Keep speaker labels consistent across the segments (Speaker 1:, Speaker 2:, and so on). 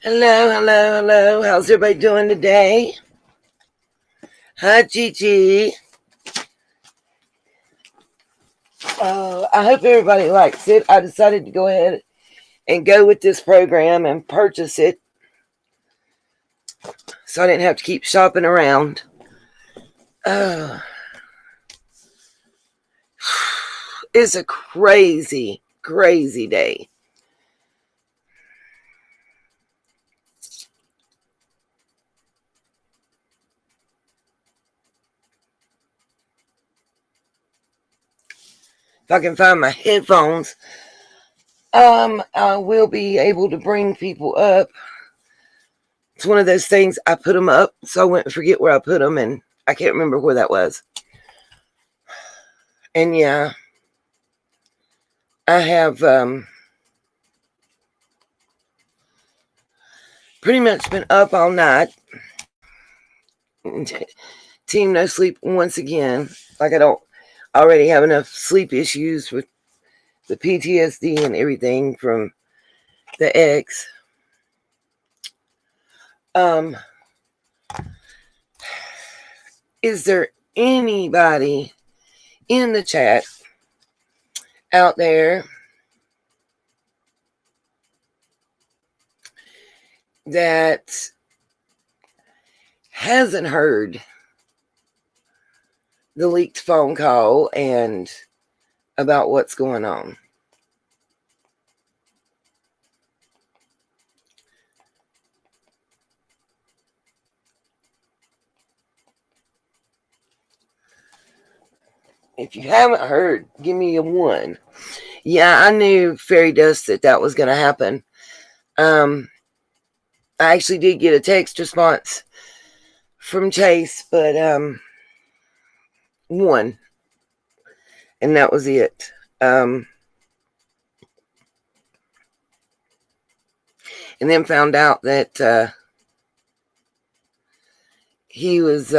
Speaker 1: Hello, hello, hello. How's everybody doing today? Hi, Gigi. I hope everybody likes it. I decided to go ahead and go with this program and purchase it so I didn't have to keep shopping around. It's a crazy, crazy day. If I can find my headphones, I will be able to bring people up. It's one of those things, I put them up, so I went and forget where I put them, and I can't remember where that was. And yeah, I have pretty much been up all night. Team no sleep once again. Like I don't already have enough sleep issues with the PTSD and everything from the ex. Is there anybody in the chat out there that hasn't heard the leaked phone call and about what's going on? If you haven't heard, give me a 1. Yeah, I knew fairy dust that was going to happen. I actually did get a text response from Chase, but 1, and that was it. And then found out that he was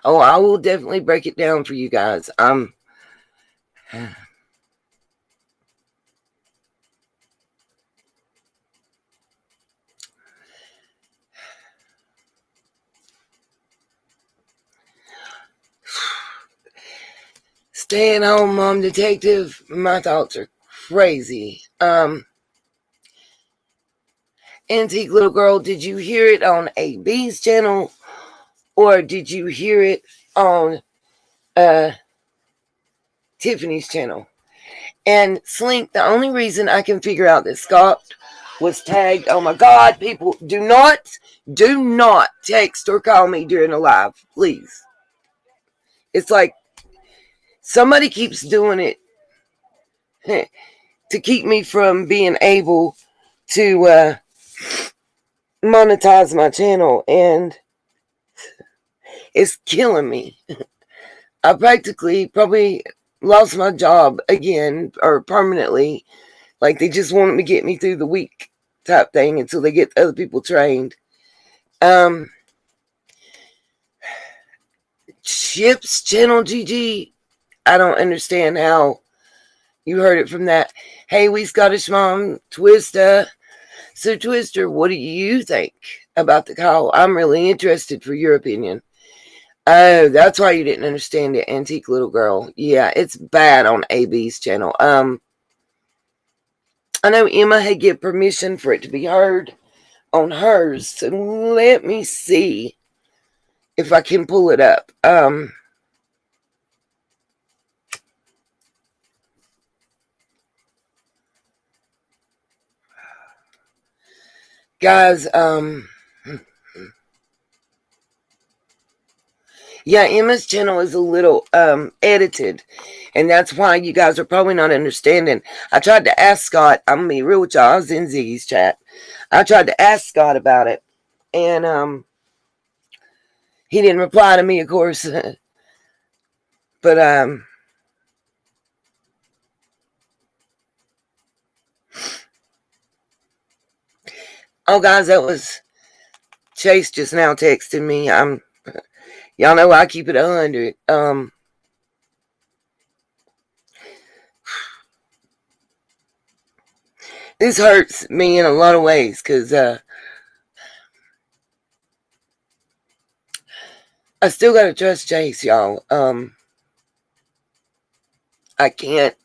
Speaker 1: I will definitely break it down for you guys. Staying home mom detective, my thoughts are crazy. Antique Little Girl, did you hear it on AB's channel, or did you hear it on Tiffany's channel? And Slink, the only reason I can figure out that Scott was tagged, oh my God, people, do not text or call me during a live, please. It's like somebody keeps doing it to keep me from being able to monetize my channel, and it's killing me. I practically probably lost my job again, or permanently. Like they just wanted to get me through the week type thing until they get other people trained. Chip's channel, GG, I don't understand how you heard it from that. Hey, we Scottish mom, Twister. So Twister, what do you think about the call? I'm really interested for your opinion. Oh, that's why you didn't understand it, Antique Little Girl. Yeah, it's bad on AB's channel. I know Emma had given permission for it to be heard on hers. So let me see if I can pull it up. Guys, yeah, Emma's channel is a little edited And that's why you guys are probably not understanding. I tried to ask Scott, I'm going to be real with y'all, I was in Ziggy's chat. I tried to ask Scott about it. And he didn't reply to me, of course. But oh guys, that was Chase just now texting me. Y'all know I keep it 100. This hurts me in a lot of ways because I still gotta trust Chase, y'all. I can't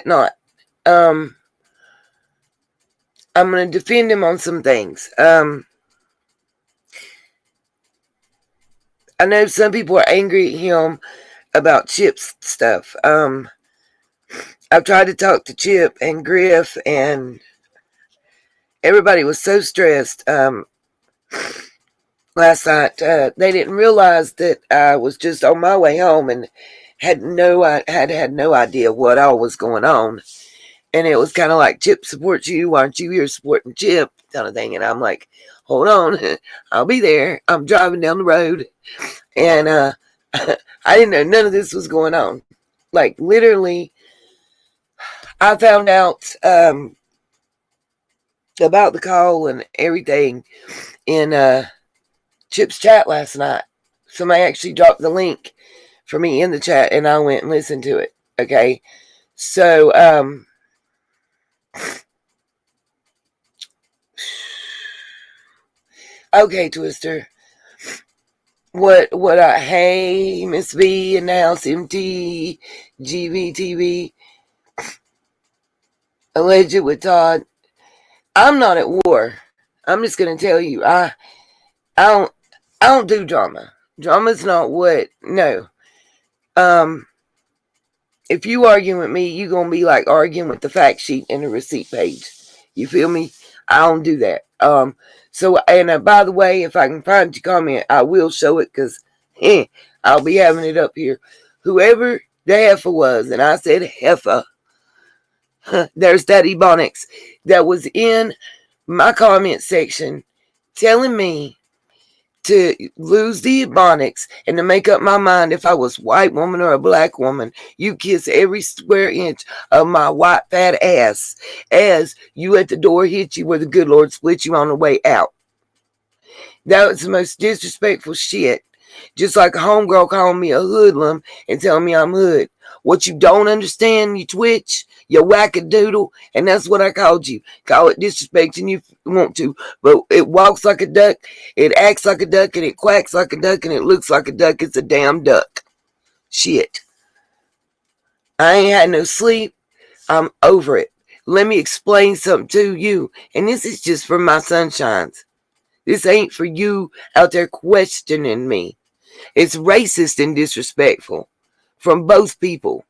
Speaker 1: not. I'm gonna defend him on some things. I know some people are angry at him about Chip's stuff. I've tried to talk to Chip and Griff, and everybody was so stressed last night. They didn't realize that I was just on my way home and had no idea what all was going on. And it was kind of like, Chip supports you, why aren't you here supporting Chip, kind of thing. And I'm like, hold on, I'll be there. I'm driving down the road. And I didn't know none of this was going on. Like, literally, I found out about the call and everything in Chip's chat last night. Somebody actually dropped the link for me in the chat, and I went and listened to it. Okay, so okay, Twister. What I hey Miss B and now MT GVTV alleged with Todd. I'm not at war. I'm just gonna tell you, I don't do drama. Drama's not what. No. If you argue with me, you gonna be like arguing with the fact sheet and the receipt page. You feel me? I don't do that. So, and by the way, if I can find your comment, I will show it because I'll be having it up here. Whoever the heifer was, and I said heifer, there's that Ebonics that was in my comment section telling me to lose the Ebonics and to make up my mind if I was white woman or a black woman. You kiss every square inch of my white fat ass as you let the door hit you where the good Lord split you on the way out. That was the most disrespectful shit. Just like a homegirl calling me a hoodlum and telling me I'm hood. What you don't understand, you twitch, you wackadoodle, and that's what I called you. Call it disrespecting if you want to, but it walks like a duck, it acts like a duck, and it quacks like a duck, and it looks like a duck. It's a damn duck. Shit. I ain't had no sleep. I'm over it. Let me explain something to you, and this is just for my sunshines. This ain't for you out there questioning me. It's racist and disrespectful from both people,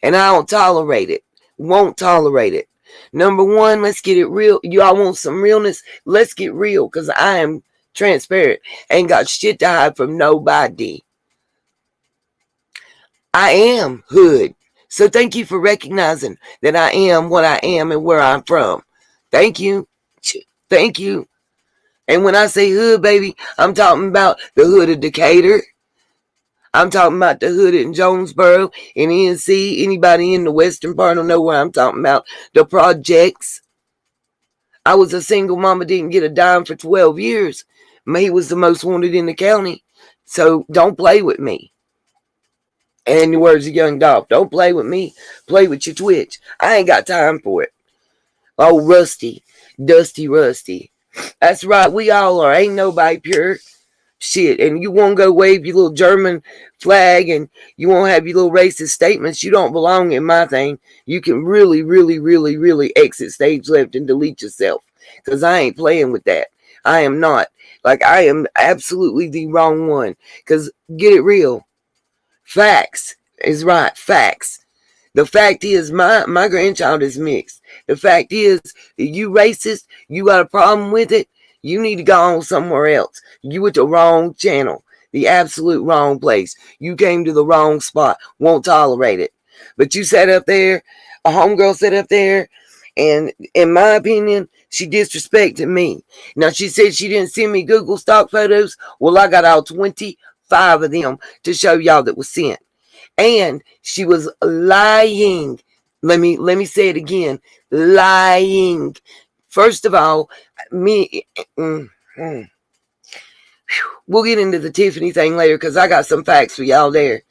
Speaker 1: and I don't tolerate it. Won't tolerate it. Number one, let's get it real. You all want some realness? Let's get real, because I am transparent. Ain't got shit to hide from nobody. I am hood. So thank you for recognizing that I am what I am and where I'm from. Thank you. Thank you. And when I say hood, baby, I'm talking about the hood of Decatur. I'm talking about the hood in Jonesboro, in NC. Anybody in the western part will know where I'm talking about. The projects. I was a single mama, didn't get a dime for 12 years. He was the most wanted in the county. So don't play with me. And in the words of Young Dolph, don't play with me. Play with your Twitch. I ain't got time for it. Oh, Rusty. Dusty Rusty. That's right. We all are. Ain't nobody pure. Shit. And you won't go wave your little German flag and you won't have your little racist statements. You don't belong in my thing. You can really, really, really, really exit stage left and delete yourself. Because I ain't playing with that. I am not. Like, I am absolutely the wrong one. Because get it real. Facts is right. Facts. The fact is, my grandchild is mixed. The fact is, you racist, you got a problem with it, you need to go on somewhere else. You with the wrong channel. the absolute wrong place. You came to the wrong spot. Won't tolerate it. But you sat up there, a homegirl sat up there, and in my opinion, she disrespected me. Now, she said she didn't send me Google stock photos. Well, I got all 25 of them to show y'all that was sent. And she was lying. Let me say it again. Lying. First of all, me. We'll get into the Tiffany thing later because I got some facts for y'all there.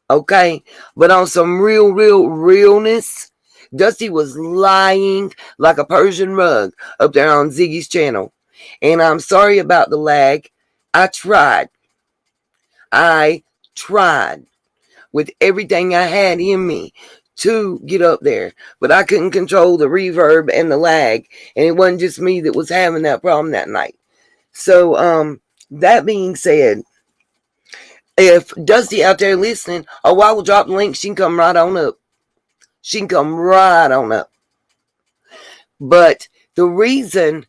Speaker 1: Okay, but on some realness, Dusty was lying like a Persian rug up there on Ziggy's channel. And I'm sorry about the lag. I tried with everything I had in me to get up there, but I couldn't control the reverb and the lag, and it wasn't just me that was having that problem that night. So, that being said, if Dusty out there listening, I will drop the link. She can come right on up. But the reason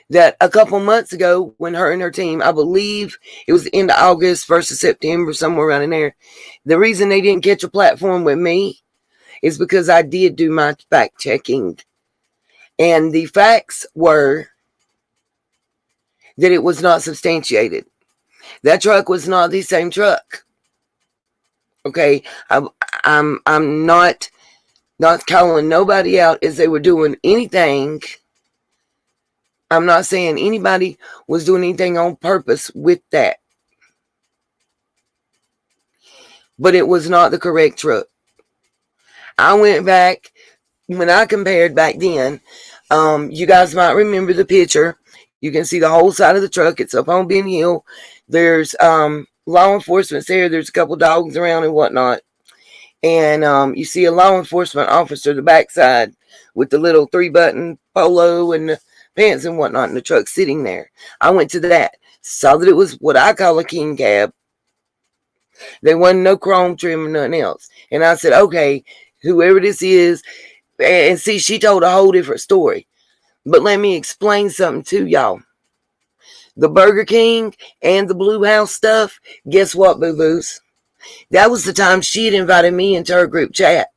Speaker 1: that a couple months ago, when her and her team, I believe it was the end of August, 1st of September, somewhere around in there, the reason they didn't catch a platform with me is because I did do my fact checking. And the facts were that it was not substantiated. That truck was not the same truck. Okay, I'm not calling nobody out as they were doing anything. I'm not saying anybody was doing anything on purpose with that. But it was not the correct truck. I went back, when I compared back then, you guys might remember the picture. You can see the whole side of the truck. It's up on Ben Hill. There's law enforcement there. There's a couple dogs around and whatnot. And you see a law enforcement officer, the backside, with the little 3-button polo and the pants and whatnot, and the truck sitting there. I went to that. Saw that it was what I call a king cab. There wasn't no chrome trim or nothing else. And I said, okay, whoever this is, and see, she told a whole different story. But let me explain something to y'all. The Burger King and the Blue House stuff, guess what, boo-boos? That was the time she had invited me into her group chat.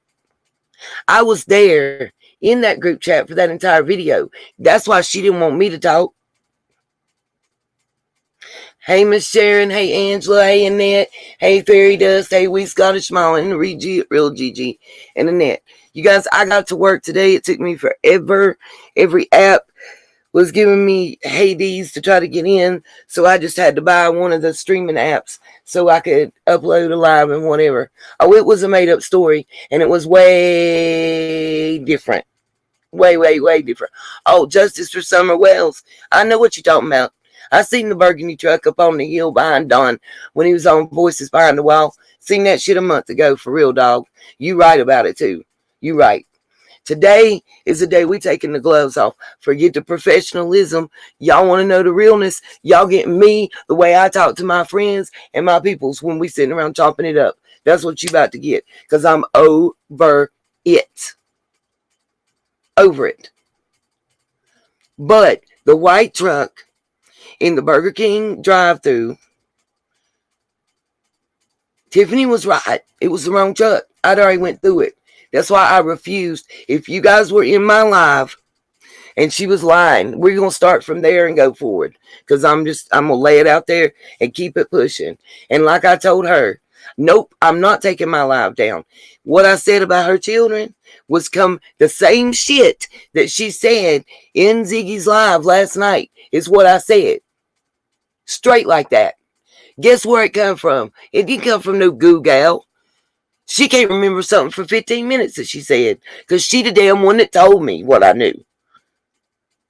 Speaker 1: I was there in that group chat for that entire video. That's why she didn't want me to talk. Hey, Miss Sharon. Hey, Angela. Hey, Annette. Hey, Fairy Dust. Hey, We Scottish Mile and Real Gigi and Annette. You guys, I got to work today. It took me forever. Every app was giving me Hades to try to get in, so I just had to buy one of the streaming apps so I could upload a live and whatever. Oh, it was a made-up story, and it was way different. Way different. Oh, Justice for Summer Wells. I know what you're talking about. I seen the burgundy truck up on the hill behind Don when he was on Voices Behind the Wall. Seen that shit a month ago, for real, dog. You right about it, too. You right. Today is the day we taking the gloves off. Forget the professionalism. Y'all want to know the realness? Y'all get me the way I talk to my friends and my peoples when we sitting around chopping it up. That's what you about to get. Because I'm over it. Over it. But the white truck in the Burger King drive-thru, Tiffany was right. It was the wrong truck. I'd already went through it. That's why I refused. If you guys were in my live and she was lying, we're going to start from there and go forward. Because I'm going to lay it out there and keep it pushing. And like I told her, nope, I'm not taking my live down. What I said about her children was the same shit that she said in Ziggy's live last night is what I said. Straight like that. Guess where it come from? It didn't come from no goo gal. She can't remember something for 15 minutes that she said. Because she the damn one that told me what I knew.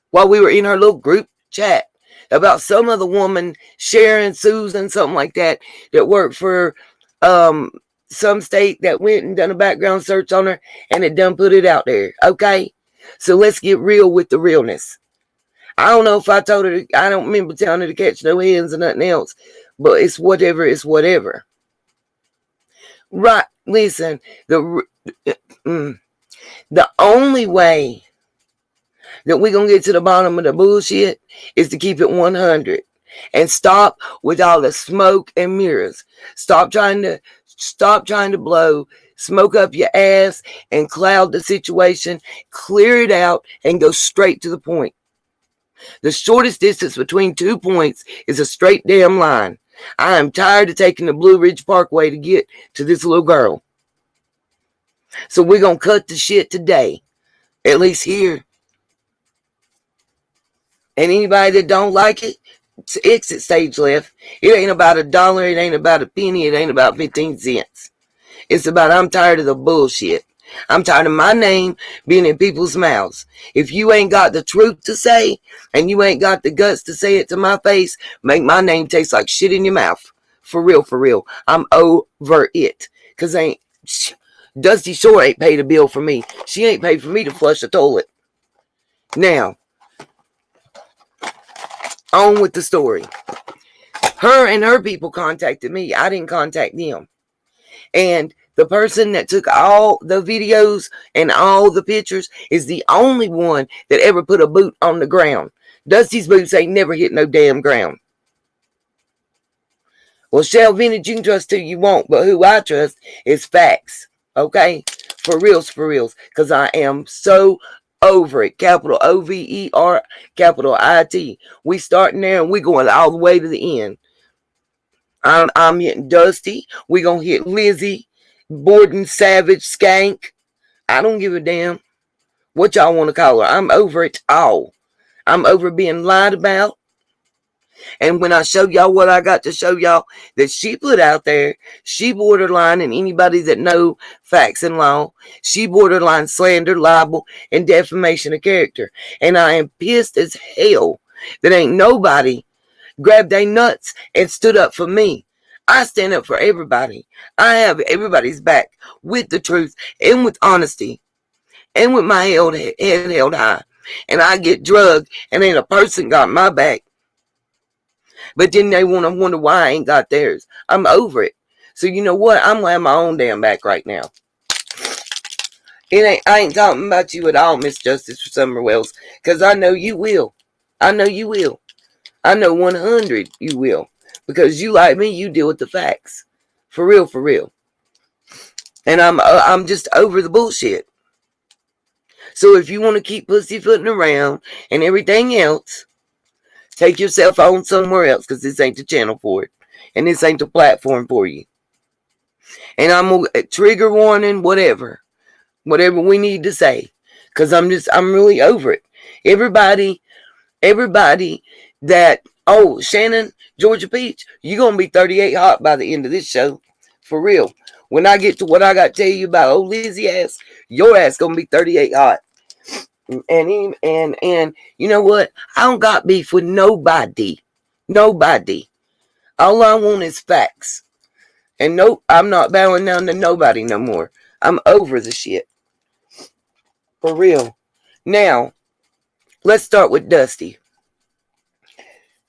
Speaker 1: While we were in her little group chat. About some other woman, Sharon, Susan, something like that worked for some state that went and done a background search on her. And it done put it out there. Okay? So let's get real with the realness. I don't know if I told her, I don't remember telling her to catch no hens or nothing else. But it's whatever, it's whatever. Right, listen, the only way that we're going to get to the bottom of the bullshit is to keep it 100. And stop with all the smoke and mirrors. Stop trying to blow smoke up your ass and cloud the situation. Clear it out and go straight to the point. The shortest distance between 2 points is a straight damn line. I am tired of taking the Blue Ridge Parkway to get to this little girl. So we're going to cut the shit today. At least here. And anybody that don't like it, exit stage left. It ain't about $1. It ain't about a penny. It ain't about 15 cents. It's about I'm tired of the bullshit. I'm tired of my name being in people's mouths. If you ain't got the truth to say, and you ain't got the guts to say it to my face, make my name taste like shit in your mouth. For real, for real. I'm over it. Because Dusty Shore ain't paid a bill for me. She ain't paid for me to flush a toilet. Now, on with the story. Her and her people contacted me. I didn't contact them. And the person that took all the videos and all the pictures is the only one that ever put a boot on the ground. Dusty's boots ain't never hit no damn ground. Well, Shell Vintage, you can trust who you want, but who I trust is facts. Okay? For reals, for reals. Because I am so over it. Capital OVER, capital IT. We starting there and we going all the way to the end. I'm hitting Dusty. We gonna hit Lizzie, Borden, Savage, Skank. I don't give a damn what y'all want to call her. I'm over it all. I'm over being lied about. And when I show y'all what I got to show y'all that she put out there, she borderline, and anybody that know facts and law, she borderline slander, libel, and defamation of character. And I am pissed as hell that ain't nobody grabbed their nuts and stood up for me. I stand up for everybody. I have everybody's back with the truth and with honesty and with my head held high. And I get drugged and ain't a person got my back. But then they want to wonder why I ain't got theirs. I'm over it. So you know what? I'm going to have my own damn back right now. I ain't talking about you at all, Miss Justice for Summer Wells, because I know you will. I know you will. I know 100 you will. Because you like me, you deal with the facts. For real, for real. And I'm just over the bullshit. So if you want to keep pussyfooting around and everything else, take yourself on somewhere else, because this ain't the channel for it. And this ain't the platform for you. And I'm going to trigger warning, whatever. Whatever we need to say. Because I'm really over it. Everybody that, Shannon, Georgia Peach, you're going to be 38 hot by the end of this show. For real. When I get to what I got to tell you about old Lizzie ass, your ass going to be 38 hot. And you know what? I don't got beef with nobody. Nobody. All I want is facts. And nope, I'm not bowing down to nobody no more. I'm over the shit. For real. Now, let's start with Dusty.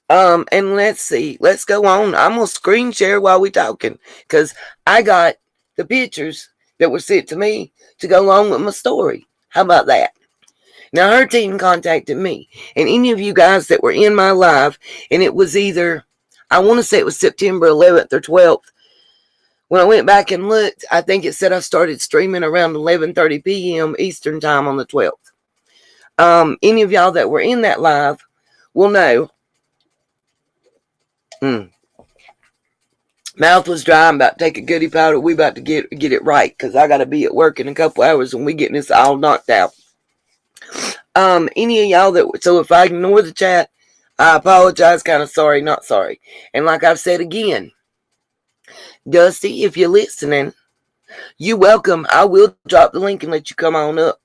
Speaker 1: And let's see. Let's go on. I'm going to screen share while we talking. Because I got the pictures that were sent to me to go along with my story. How about that? Now, her team contacted me. And any of you guys that were in my live, and it was either, I want to say it was September 11th or 12th. When I went back and looked, I think it said I started streaming around 11:30 p.m. Eastern time on the 12th. Any of y'all that were in that live will know. Mouth was dry. I'm about to take a goody powder. We about to get it right, because I got to be at work in a couple hours and we getting this all knocked out. Any of y'all so if I ignore the chat, I apologize. Kind of sorry, not sorry. And like I've said again, Dusty, if you're listening, you're welcome. I will drop the link and let you come on up.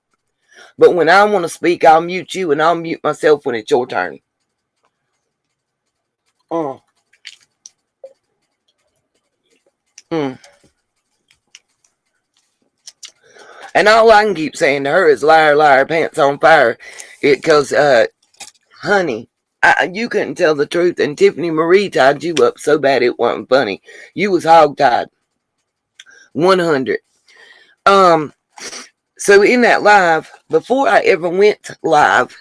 Speaker 1: But when I want to speak, I'll mute you and I'll mute myself when it's your turn. And all I can keep saying to her is liar, liar, pants on fire. Because, honey, you couldn't tell the truth. And Tiffany Marie tied you up so bad it wasn't funny. You was hog-tied. 100. So in that live, before I ever went live,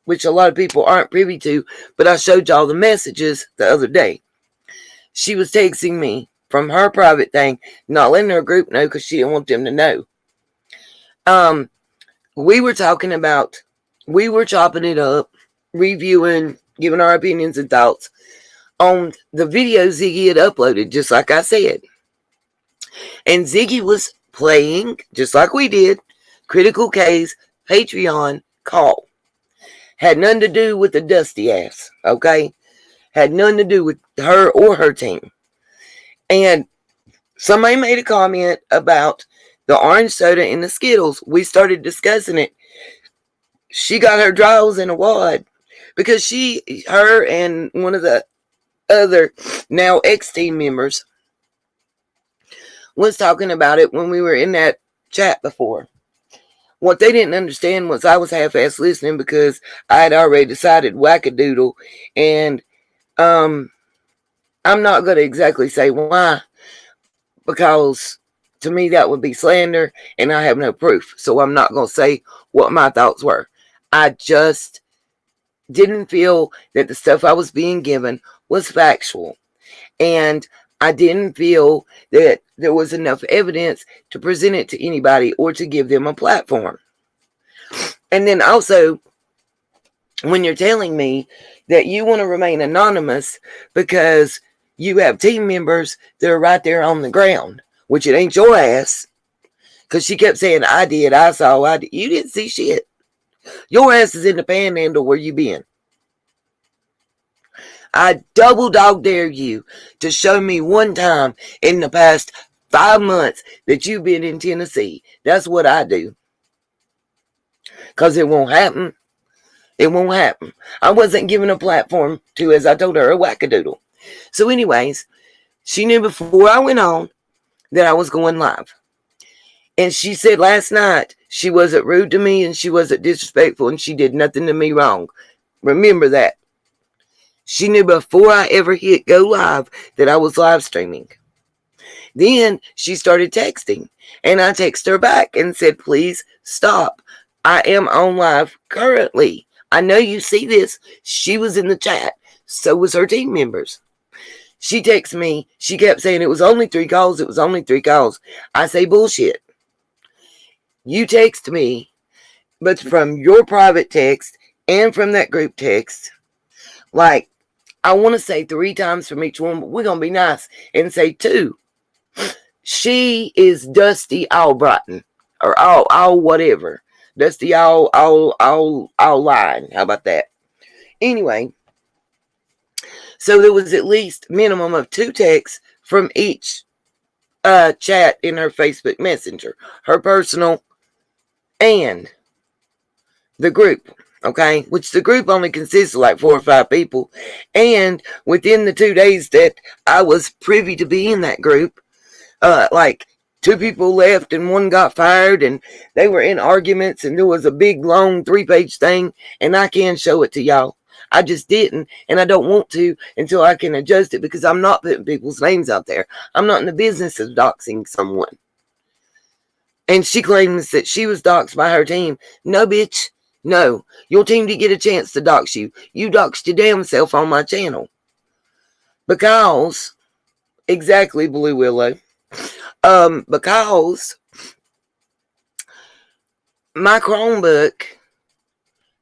Speaker 1: which a lot of people aren't privy to, but I showed y'all the messages the other day. She was texting me from her private thing, not letting her group know because she didn't want them to know. We were chopping it up, reviewing, giving our opinions and thoughts on the video Ziggy had uploaded, just like I said. And Ziggy was playing, just like we did, Critical K's Patreon call. Had nothing to do with the dusty ass, okay? Had nothing to do with her or her team. And somebody made a comment about the orange soda and the Skittles. We started discussing it. She got her draws in a wad because her and one of the other now ex-team members was talking about it when we were in that chat before. What they didn't understand was I was half-ass listening because I had already decided wackadoodle, and I'm not going to exactly say why, because to me that would be slander and I have no proof, so I'm not going to say what my thoughts were. I just didn't feel that the stuff I was being given was factual, and I didn't feel that there was enough evidence to present it to anybody or to give them a platform. And then also, when you're telling me that you want to remain anonymous because you have team members that are right there on the ground, which it ain't your ass, because she kept saying, I did, I saw, I did. You didn't see shit. Your ass is in the panhandle where you been. I double dog dare you to show me one time in the past 5 months that you've been in Tennessee. That's what I do. Because it won't happen. It won't happen. I wasn't given a platform to, as I told her, a wackadoodle. So anyways, she knew before I went on that I was going live. And she said last night she wasn't rude to me and she wasn't disrespectful and she did nothing to me wrong. Remember that. She knew before I ever hit go live that I was live streaming. Then she started texting, and I texted her back and said, please stop. I am on live currently. I know you see this. She was in the chat. So was her team members. She texted me. She kept saying it was only 3 calls. It was only 3 calls. I say bullshit. You text me, but from your private text and from that group text, like, I want to say 3 times from each one, but we're going to be nice and say 2. She is Dusty Albrighton, or all whatever. Dusty all lying. How about that? Anyway, so there was at least minimum of 2 texts from each chat in her Facebook Messenger, her personal and the group. Okay, which the group only consists of like 4 or 5 people. And within the 2 days that I was privy to be in that group, like 2 people left and 1 got fired, and they were in arguments, and there was a big long 3-page thing, and I can show it to y'all. I just didn't, and I don't want to until I can adjust it, because I'm not putting people's names out there. I'm not in the business of doxing someone. And she claims that she was doxed by her team. No, bitch. No, your team didn't get a chance to dox you. You doxed your damn self on my channel. Because, exactly, Blue Willow. Because my Chromebook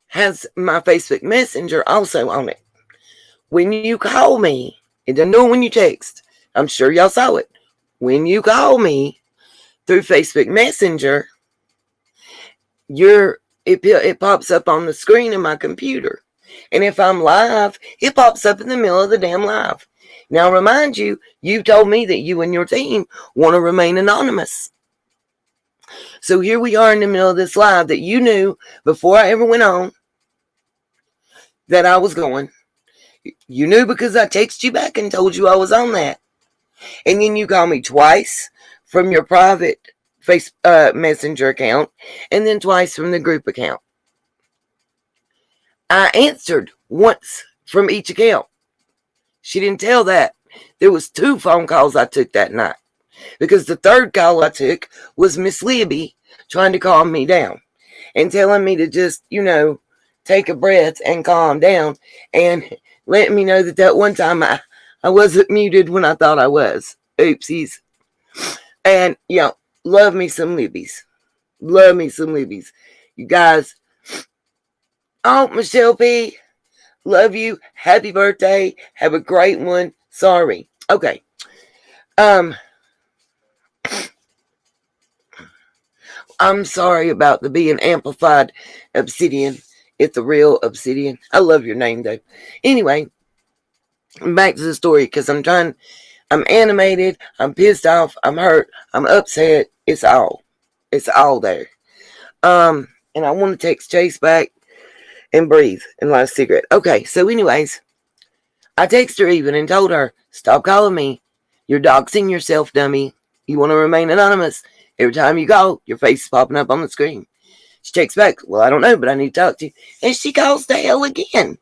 Speaker 1: has my Facebook Messenger also on it. When you call me, it doesn't know when you text. I'm sure y'all saw it. When you call me through Facebook Messenger, it pops up on the screen of my computer. And if I'm live, it pops up in the middle of the damn live. Now, remind you, you told me that you and your team want to remain anonymous. So here we are in the middle of this live that you knew before I ever went on that I was going. You knew because I texted you back and told you I was on that. And then you called me twice from your private Messenger account, and then twice from the group account. I answered once from each account. She didn't tell that. There was 2 phone calls I took that night, because the 3rd call I took was Miss Libby trying to calm me down and telling me to just, take a breath and calm down and let me know that that one time I wasn't muted when I thought I was. Oopsies. And, love me some Libbies. Love me some Libbies. You guys. Oh, Michelle P. Love you. Happy birthday. Have a great one. Sorry. Okay. I'm sorry about the being amplified obsidian. It's the real obsidian. I love your name though. Anyway, back to the story because I'm animated, I'm pissed off, I'm hurt, I'm upset. It's all there. And I want to text Chase back and breathe and light a cigarette. Okay, so anyways, I texted her even and told her, stop calling me. You're doxing yourself, dummy. You want to remain anonymous. Every time you call, your face is popping up on the screen. She texts back, well, I don't know, but I need to talk to you. And she calls the hell again.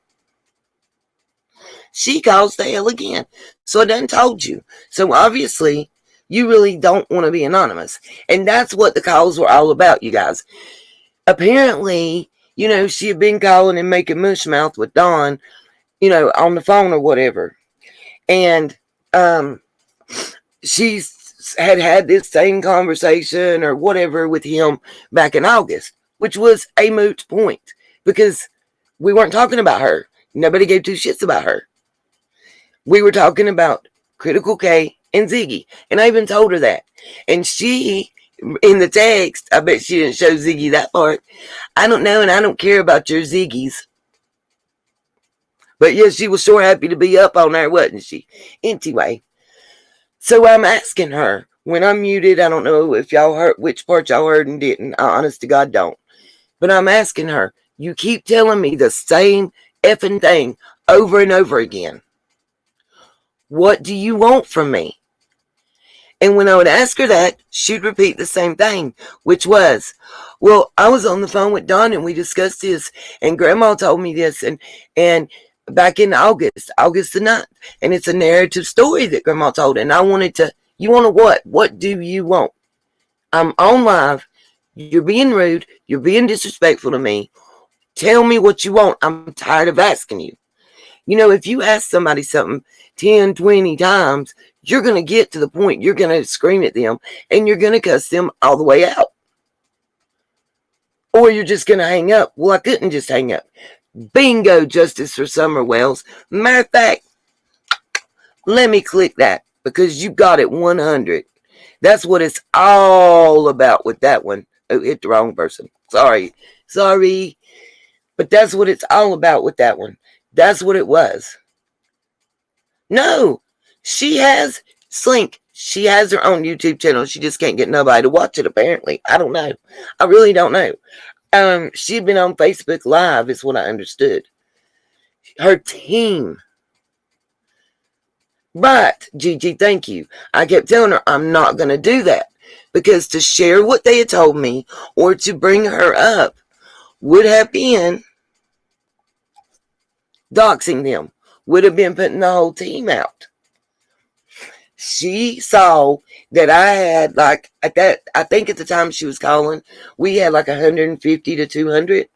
Speaker 1: She calls the hell again. So I done told you. So obviously, you really don't want to be anonymous. And that's what the calls were all about, you guys. Apparently, she had been calling and making mush mouth with Dawn, on the phone or whatever. And she's had this same conversation or whatever with him back in August, which was a moot point because we weren't talking about her. Nobody gave two shits about her. We were talking about Critical K and Ziggy. And I even told her that. And she, in the text, I bet she didn't show Ziggy that part. I don't know, and I don't care about your Ziggies. But yes, she was sure happy to be up on there, wasn't she? Anyway, so I'm asking her, when I'm muted, I don't know if y'all heard which part y'all heard and didn't. I honest to God don't. But I'm asking her, you keep telling me the same effing thing over and over again. What do you want from me? And when I would ask her that, she'd repeat the same thing, which was, well, I was on the phone with Don and we discussed this, and Grandma told me this, and back in August the 9th, and it's a narrative story that Grandma told, and I wanted to, you want to what? What do you want? I'm on live. You're being rude. You're being disrespectful to me. Tell me what you want. I'm tired of asking you. If you ask somebody something 10, 20 times, you're going to get to the point you're going to scream at them and you're going to cuss them all the way out. Or you're just going to hang up. Well, I couldn't just hang up. Bingo, justice for Summer Wells. Matter of fact, let me click that because you got it 100. That's what it's all about with that one. Oh, hit the wrong person. Sorry. But that's what it's all about with that one. That's what it was. No, she has Slink. She has her own YouTube channel. She just can't get nobody to watch it, apparently. I don't know. I really don't know. She'd been on Facebook Live, is what I understood. Her team. But, Gigi, thank you. I kept telling her I'm not going to do that. Because to share what they had told me or to bring her up would have been doxing them, would have been putting the whole team out. She saw that I had I think at the time she was calling, we had 150 to 200.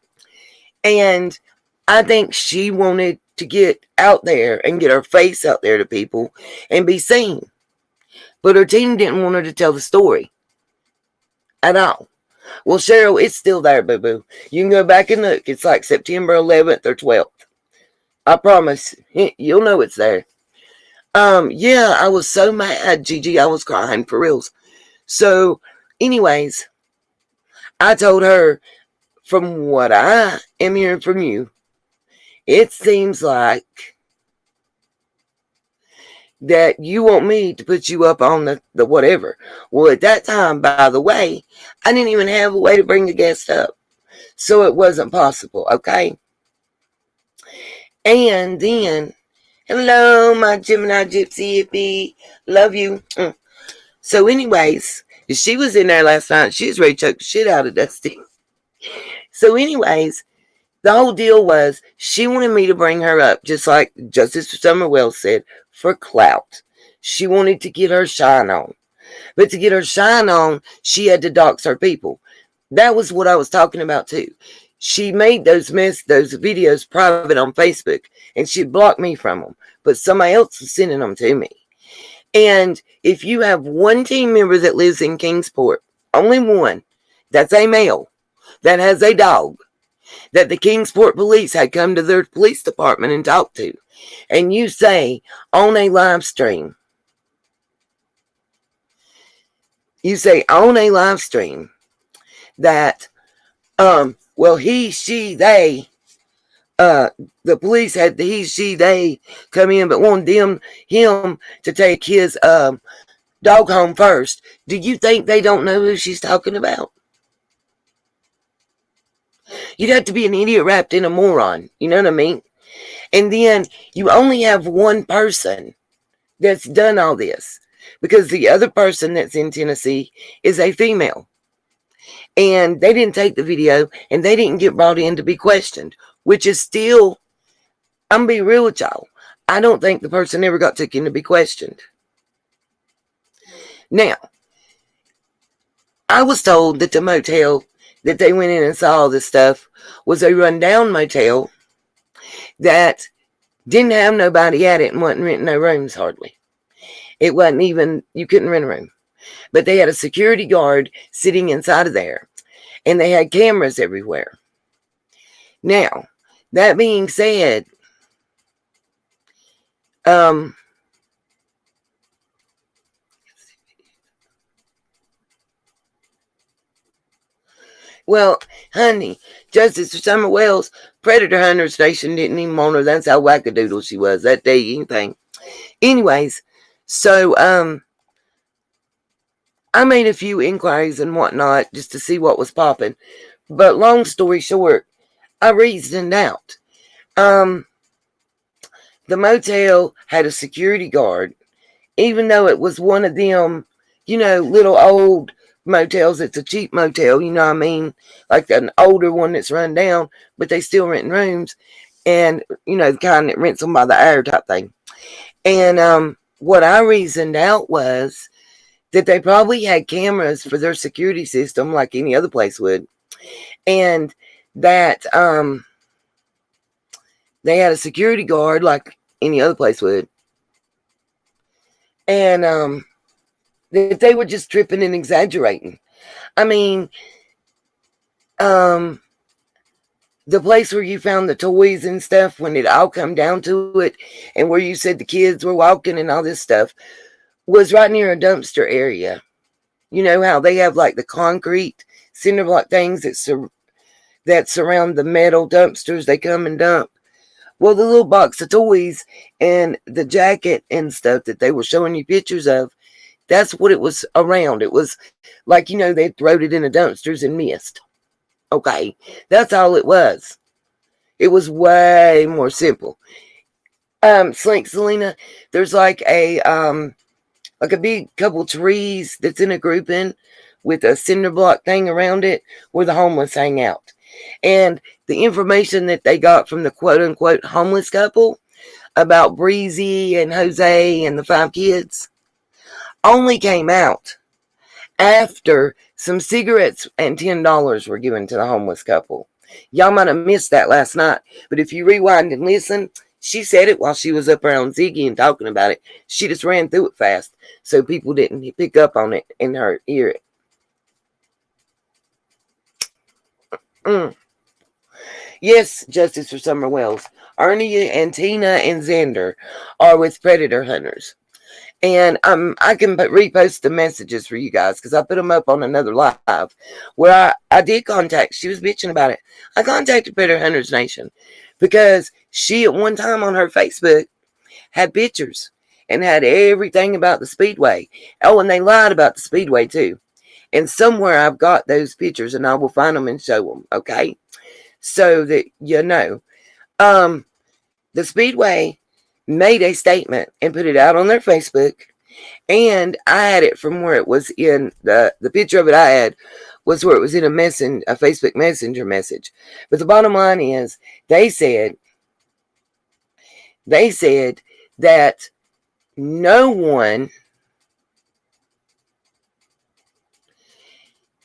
Speaker 1: And I think she wanted to get out there and get her face out there to people and be seen. But her team didn't want her to tell the story at all. Well, Cheryl, it's still there, boo-boo. You can go back and look. It's September 11th or 12th. I promise. You'll know it's there. Yeah, I was so mad, Gigi. I was crying for reals. So, anyways, I told her, from what I am hearing from you, it seems like that you want me to put you up on the whatever. Well, at that time, by the way, I didn't even have a way to bring the guest up. So it wasn't possible, okay? And then, hello, my Gemini Gypsy hippie. Love you. So anyways, she was in there last night. She was ready to choke the shit out of Dusty. So anyways, the whole deal was she wanted me to bring her up, just like Justice Summerwell said, for clout. She wanted to get her shine on. But to get her shine on, she had to dox her people. That was what I was talking about too. she made those videos private on Facebook, and she blocked me from them. But somebody else was sending them to me. And if you have one team member that lives in Kingsport, only one, that's a male, that has a dog, that the Kingsport police had come to their police department and talked to, and you say on a live stream, that, well, he, she, they, the police had the he, she, they come in, but wanted him to take his dog home first. Do you think they don't know who she's talking about? You'd have to be an idiot wrapped in a moron. You know what I mean? And then you only have one person that's done all this, because the other person that's in Tennessee is a female. And they didn't take the video, and they didn't get brought in to be questioned, which is still, I'm going to be real with y'all, I don't think the person ever got taken to be questioned. Now, I was told that the motel that they went in and saw all this stuff was a rundown motel that didn't have nobody at it and wasn't renting no rooms hardly. It wasn't even, you couldn't rent a room. But they had a security guard sitting inside of there, and they had cameras everywhere. Now, that being said, well, honey, Justice for Summer Wells, Predator Hunter Station didn't even want her. That's how wackadoodle she was. That day, anything. Anyways, so, I made a few inquiries and whatnot just to see what was popping. But long story short, I reasoned out. The motel had a security guard, even though it was one of them, little old motels. It's a cheap motel, you know what I mean? Like an older one that's run down, but they still renting rooms. And, the kind that rents them by the hour type thing. And what I reasoned out was that they probably had cameras for their security system like any other place would. And that they had a security guard like any other place would. And that they were just tripping and exaggerating. I mean, the place where you found the toys and stuff, when it all come down to it, and where you said the kids were walking and all this stuff, was right near a dumpster area. You know how they have like the concrete cinder block things that surround the metal dumpsters they come and dump? Well, the little box of toys and the jacket and stuff that they were showing you pictures of, that's what it was around. It was like, they throwed it in the dumpsters and missed. Okay, that's all it was. It was way more simple. Slink Selena, there's like a big couple trees that's in a grouping with a cinder block thing around it where the homeless hang out. And the information that they got from the quote-unquote homeless couple about Breezy and Jose and the 5 kids only came out after some cigarettes and $10 were given to the homeless couple. Y'all might have missed that last night, but if you rewind and listen, she said it while she was up around Ziggy and talking about it. She just ran through it fast so people didn't pick up on it and hear it. Yes, Justice for Summer Wells. Ernie and Tina and Xander are with Predator Hunters. And I can repost the messages for you guys because I put them up on another live where I did contact. She was bitching about it. I contacted Predator Hunters Nation because she at one time on her Facebook had pictures and had everything about the Speedway. Oh, and they lied about the Speedway too. And somewhere I've got those pictures and I will find them and show them, okay? So that you know. The Speedway made a statement and put it out on their Facebook, and I had it from where it was in the picture of it I had was where it was in a Facebook Messenger message. But the bottom line is they said that no one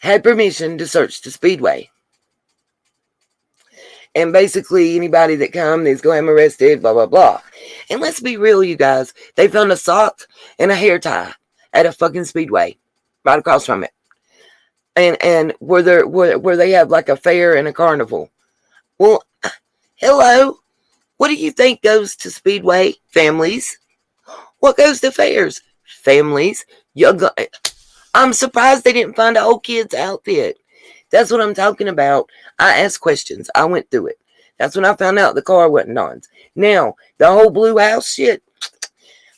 Speaker 1: had permission to search the Speedway. And basically, anybody that comes is going to have them arrested, blah, blah, blah. And let's be real, you guys. They found a sock and a hair tie at a fucking speedway right across from it. And where they have like a fair and a carnival. Well, hello. What do you think goes to speedway? Families. What goes to fairs? Families. I'm surprised they didn't find an old kid's outfit. That's what I'm talking about. I asked questions. I went through it. That's when I found out the car wasn't Don's. Now, the whole blue house shit.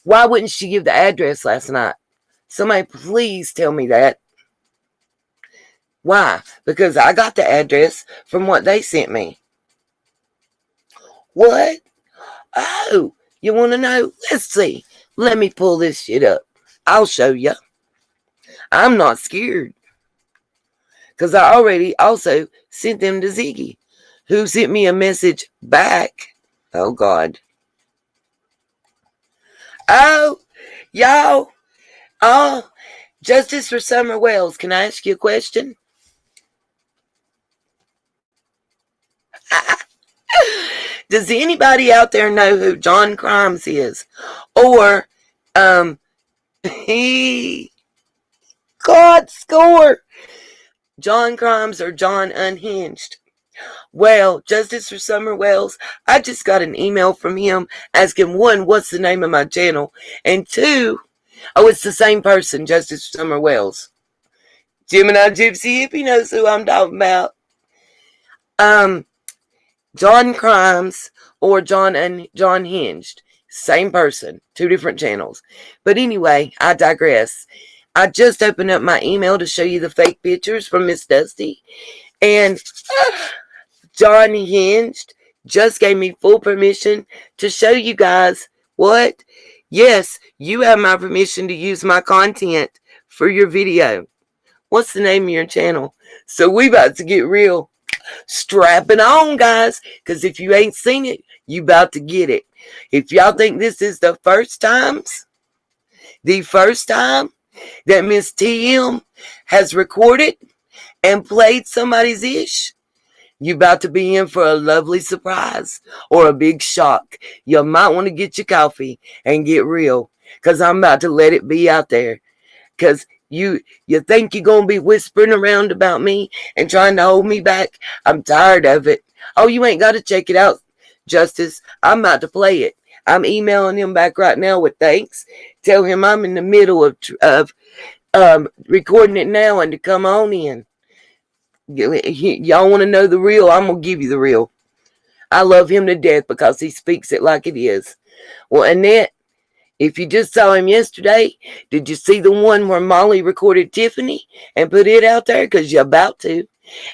Speaker 1: Why wouldn't she give the address last night? Somebody please tell me that. Why? Because I got the address from what they sent me. What? Oh, you want to know? Let's see. Let me pull this shit up. I'll show you. I'm not scared. Because I already also sent them to Ziggy, who sent me a message back. Oh, God. Oh, y'all. Oh, Justice for Summer Wells. Can I ask you a question? Does anybody out there know who John Cries is? Or, he... God, score! John Cries or John Unhinged? Well, Justice for Summer Wells, I just got an email from him asking, one, what's the name of my channel? And two, oh, it's the same person, Justice for Summer Wells. Gemini Gypsy Hippie knows who I'm talking about. John Crimes or John Hinged. Same person, two different channels. But anyway, I digress. I just opened up my email to show you the fake pictures from Miss Dusty. And John Hinged just gave me full permission to show you guys what? Yes, you have my permission to use my content for your video. What's the name of your channel? So we about to get real. Strap it on, guys, because if you ain't seen it, you about to get it. If y'all think this is the first time that Miss TM has recorded and played somebody's ish, you about to be in for a lovely surprise or a big shock. You might want to get your coffee and get real, because I'm about to let it be out there. Because you think you're going to be whispering around about me and trying to hold me back? I'm tired of it. Oh, you ain't got to check it out, Justice. I'm about to play it. I'm emailing him back right now with thanks. Tell him I'm in the middle of recording it now and to come on in. Y'all want to know the real? I'm going to give you the real. I love him to death because he speaks it like it is. Well, Annette, if you just saw him yesterday, did you see the one where Molly recorded Tiffany and put it out there? Because you're about to.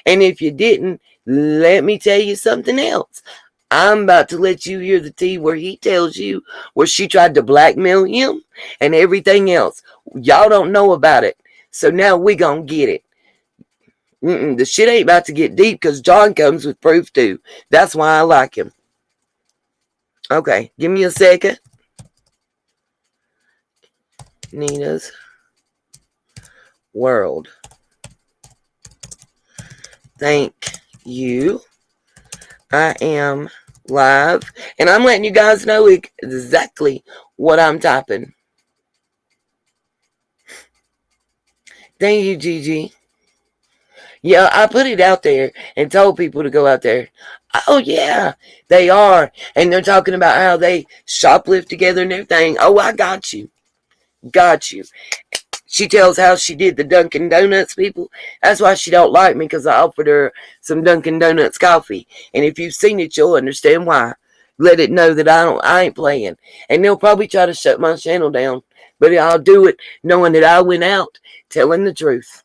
Speaker 1: And if you didn't, let me tell you something else. I'm about to let you hear the tea where he tells you where she tried to blackmail him and everything else. Y'all don't know about it. So now we gonna get it. The shit ain't about to get deep because John comes with proof too. That's why I like him. Okay, give me a second. Nina's World. Thank you. I am live. And I'm letting you guys know exactly what I'm typing. Thank you, Gigi. Yeah, I put it out there and told people to go out there. Oh, yeah, they are. And they're talking about how they shoplift together and everything. Oh, I got you. Got you. She tells how she did the Dunkin' Donuts people. That's why she don't like me, because I offered her some Dunkin' Donuts coffee. And if you've seen it, you'll understand why. Let it know that I ain't playing. And they'll probably try to shut my channel down. But I'll do it knowing that I went out telling the truth.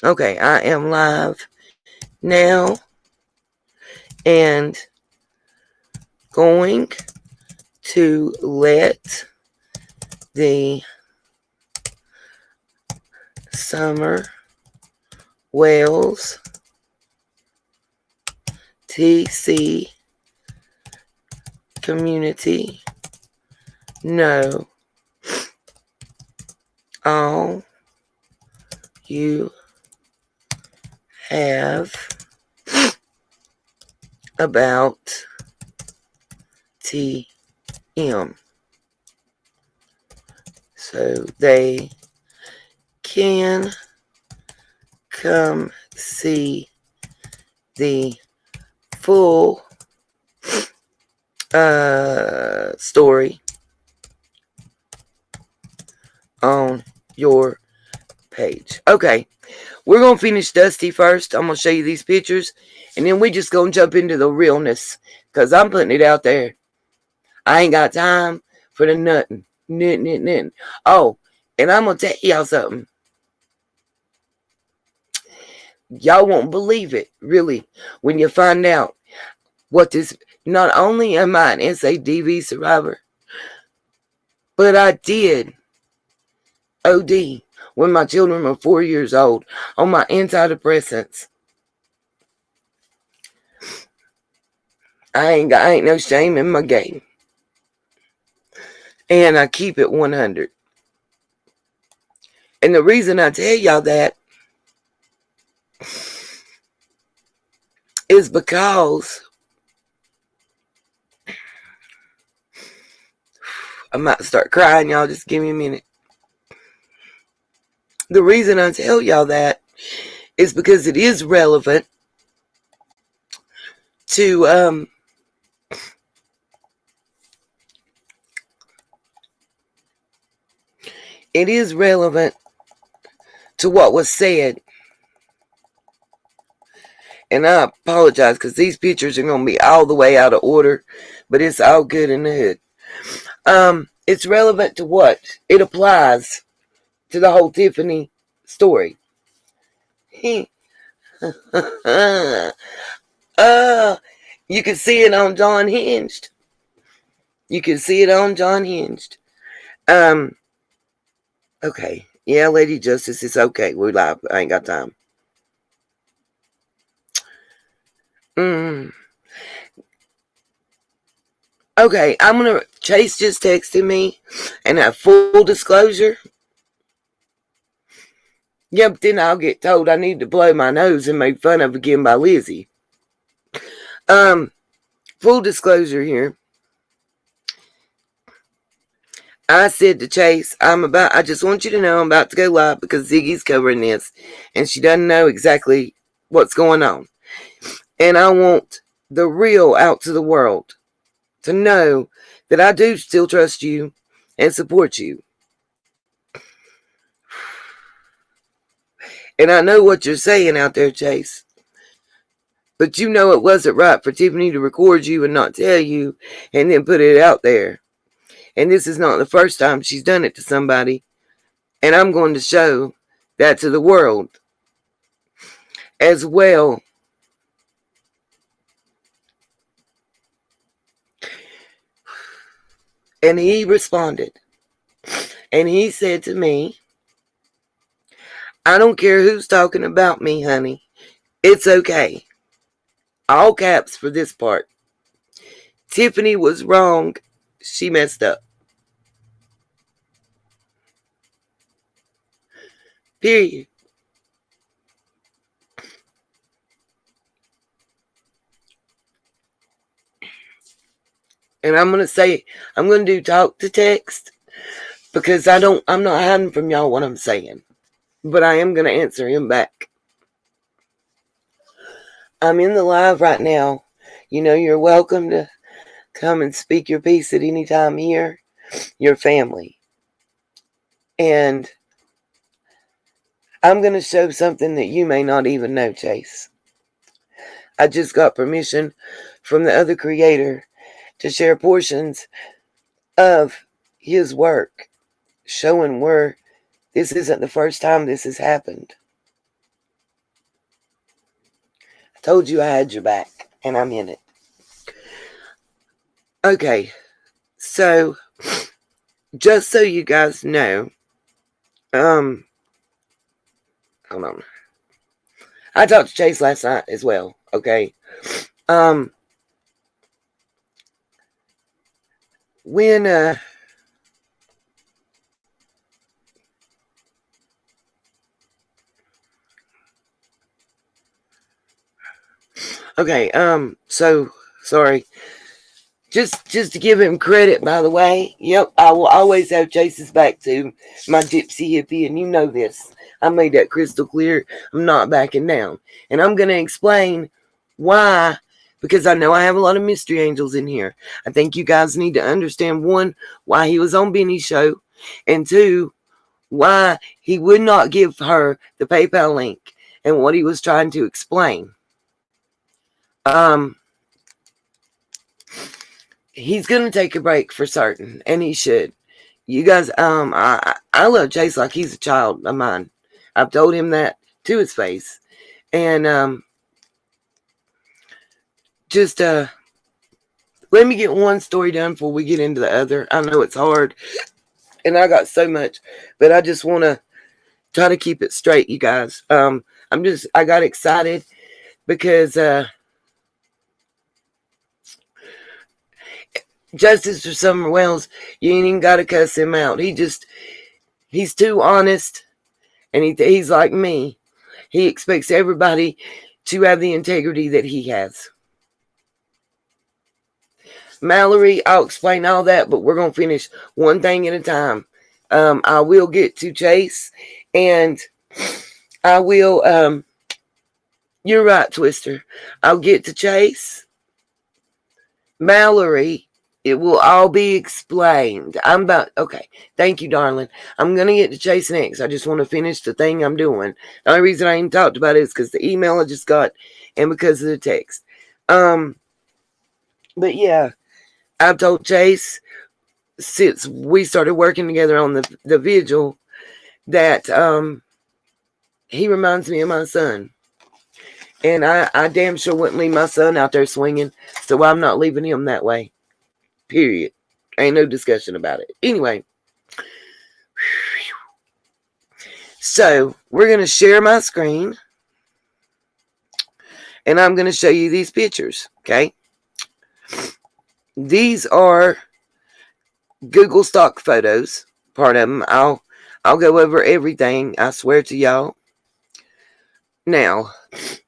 Speaker 1: Okay, I am live now. And going to let the Summer Wells TC community know all you have about TM. So they can come see the full story on your page. Okay, we're going to finish Dusty first. I'm going to show you these pictures, and then we just going to jump into the realness, because I'm putting it out there. I ain't got time for the nothing. Nothing. Oh, and I'm going to tell y'all something. Y'all won't believe it, really, when you find out what this... Not only am I an SADV survivor, but I did OD when my children were 4 years old on my antidepressants. I ain't no shame in my game. And I keep it 100. And the reason I tell y'all that is because I might start crying, y'all. Just give me a minute. The reason I tell y'all that is because it is relevant to it is relevant to what was said. And I apologize because these pictures are going to be all the way out of order, but it's all good in the hood. It's relevant to what? It applies to the whole Tiffany story. You can see it on John Hinged. You can see it on John Hinged. Okay. Yeah, Lady Justice, it's okay. We're live. I ain't got time. Okay, I'm gonna... Chase just texted me, and at full disclosure, yep, then I'll get told I need to blow my nose and make fun of again by Lizzie. Full disclosure here. I said to Chase, I just want you to know I'm about to go live because Ziggy's covering this, and she doesn't know exactly what's going on. And I want the real out to the world to know that I do still trust you and support you. And I know what you're saying out there, Chase. But you know it wasn't right for Tiffany to record you and not tell you and then put it out there. And this is not the first time she's done it to somebody. And I'm going to show that to the world as well. And he responded. And he said to me, I don't care who's talking about me, honey. It's okay. All caps for this part. Tiffany was wrong. She messed up. Period. And I'm going to do talk to text because I'm not hiding from y'all what I'm saying. But I am going to answer him back. I'm in the live right now. You know, you're welcome to come and speak your piece at any time here. Your family. And I'm going to show something that you may not even know, Chase. I just got permission from the other creator to share portions of his work, showing where this isn't the first time this has happened. I told you I had your back, and I'm in it. Okay, so just so you guys know, hold on. I talked to Chase last night as well, okay? When Okay, so sorry. Just to give him credit, by the way. Yep, I will always have Chase's back to my gypsy hippie, and you know this. I made that crystal clear. I'm not backing down. And I'm gonna explain why, because I know I have a lot of mystery angels in here. I think you guys need to understand, one, why he was on Benny's show, and two, why he would not give her the PayPal link and what he was trying to explain. Um, he's gonna take a break for certain, and he should. You guys, I love Chase like he's a child of mine. I've told him that to his face, and just let me get one story done before we get into the other. I know it's hard, and I got so much, but I just want to try to keep it straight, you guys. I got excited because Justice for Summer Wells, you ain't even got to cuss him out. He's too honest, and he's like me. He expects everybody to have the integrity that he has. Mallory, I'll explain all that, but we're going to finish one thing at a time. I will get to Chase, and I will, you're right, Twister. I'll get to Chase. Mallory, it will all be explained. Okay, thank you, darling. I'm going to get to Chase next. I just want to finish the thing I'm doing. The only reason I ain't talked about it is because the email I just got and because of the text. But yeah, I've told Chase since we started working together on the vigil that he reminds me of my son. And I damn sure wouldn't leave my son out there swinging, so I'm not leaving him that way. Period. Ain't no discussion about it. Anyway, so we're going to share my screen, and I'm going to show you these pictures, okay? These are Google stock photos, part of them. I'll go over everything, I swear to y'all. Now,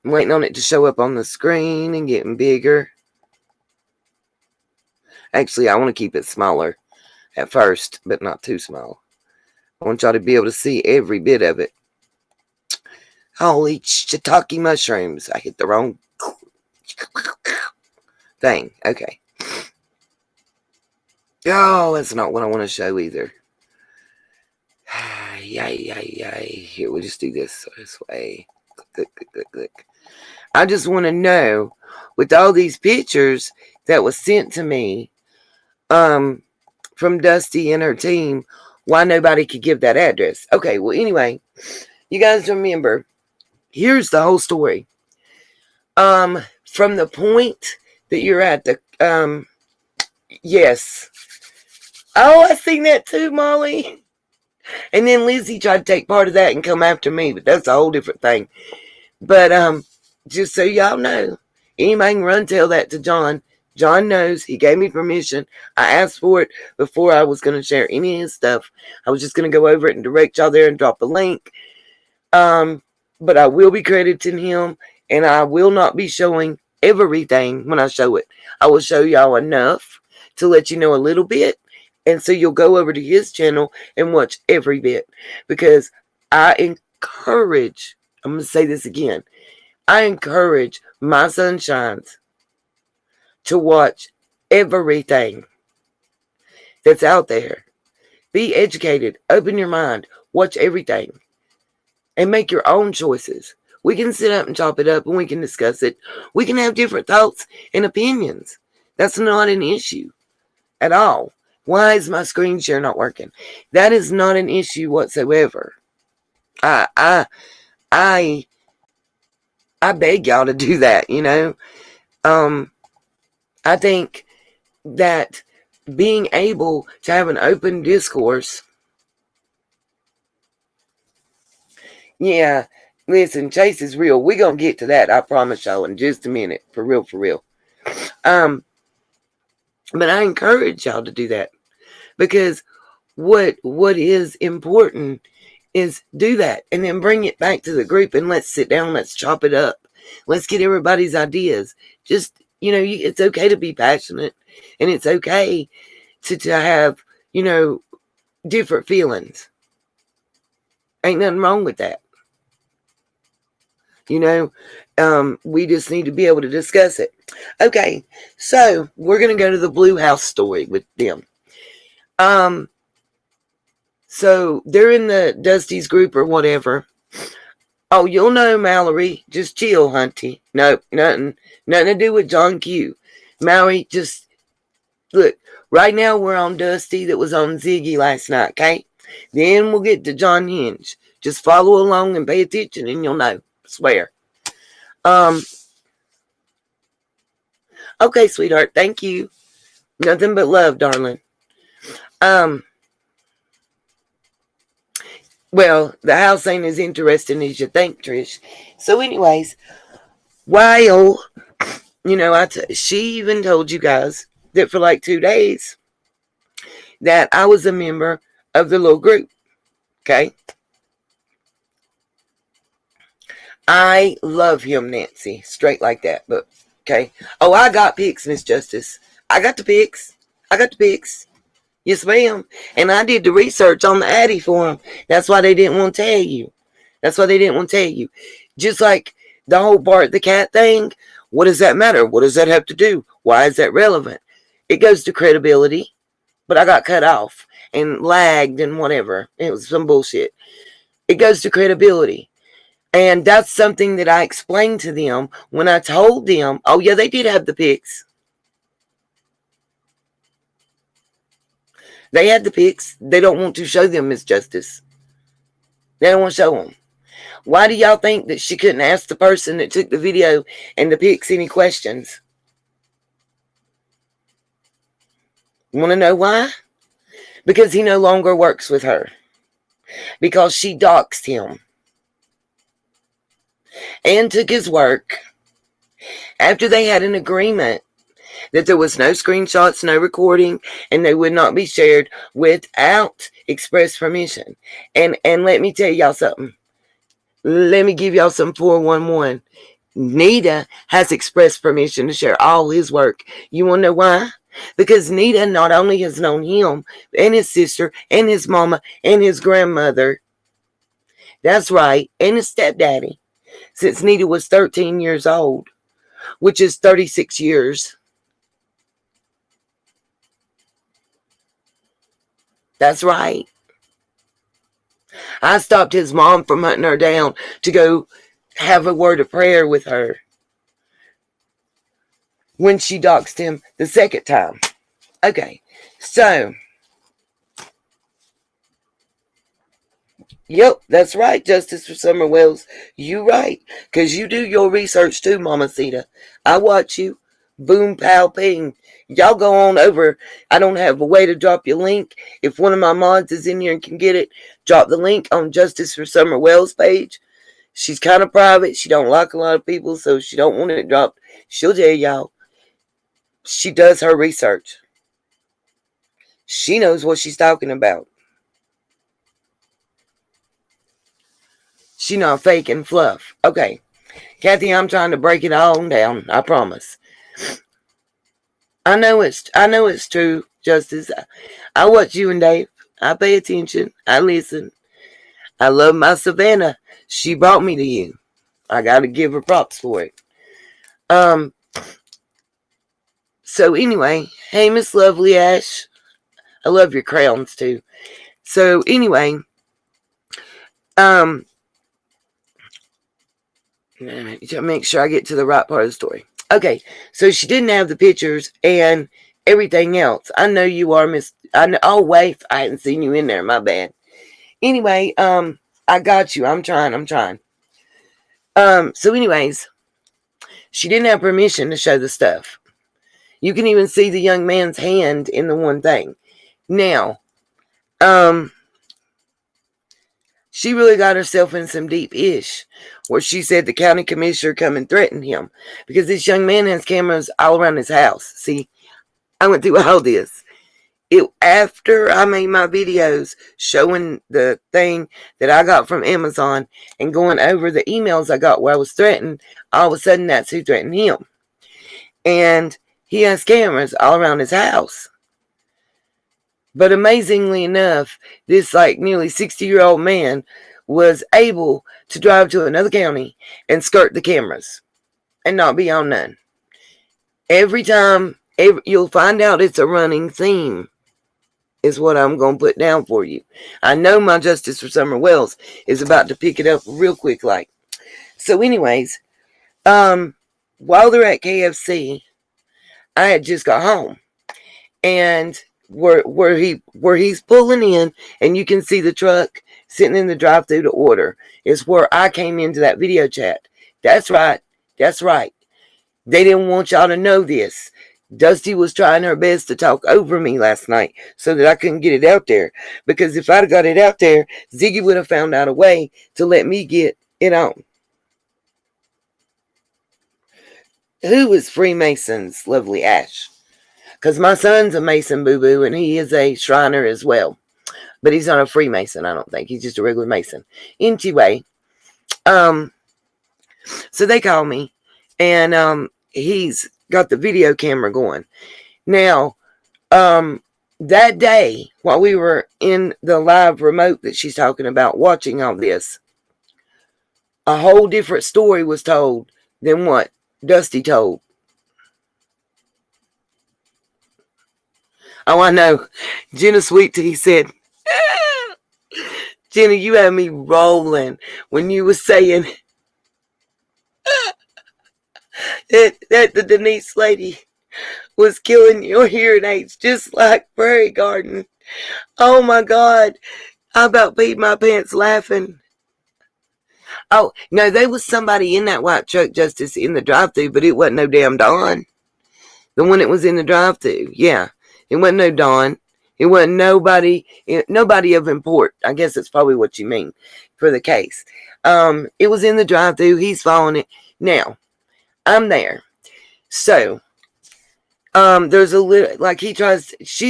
Speaker 1: I'm waiting on it to show up on the screen and getting bigger. Actually, I want to keep it smaller at first, but not too small. I want y'all to be able to see every bit of it. Holy shiitake mushrooms. I hit the wrong thing. Okay. Oh, that's not what I want to show either. Yay. Here, we'll just do this way. Click. I just want to know, with all these pictures that was sent to me from Dusty and her team, why nobody could give that address. Okay, well, anyway, you guys remember, here's the whole story. From the point that you're at the, yes. Oh, I seen that too, Molly. And then Lizzie tried to take part of that and come after me, but that's a whole different thing. But just so y'all know, anybody can run tell that to John. John knows. He gave me permission. I asked for it before I was going to share any of his stuff. I was just going to go over it and direct y'all there and drop a link. But I will be crediting him, and I will not be showing everything when I show it. I will show y'all enough to let you know a little bit, and so you'll go over to his channel and watch every bit, because I encourage, I'm going to say this again, I encourage my sunshines to watch everything that's out there. Be educated, open your mind, watch everything, and make your own choices. We can sit up and chop it up, and we can discuss it. We can have different thoughts and opinions. That's not an issue at all. Why is my screen share not working? That is not an issue whatsoever. I beg y'all to do that, you know. I think that being able to have an open discourse. Yeah, listen, Chase is real. We're going to get to that, I promise y'all, in just a minute. For real. But I encourage y'all to do that, because what is important is do that, and then bring it back to the group, and let's sit down, let's chop it up. Let's get everybody's ideas. Just, it's okay to be passionate, and it's okay to have, different feelings. Ain't nothing wrong with that. We just need to be able to discuss it. Okay, so we're going to go to the Blue House story with them. So they're in the Dusty's group or whatever. Oh, you'll know, Mallory. Just chill, hunty. Nope, nothing to do with John Q. Mallory, just look. Right now we're on Dusty that was on Ziggy last night, okay? Then we'll get to John Hinge. Just follow along and pay attention and you'll know. I swear. Okay, sweetheart, thank you. Nothing but love, darling. Well, the house ain't as interesting as you think, Trish. So anyways, while, she even told you guys that for like 2 days that I was a member of the little group, okay? I love him, Nancy, straight like that, but, okay? Oh, I got pics, Miss Justice. I got the pics. Yes, ma'am. And I did the research on the Addy for him. That's why they didn't want to tell you. Just like the whole Bart the Cat thing. What does that matter? What does that have to do? Why is that relevant? It goes to credibility. But I got cut off and lagged and whatever. It was some bullshit. It goes to credibility. And that's something that I explained to them when I told them, oh yeah, they did have the pics. They had the pics. They don't want to show them, Miss Justice. They don't want to show them. Why do y'all think that she couldn't ask the person that took the video and the pics any questions? Want to know why? Because he no longer works with her. Because she doxed him. And took his work. After they had an agreement that there was no screenshots, no recording, and they would not be shared without express permission. And let me tell y'all something. Let me give y'all some 411. Nita has expressed permission to share all his work. You want to know why? Because Nita not only has known him and his sister and his mama and his grandmother. That's right, and his stepdaddy. Since Nita was 13 years old, which is 36 years. That's right. I stopped his mom from hunting her down to go have a word of prayer with her when she doxed him the second time. Okay, so, yep, that's right, Justice for Summer Wells. You right, because you do your research too, Mamacita. I watch you. Boom, pow, ping. Y'all go on over. I don't have a way to drop your link. If one of my mods is in here and can get it, drop the link on Justice for Summer Wells page. She's kind of private. She don't like a lot of people, so she don't want it dropped. She'll tell y'all. She does her research. She knows what she's talking about. She not fake and fluff. Okay. Kathy, I'm trying to break it all down. I promise. I know it's true, Justice. I watch you and Dave. I pay attention. I listen. I love my Savannah. She brought me to you. I gotta give her props for it. So anyway, hey Miss Lovely Ash. I love your crayons too. So anyway, make sure I get to the right part of the story. Okay, so she didn't have the pictures and everything else. I know you are Miss. Oh wait, I hadn't seen you in there. My bad. Anyway, I got you. I'm trying. So anyways, she didn't have permission to show the stuff. You can even see the young man's hand in the one thing. Now, she really got herself in some deep ish where she said the county commissioner come and threatened him because this young man has cameras all around his house. See, I went through all this. After I made my videos showing the thing that I got from Amazon and going over the emails I got where I was threatened, all of a sudden that's who threatened him. And he has cameras all around his house. But amazingly enough, this like nearly 60-year-old man was able to drive to another county and skirt the cameras and not be on none. Every time, you'll find out it's a running theme, is what I'm going to put down for you. I know my Justice for Summer Wells is about to pick it up real quick like. So anyways, while they're at KFC, I had just got home. And where he's pulling in, and you can see the truck sitting in the drive-thru to order, is where I came into that video chat. That's right. That's right. They didn't want y'all to know this. Dusty was trying her best to talk over me last night so that I couldn't get it out there. Because if I'd have got it out there, Ziggy would have found out a way to let me get it on. Who is Freemason's lovely Ash? Because my son's a Mason boo-boo, and he is a Shriner as well. But he's not a Freemason, I don't think. He's just a regular Mason. Anyway, so they call me, and he's got the video camera going. Now, that day, while we were in the live remote that she's talking about, watching all this, a whole different story was told than what Dusty told. Oh, I know. Jenna Sweet Tea said, Jenna, you had me rolling when you were saying that the Denise lady was killing your hearing aids just like Prairie Garden. Oh my God. I about peed my pants laughing. Oh, no, there was somebody in that white truck, Justice, in the drive-thru, but it wasn't no damn Dawn. The one that was in the drive-thru, yeah. It wasn't no Dawn. It wasn't nobody of import. I guess that's probably what you mean for the case. It was in the drive-thru. He's following it. Now, I'm there. So, there's a little, like she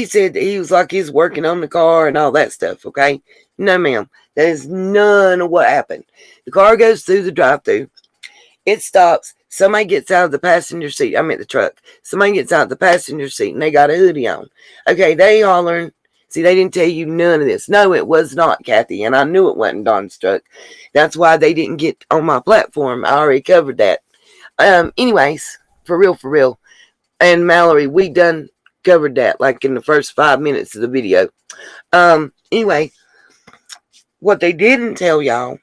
Speaker 1: said that he was like he's working on the car and all that stuff, okay? No, ma'am. That is none of what happened. The car goes through the drive-thru. It stops. Somebody gets out of the passenger seat. I'm at the truck. Somebody gets out of the passenger seat and they got a hoodie on. Okay, they hollering. See, they didn't tell you none of this. No, it was not, Kathy, and I knew it wasn't Dawn's truck. That's why they didn't get on my platform. I already covered that. Anyways, for real. And Mallory, we done covered that like in the first 5 minutes of the video. Anyway, what they didn't tell y'all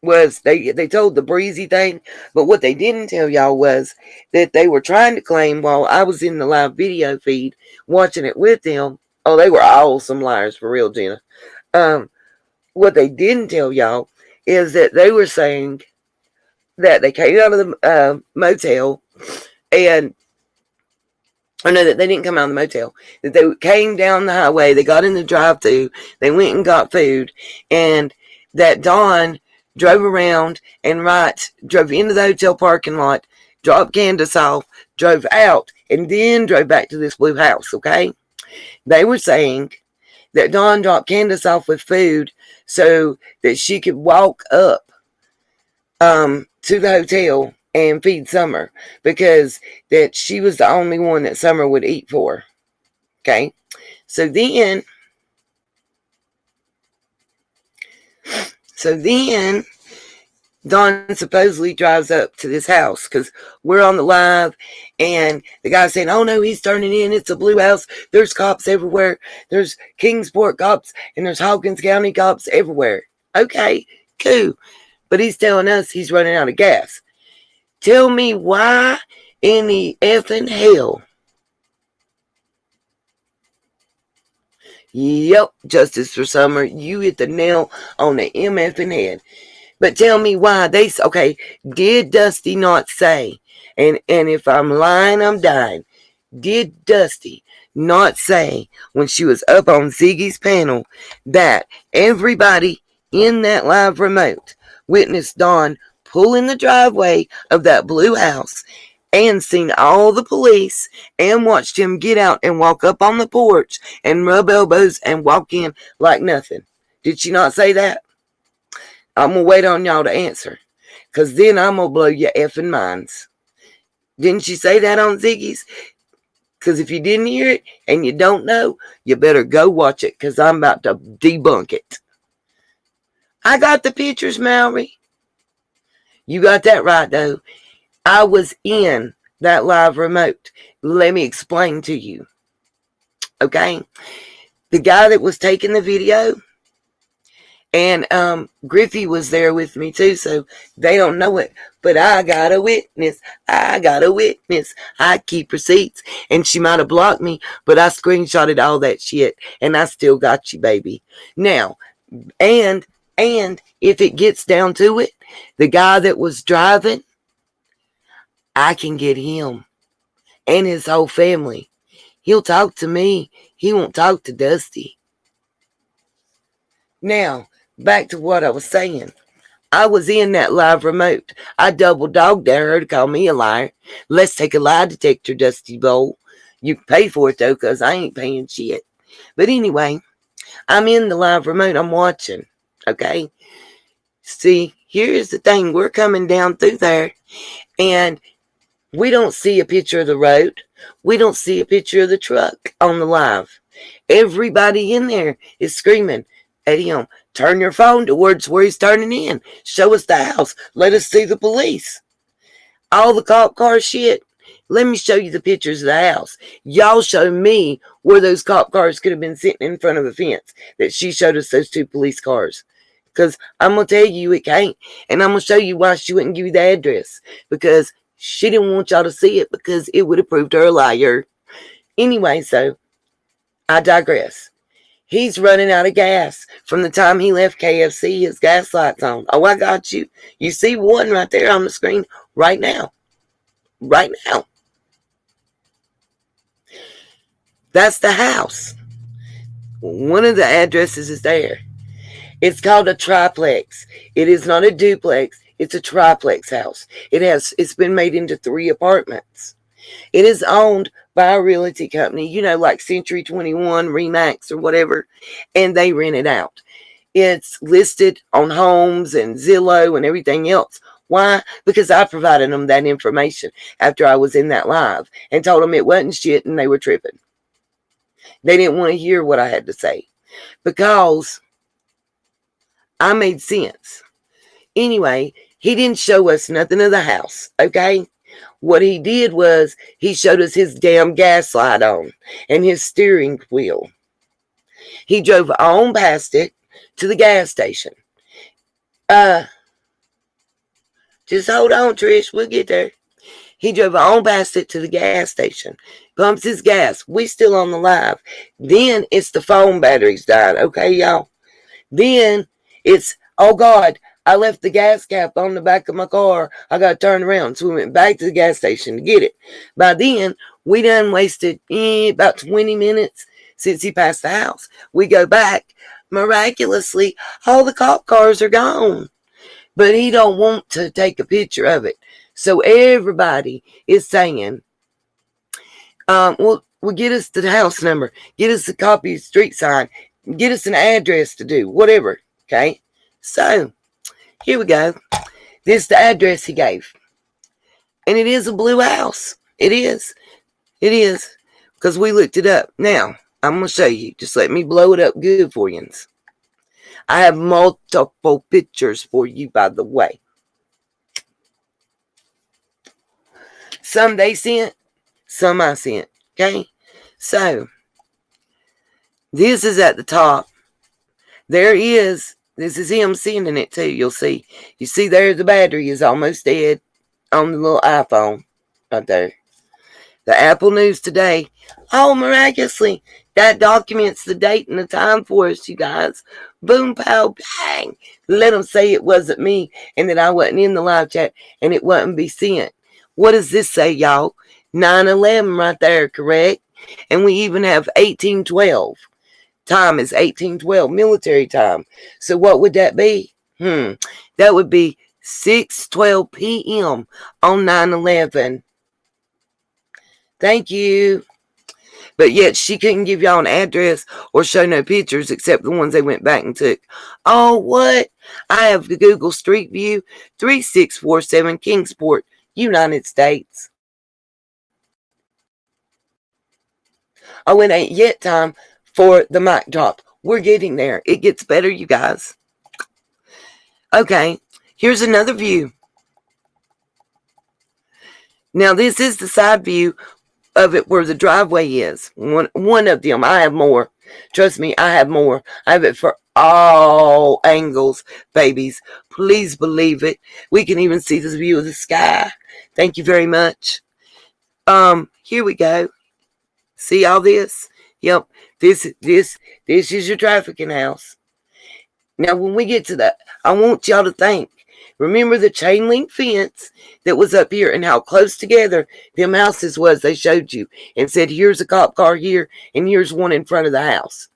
Speaker 1: was they told the breezy thing, but what they didn't tell y'all was that they were trying to claim while I was in the live video feed watching it with them. Oh, they were all some liars for real, Jenna. What they didn't tell y'all is that they were saying that they came out of the motel and no, that they didn't come out of the motel. That they came down the highway, they got in the drive-thru, they went and got food, and that Dawn drove around and drove into the hotel parking lot, dropped Candace off, drove out, and then drove back to this blue house, okay? They were saying that Dawn dropped Candace off with food so that she could walk up to the hotel and feed Summer, because that she was the only one that Summer would eat for. Okay? So then Dawn supposedly drives up to this house because we're on the live and the guy's saying, oh no, he's turning in. It's a blue house. There's cops everywhere. There's Kingsport cops and there's Hawkins County cops everywhere. Okay, cool. But he's telling us he's running out of gas. Tell me why in the effing hell. Yep, Justice for Summer, you hit the nail on the MFing head. But tell me why did Dusty not say, and if I'm lying, I'm dying, did Dusty not say when she was up on Ziggy's panel that everybody in that live remote witnessed Dawn pull in the driveway of that blue house and seen all the police and watched him get out and walk up on the porch and rub elbows and walk in like nothing. Did she not say that? I'm going to wait on y'all to answer, because then I'm going to blow your effing minds. Didn't she say that on Ziggy's? Because if you didn't hear it and you don't know, you better go watch it, because I'm about to debunk it. I got the pictures, Mallory. You got that right, though. I was in that live remote. Let me explain to you. Okay? The guy that was taking the video, and Griffey was there with me too, so they don't know it. But I got a witness. I got a witness. I keep receipts. And she might have blocked me, but I screenshotted all that shit, and I still got you, baby. Now, and if it gets down to it, the guy that was driving, I can get him and his whole family. He'll talk to me. He won't talk to Dusty. Now, back to what I was saying. I was in that live remote. I double dogged her to call me a liar. Let's take a lie detector, Dusty Bowl. You can pay for it, though, because I ain't paying shit. But anyway, I'm in the live remote. I'm watching. Okay? See, here's the thing. We're coming down through there, and we don't see a picture of the road. We don't see a picture of the truck on the live. Everybody in there is screaming at him, turn your phone towards where he's turning in. Show us the house. Let us see the police. All the cop car shit. Let me show you the pictures of the house. Y'all show me where those cop cars could have been sitting in front of a fence that she showed us those 2 police cars. Because I'm going to tell you it can't. And I'm going to show you why she wouldn't give you the address. Because she didn't want y'all to see it, because it would have proved her a liar. Anyway, so I digress. He's running out of gas. From the time he left KFC, his gas light's on. Oh, I got you. You see one right there on the screen right now. Right now. That's the house. One of the addresses is there. It's called a triplex. It is not a duplex. It's a triplex house. It's been made into 3 apartments. It is owned by a realty company, like Century 21, Remax, or whatever, and they rent it out. It's listed on Homes and Zillow and everything else. Why? Because I provided them that information after I was in that live and told them it wasn't shit, and they were tripping. They didn't want to hear what I had to say because I made sense. Anyway, he didn't show us nothing of the house, okay? What he did was he showed us his damn gas light on and his steering wheel. He drove on past it to the gas station. Just hold on, Trish. We'll get there. He drove on past it to the gas station. Pumps his gas. We still on the live. Then it's the phone batteries died. Okay, y'all? Then it's, oh God, I left the gas cap on the back of my car. I got to turn around. So we went back to the gas station to get it. By then, we done wasted about 20 minutes since he passed the house. We go back. Miraculously, all the cop cars are gone. But he don't want to take a picture of it. So everybody is saying, well, get us the house number. Get us a copy of the street sign. Get us an address to do. Whatever. Okay? So, here we go. This is the address he gave. And it is a blue house. It is. It is. Because we looked it up. Now, I'm going to show you. Just let me blow it up good for you. I have multiple pictures for you, by the way. Some they sent. Some I sent. Okay? So, this is at the top. There is. This is him sending it too. You'll see. You see there the battery is almost dead on the little iPhone right there. The Apple News today. Oh, miraculously, that documents the date and the time for us, you guys. Boom, pow, bang. Let them say it wasn't me and that I wasn't in the live chat and it wouldn't be sent. What does this say, y'all? 9/11 right there, correct? And we even have 1812. Time is 1812, military time. So what would that be? That would be 6:12 p.m. on 9/11. Thank you. But yet she couldn't give y'all an address or show no pictures except the ones they went back and took. Oh, what? I have the Google Street View 3647 Kingsport, United States. Oh, it ain't yet time for the mic drop. We're getting there. It gets better, you guys. Okay, here's another view. Now, this is the side view of it where the driveway is. One of them. I have more. Trust me, I have more. I have it for all angles, babies. Please believe it. We can even see the view of the sky. Thank you very much. Here we go. See all this? Yep. This is your trafficking house. Now, when we get to that, I want y'all to think. Remember the chain link fence that was up here and how close together them houses was they showed you and said, here's a cop car here and here's one in front of the house.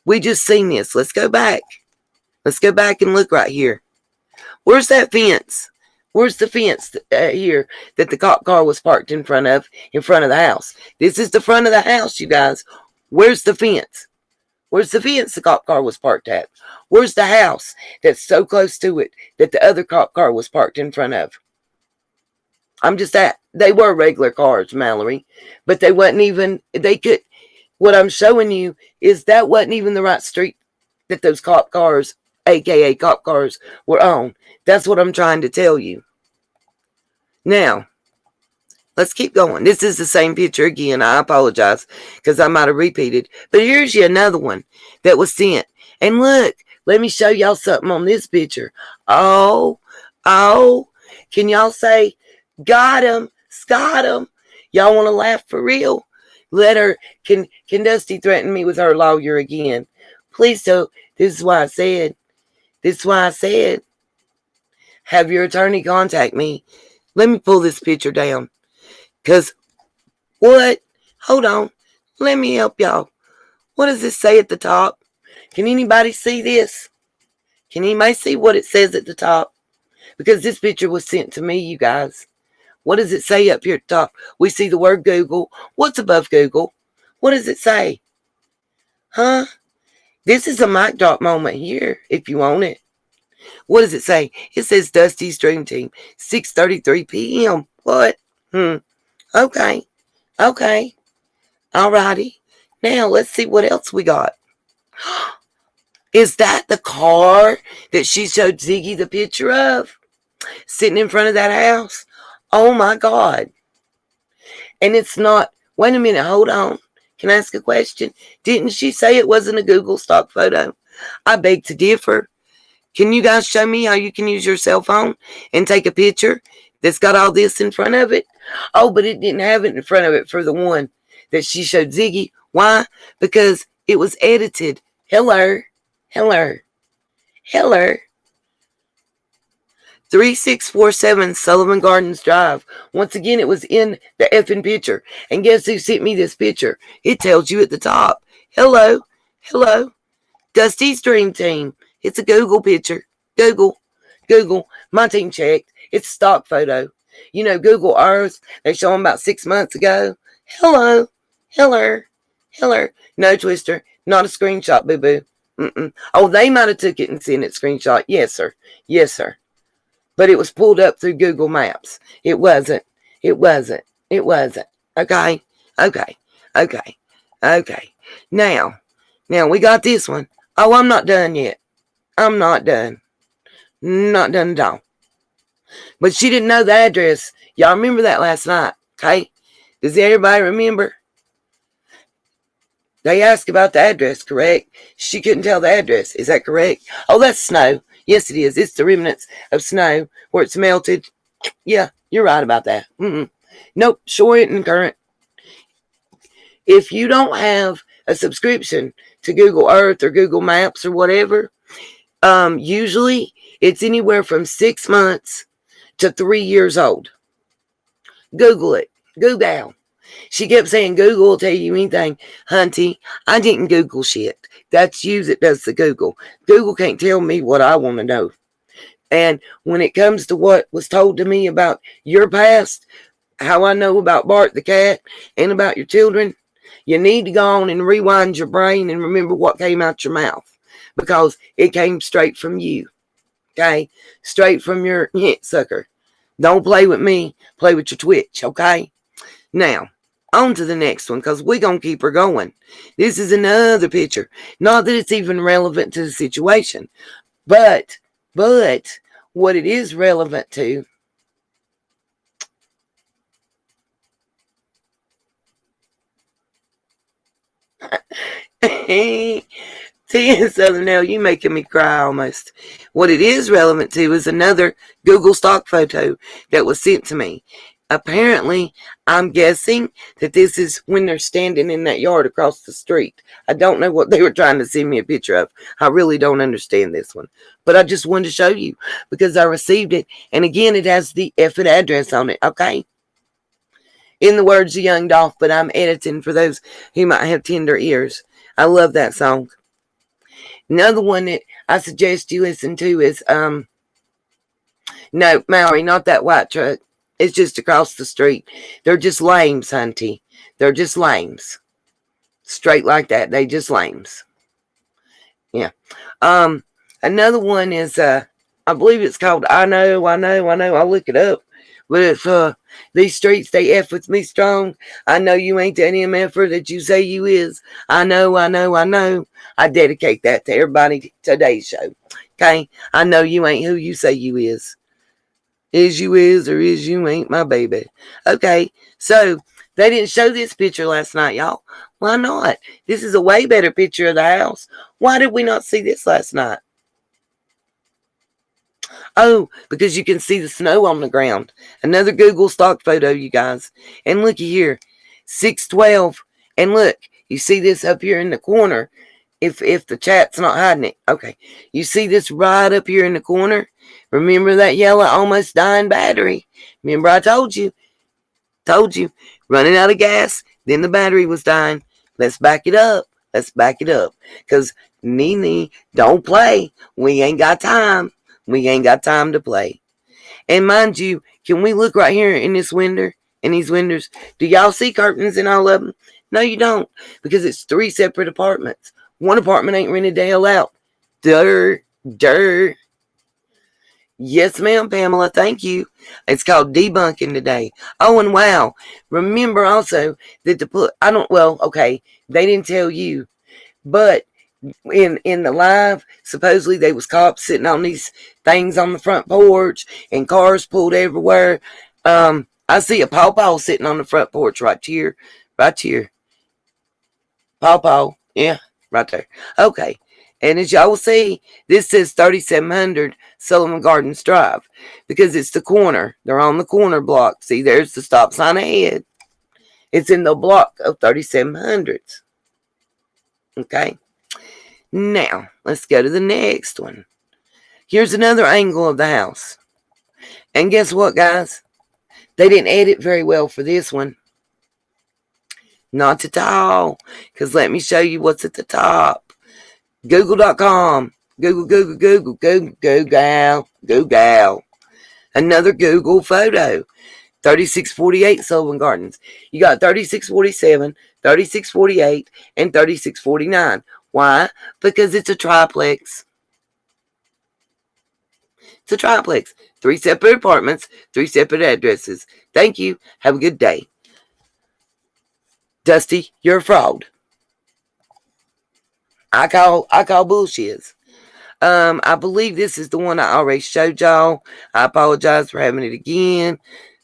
Speaker 1: We just seen this. Let's go back. Let's go back and look right here. Where's that fence? Where's the fence here that the cop car was parked in front of the house? This is the front of the house, you guys. Where's the fence? Where's the fence the cop car was parked at? Where's the house that's so close to it that the other cop car was parked in front of? I'm just at. They were regular cars, Mallory, but they wasn't even, they could, what I'm showing you is that wasn't even the right street that those cop cars, aka cop cars, were on. That's what I'm trying to tell you. Now, let's keep going. This is the same picture again. I apologize because I might have repeated. But here's you another one that was sent. And look, let me show y'all something on this picture. Oh, can y'all say, got him, got him? Y'all want to laugh for real? Let her, can Dusty threaten me with her lawyer again? Please don't. This is why I said, have your attorney contact me. Let me pull this picture down. Because, what? Hold on. Let me help y'all. What does this say at the top? Can anybody see this? Can anybody see what it says at the top? Because this picture was sent to me, you guys. What does it say up here at the top? We see the word Google. What's above Google? What does it say? Huh? This is a mic drop moment here, if you want it. What does it say? It says Dusty's Dream Team, 6:33 p.m. What? Okay. Alrighty. Now, let's see what else we got. Is that the car that she showed Ziggy the picture of? Sitting in front of that house? Oh, my God. And it's not... Wait a minute. Hold on. Can I ask a question? Didn't she say it wasn't a Google stock photo? I beg to differ. Can you guys show me how you can use your cell phone and take a picture that's got all this in front of it? Oh, but it didn't have it in front of it for the one that she showed Ziggy. Why? Because it was edited. Hello. 3647 Sullivan Gardens Drive. Once again, it was in the effing picture. And guess who sent me this picture? It tells you at the top. Hello. Dusty's Dream Team. It's a Google picture. Google. My team checked. It's a stock photo. You know, Google Earth, they show them about 6 months ago. Hello. No, Twister. Not a screenshot, boo-boo. Oh, they might have took it and sent it screenshot. Yes, sir. But it was pulled up through Google Maps. It wasn't. Okay. Now we got this one. Oh, I'm not done yet. I'm not done. Not done at all. But she didn't know the address. Y'all remember that last night, okay? Does everybody remember? They asked about the address, correct? She couldn't tell the address. Is that correct? Oh, that's snow. Yes, it is. It's the remnants of snow where it's melted. Yeah, you're right about that. Nope, shore isn't current. If you don't have a subscription to Google Earth or Google Maps or whatever, usually it's anywhere from 6 months to 3 years old. Google it. Google. She kept saying Google will tell you anything. Hunty, I didn't Google shit. That's you that does the Google. Google can't tell me what I want to know. And when it comes to what was told to me about your past, how I know about Bart the cat and about your children, you need to go on and rewind your brain and remember what came out your mouth, because it came straight from you. Okay? Straight from your sucker. Don't play with me, play with your Twitch, okay? Now, on to the next one, because we're going to keep her going. This is another picture. Not that it's even relevant to the situation, but what it is relevant to. Tia Southern L, you making me cry almost. What it is relevant to is another Google stock photo that was sent to me. Apparently, I'm guessing that this is when they're standing in that yard across the street. I don't know what they were trying to send me a picture of. I really don't understand this one. But I just wanted to show you because I received it. And again, it has the effing address on it, okay? In the words of Young Dolph, but I'm editing for those who might have tender ears. I love that song. Another one that I suggest you listen to is no, Maori, not that white truck. It's just across the street. They're just lames, hunty. They're just lames. Straight like that. They just lames. Yeah. Another one is I believe it's called I know. I'll look it up. But it's these streets they F with me strong. I know you ain't the MFer that you say you is. I know. I dedicate that to everybody today's show. Okay? I know you ain't who you say you is. Is you is or is you ain't my baby. Okay, so they didn't show this picture last night, y'all. Why not? This is a way better picture of the house. Why did we not see this last night? Oh, because you can see the snow on the ground. Another Google stock photo, you guys. And looky here, 612. And look, you see this up here in the corner. If the chat's not hiding it. Okay, you see this right up here in the corner? Remember that yellow almost dying battery? Remember I told you, running out of gas, then the battery was dying. Let's back it up. Because Nene, don't play. We ain't got time. We ain't got time to play. And mind you, can we look right here in this window, in these windows? Do y'all see curtains in all of them? No, you don't, because it's 3 separate apartments. One apartment ain't rented the hell out. Durr. Yes, ma'am, Pamela. Thank you. It's called debunking today. Oh, and wow. Remember also that okay, they didn't tell you, but in the live, supposedly there was cops sitting on these things on the front porch and cars pulled everywhere. I see a pawpaw sitting on the front porch right here. Pawpaw, yeah, right there. Okay, and as y'all will see, this says 3700 Sullivan Gardens Drive because it's the corner. They're on the corner block. See, there's the stop sign ahead. It's in the block of 3700s. Okay. Now, let's go to the next one. Here's another angle of the house. And guess what, guys? They didn't edit very well for this one. Not at all. Because let me show you what's at the top. Google.com. Google. Another Google photo. 3648 Sullivan Gardens. You got 3647, 3648, and 3649. Why? Because it's a triplex. It's a triplex. 3 separate apartments, 3 separate addresses. Thank you. Have a good day. Dusty, you're a fraud. I call bullshit. I believe this is the one I already showed y'all. I apologize for having it again.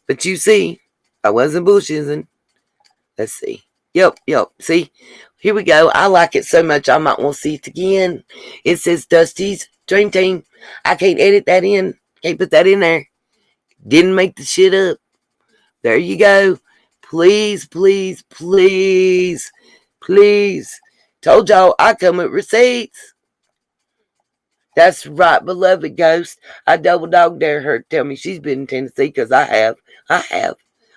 Speaker 1: But you see, I wasn't bullshitting. Let's see. Yep. See? Here we go. I like it so much I might want to see it again. It says Dusty's Dream Team. I can't edit that in. Can't put that in there. Didn't make the shit up. There you go. Please. Told y'all I come with receipts. That's right, beloved ghost. I double dog dare her to tell me she's been in Tennessee because I have.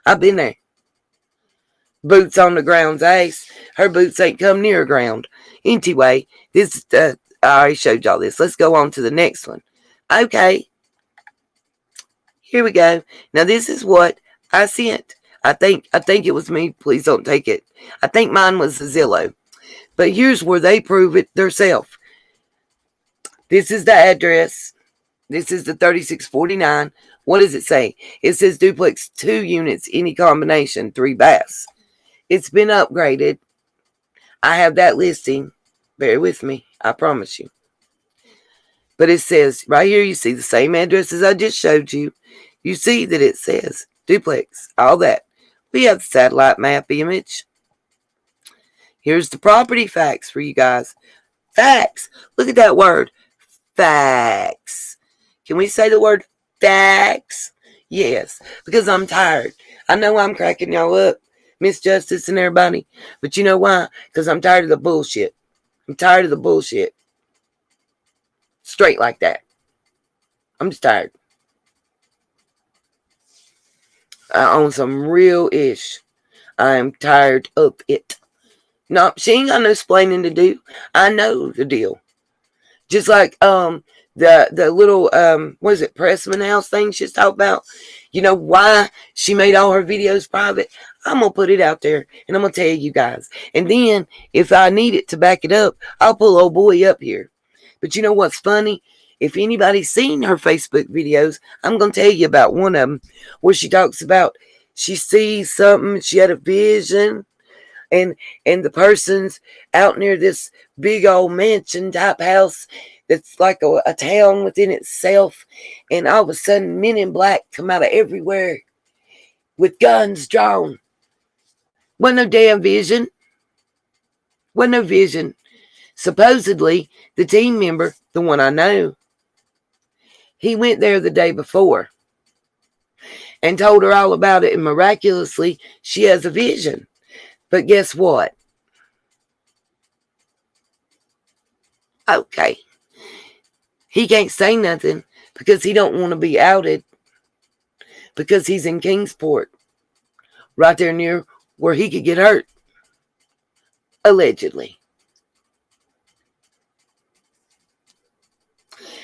Speaker 1: I've been there. Boots on the ground's ace. Her boots ain't come near ground. Anyway, this I already showed y'all this. Let's go on to the next one. Okay. Here we go. Now this is what I sent. I think it was me. Please don't take it. I think mine was the Zillow. But here's where they prove it themselves. This is the address. This is the 3649. What does it say? It says duplex 2 units, any combination, 3 baths. It's been upgraded. I have that listing. Bear with me. I promise you. But it says right here, you see the same address as I just showed you. You see that it says duplex, all that. We have the satellite map image. Here's the property facts for you guys. Facts. Look at that word. Facts. Can we say the word facts? Yes, because I'm tired. I know I'm cracking y'all up, Miss Justice and everybody. But you know why? Because I'm tired of the bullshit. I'm tired of the bullshit. Straight like that. I'm just tired. I own some real ish. I am tired of it. No, she ain't got no explaining to do. I know the deal. Just like the little what is it, Pressman House thing she's talking about. You know why she made all her videos private? I'm gonna put it out there and I'm gonna tell you guys. And then if I need it to back it up, I'll pull old boy up here. But you know what's funny? If anybody's seen her Facebook videos, I'm gonna tell you about one of them where she talks about she sees something, she had a vision, and the person's out near this big old mansion type house that's like a town within itself, and all of a sudden men in black come out of everywhere with guns drawn. Wasn't no damn vision. Wasn't no vision. Supposedly the team member, the one I know, he went there the day before and told her all about it, and miraculously she has a vision. But guess what? Okay. He can't say nothing because he don't want to be outed, because he's in Kingsport, right there near where he could get hurt, allegedly.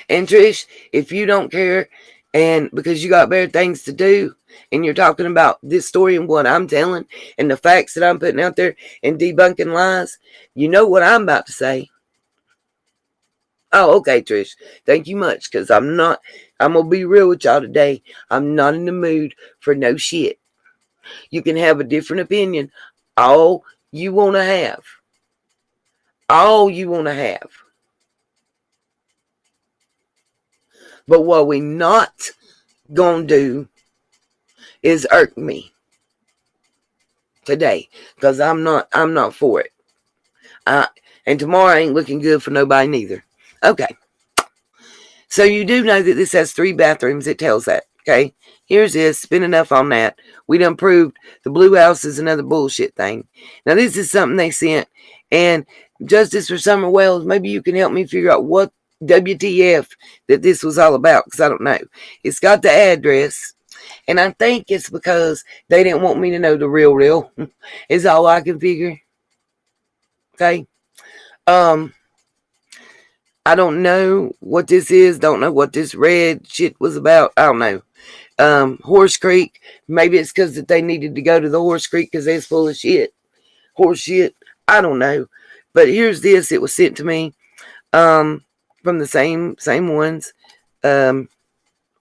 Speaker 1: And Trish, if you don't care, and because you got better things to do, and you're talking about this story and what I'm telling, and the facts that I'm putting out there, and debunking lies, you know what I'm about to say. Oh, okay, Trish. Thank you much, because I'm going to be real with y'all today. I'm not in the mood for no shit. You can have a different opinion all you want to have. All you want to have. But what we not going to do is irk me today, because I'm not for it. And tomorrow ain't looking good for nobody neither. Okay. So you do know that this has 3 bathrooms. It tells that. Okay. Here's this. Been enough on that. We done proved the blue house is another bullshit thing. Now this is something they sent. And Justice for Summer Wells, maybe you can help me figure out what WTF that this was all about, because I don't know. It's got the address. And I think it's because they didn't want me to know the real is all I can figure. Okay. I don't know what this is. Don't know what this red shit was about. I don't know. Horse Creek. Maybe it's because that they needed to go to the Horse Creek because they's full of shit. Horse shit. I don't know. But here's this. It was sent to me from the same ones. I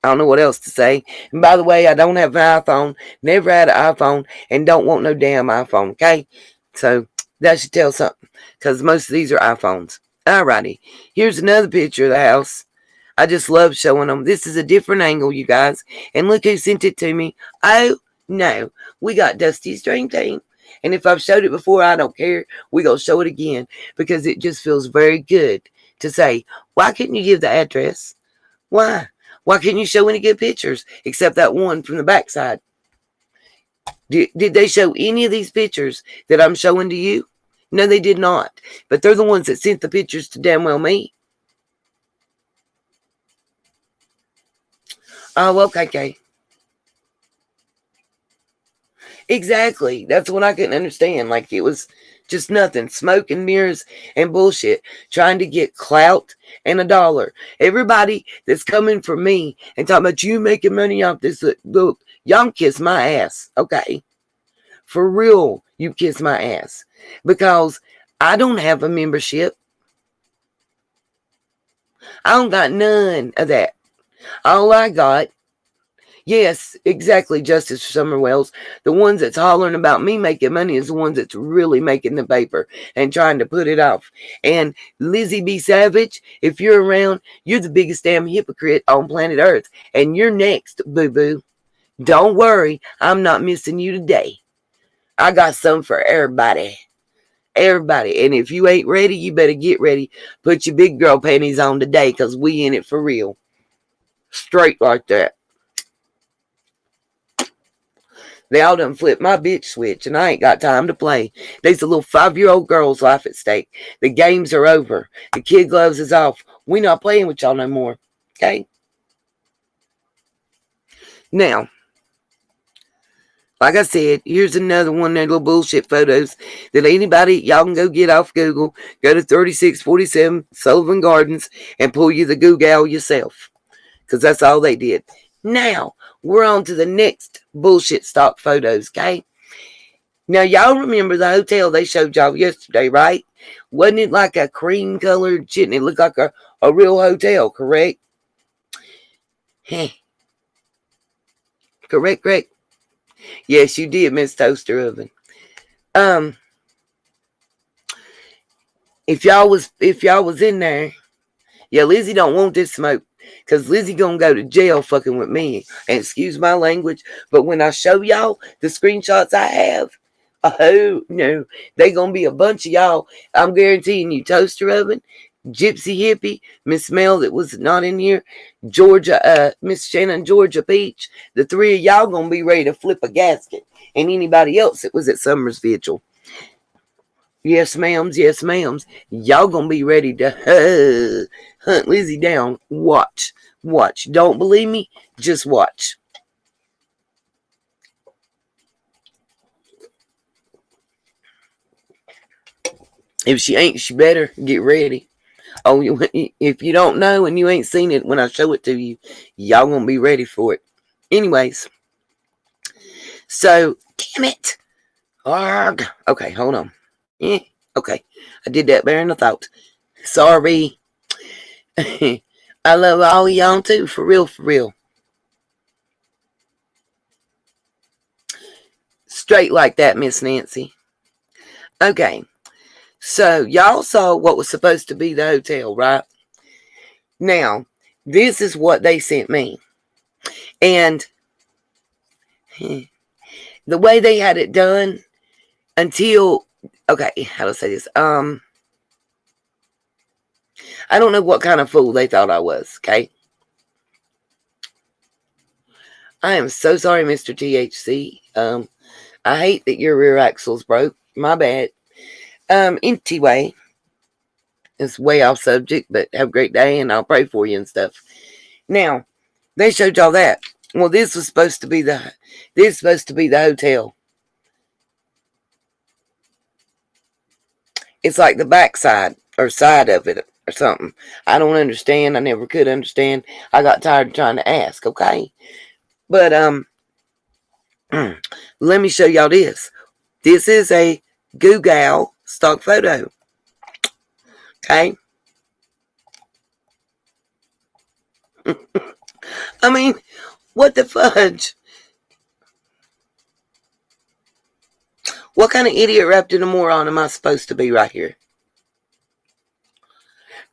Speaker 1: don't know what else to say. And by the way, I don't have an iPhone. Never had an iPhone. And don't want no damn iPhone. Okay? So that should tell something, because most of these are iPhones. Alrighty. Here's another picture of the house. I just love showing them. This is a different angle, you guys. And look who sent it to me. Oh, no. We got Dusty's Dream Team. And if I've showed it before, I don't care. We're going to show it again, because it just feels very good to say, why couldn't you give the address? Why? Why couldn't you show any good pictures except that one from the backside? Did they show any of these pictures that I'm showing to you? No, they did not. But they're the ones that sent the pictures to damn well me. Oh, okay. Exactly. That's what I couldn't understand. Like, it was just nothing. Smoke and mirrors and bullshit. Trying to get clout and $1. Everybody that's coming for me and talking about you making money off this, look, y'all kiss my ass. Okay. For real, you kiss my ass. Because I don't have a membership. I don't got none of that. All I got, yes, exactly, Justice Summer Wells. The ones that's hollering about me making money is the ones that's really making the paper and trying to put it off. And Lizzie B. Savage, if you're around, you're the biggest damn hypocrite on planet Earth. And you're next, boo-boo. Don't worry, I'm not missing you today. I got some for everybody. Everybody. And if you ain't ready, you better get ready. Put your big girl panties on today, because we in it for real. Straight like that. They all done flipped my bitch switch, and I ain't got time to play. There's a little 5-year-old girl's life at stake. The games are over. The kid gloves is off. We not playing with y'all no more. Okay? Now, like I said, here's another one of their little bullshit photos that anybody, y'all can go get off Google. Go to 3647 Sullivan Gardens and pull you the Google yourself. Because that's all they did. Now, we're on to the next bullshit stock photos, okay? Now, y'all remember the hotel they showed y'all yesterday, right? Wasn't it like a cream-colored shit and it looked like a real hotel, correct? Correct. Yes, you did, Miss Toaster Oven. If y'all was in there, yeah, Lizzie don't want this smoke. Because Lizzie gonna go to jail fucking with me. And excuse my language, but when I show y'all the screenshots I have, oh no, they gonna be a bunch of y'all. I'm guaranteeing you, Toaster Oven, Gypsy Hippie, Miss Mel that was not in here, Georgia, Miss Shannon, Georgia Peach, the three of y'all gonna be ready to flip a gasket. And anybody else that was at Summer's Vigil. Yes, ma'ams. Y'all gonna be ready to hunt Lizzie down. Watch. Don't believe me? Just watch. If she ain't, she better get ready. Oh, if you don't know and you ain't seen it when I show it to you, y'all gonna be ready for it. Anyways. So, damn it. Arg. Okay, hold on. Okay. I did that better than I thought. Sorry. I love all y'all too, for real. Straight like that, Miss Nancy. Okay. So, y'all saw what was supposed to be the hotel, right? Now, this is what they sent me. And the way they had it done until, okay, how to say this? I don't know what kind of fool they thought I was, okay? I am so sorry, Mr. THC. I hate that your rear axle's broke. My bad. Anyway, it's way off subject, but have a great day, and I'll pray for you and stuff. Now, they showed y'all that. Well, this was supposed to be the hotel. It's like the backside or side of it or something. I don't understand. I never could understand. I got tired of trying to ask, okay? But let me show y'all this. This is a Google stock photo. Okay? I mean, what the fudge? What kind of idiot wrapped in a moron am I supposed to be right here?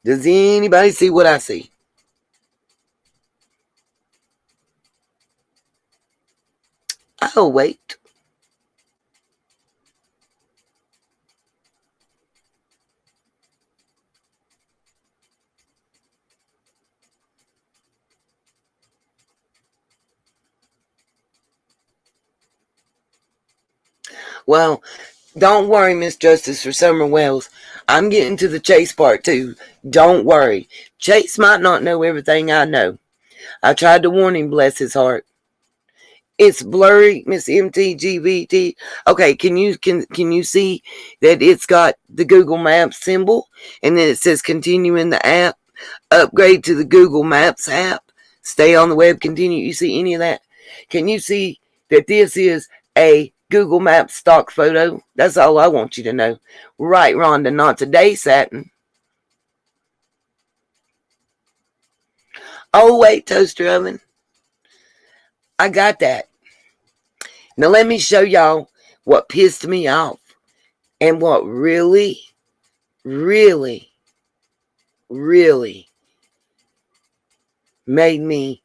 Speaker 1: Does anybody see what I see? Oh, wait. Well, don't worry, Miss Justice for Summer Wells. I'm getting to the Chase part too. Don't worry. Chase might not know everything I know. I tried to warn him, bless his heart. It's blurry, Miss MTGVT. Okay, can you see that it's got the Google Maps symbol, and then it says continue in the app, upgrade to the Google Maps app, stay on the web, continue. You see any of that? Can you see that this is a Google Maps stock photo. That's all I want you to know. Right, Rhonda, not today, Satin. Oh, wait, toaster oven. I got that. Now let me show y'all what pissed me off and what really, really, really made me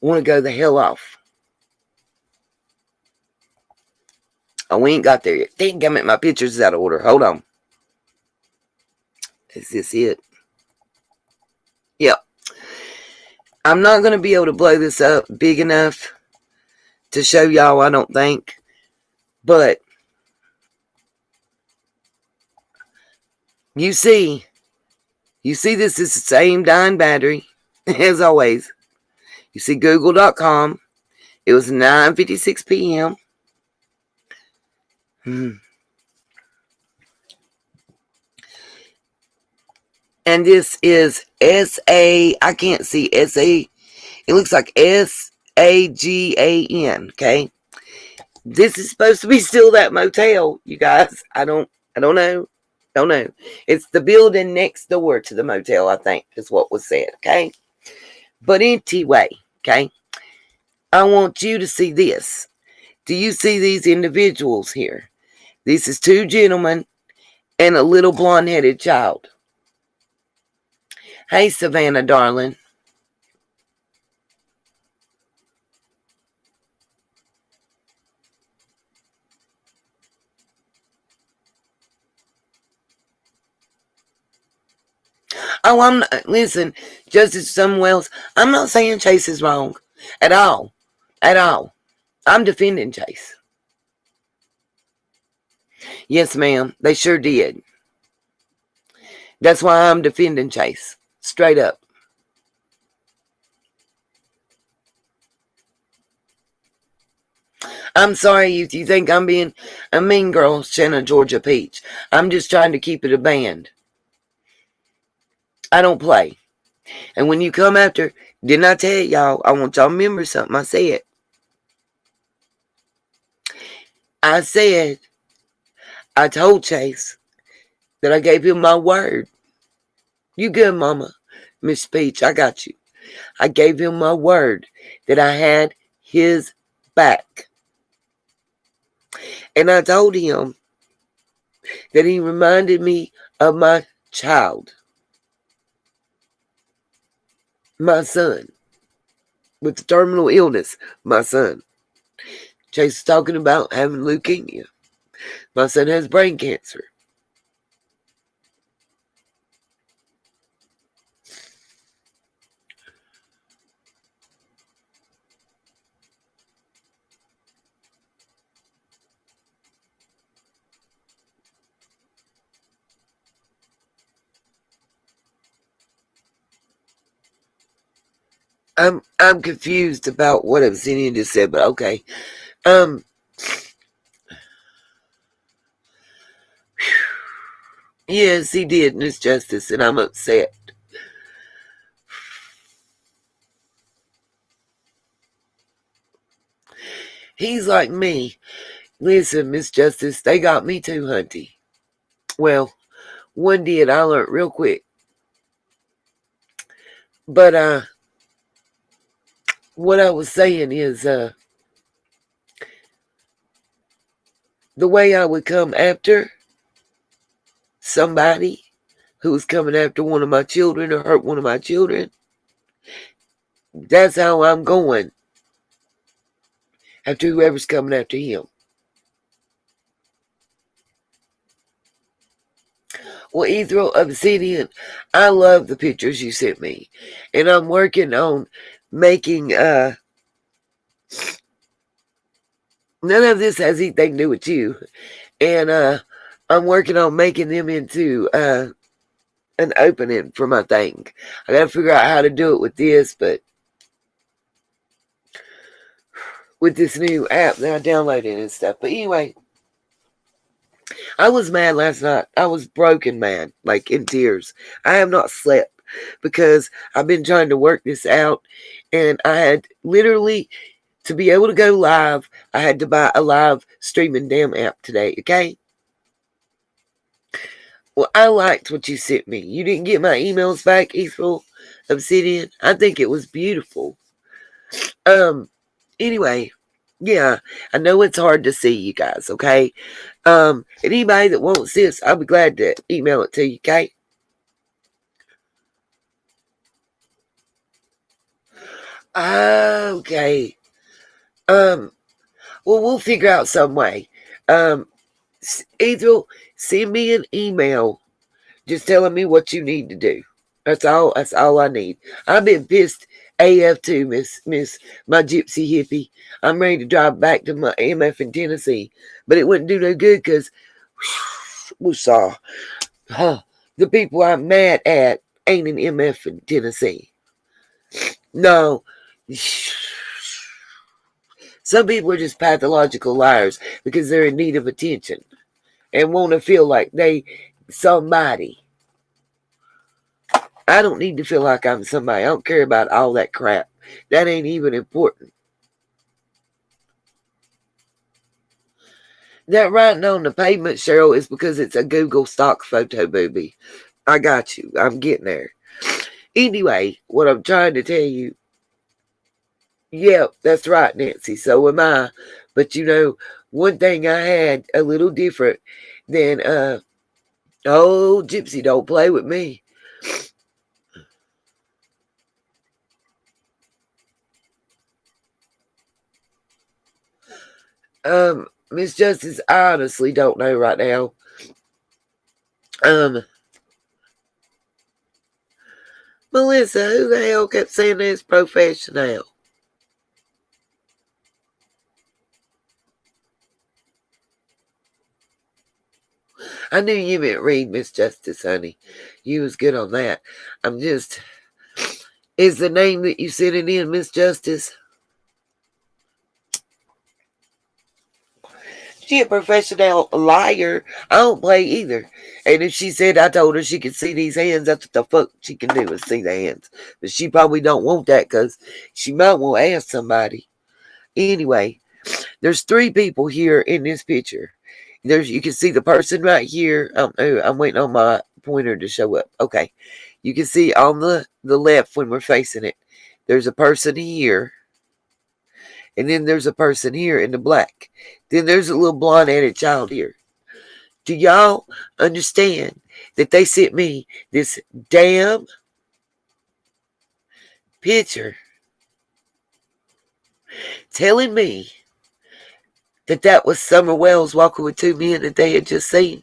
Speaker 1: want to go the hell off. Oh, we ain't got there yet. Dang, I my pictures is out of order. Hold on. Is this it? Yep. I'm not going to be able to blow this up big enough to show y'all, I don't think. But you see this is the same dying battery as always. You see google.com. It was 9:56 p.m. And this is S-A, I can't see S-A, it looks like S-A-G-A-N, okay? This is supposed to be still that motel, you guys. I don't know. Don't know. It's the building next door to the motel, I think, is what was said, okay? But anyway, okay? I want you to see this. Do you see these individuals here? This is two gentlemen and a little blonde-headed child. Hey, Savannah, darling. Oh, I'm not, listen, Justice Samuels, I'm not saying Chase is wrong at all. At all. I'm defending Chase. Yes, ma'am, they sure did. That's why I'm defending Chase. Straight up. I'm sorry if you think I'm being a mean girl, Shanna Georgia Peach. I'm just trying to keep it a band. I don't play. And when you come after, didn't I tell y'all? I want y'all to remember something I said. I told Chase that I gave him my word. You good, mama? Miss Peach, I got you. I gave him my word that I had his back. And I told him that he reminded me of my child. My son. With the terminal illness. My son. Chase is talking about having leukemia. My son has brain cancer. I'm confused about what Obsidian just said, but okay. Yes, he did, Miss Justice, and I'm upset. He's like me. Listen, Miss Justice, they got me too, hunty. Well, one did. I learned real quick. But what I was saying is the way I would come after somebody who was coming after one of my children or hurt one of my children, that's how I'm going after whoever's coming after him. Well, Ethel Obsidian, I love the pictures you sent me. And I'm working on making none of this has anything to do with you. And I'm working on making them into an opening for my thing. I gotta figure out how to do it with this, but with this new app that I downloaded and stuff. But anyway, I was mad last night. I was broken mad, like in tears. I have not slept because I've been trying to work this out, and I had literally To be able to go live, I had to buy a live streaming damn app today, okay? Well, I liked what you sent me. You didn't get my emails back, Ethereal Obsidian? I think it was beautiful. Anyway, yeah, I know it's hard to see you guys, okay? And anybody that wants this, I'll be glad to email it to you, okay? Okay. Well, we'll figure out some way. Either send me an email just telling me what you need to do. That's all. That's all I need. I've been pissed AF too, Miss, my gypsy hippie. I'm ready to drive back to my MF in Tennessee, but it wouldn't do no good because, whoosah, the people I'm mad at ain't in MF in Tennessee. No. Some people are just pathological liars because they're in need of attention and want to feel like they somebody. I don't need to feel like I'm somebody. I don't care about all that crap. That ain't even important. That writing on the pavement, Cheryl, is because it's a Google stock photo, booby. I got you. I'm getting there. Anyway, what I'm trying to tell you, yep, that's right, Nancy. So am I. But you know, one thing I had a little different than oh, Gypsy, don't play with me. Miss Justice, I honestly don't know right now. Melissa, who the hell kept saying this professional? I knew you meant read, Miss Justice, honey. You was good on that. I'm just... Is the name that you sent it in, Miss Justice? She a professional liar. I don't play either. And if she said I told her she could see these hands, that's what the fuck she can do is see the hands. But she probably don't want that because she might want to ask somebody. Anyway, there's 3 people here in this picture. You can see the person right here. I'm waiting on my pointer to show up. Okay. You can see on the left when we're facing it, there's a person here. And then there's a person here in the black. Then there's a little blonde-headed child here. Do y'all understand that they sent me this damn picture telling me that was Summer Wells walking with 2 men that they had just seen?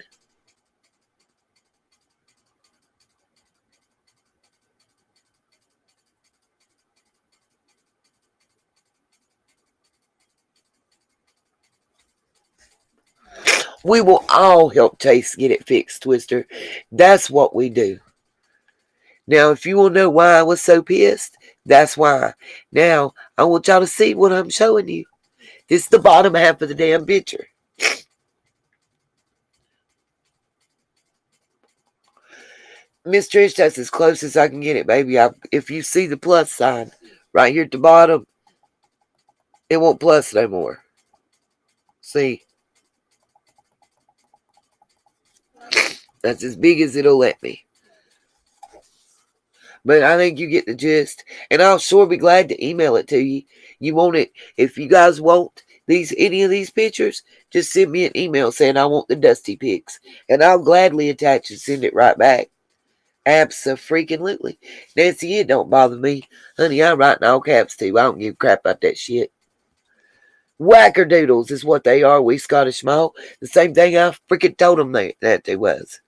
Speaker 1: We will all help Chase get it fixed, Twister. That's what we do. Now, if you want to know why I was so pissed, that's why. Now, I want y'all to see what I'm showing you. This is the bottom half of the damn picture. Miss Trish, that's as close as I can get it, baby. If you see the plus sign right here at the bottom, it won't plus no more. See? That's as big as it'll let me. But I think you get the gist. And I'll sure be glad to email it to you. You want it. If you guys want any of these pictures, just send me an email saying I want the dusty pics. And I'll gladly attach and send it right back. Abso-freaking-lutely. Nancy, it don't bother me. Honey, I write in all caps too. I don't give a crap about that shit. Wackerdoodles is what they are, we Scottish small. The same thing I freaking told them that they was.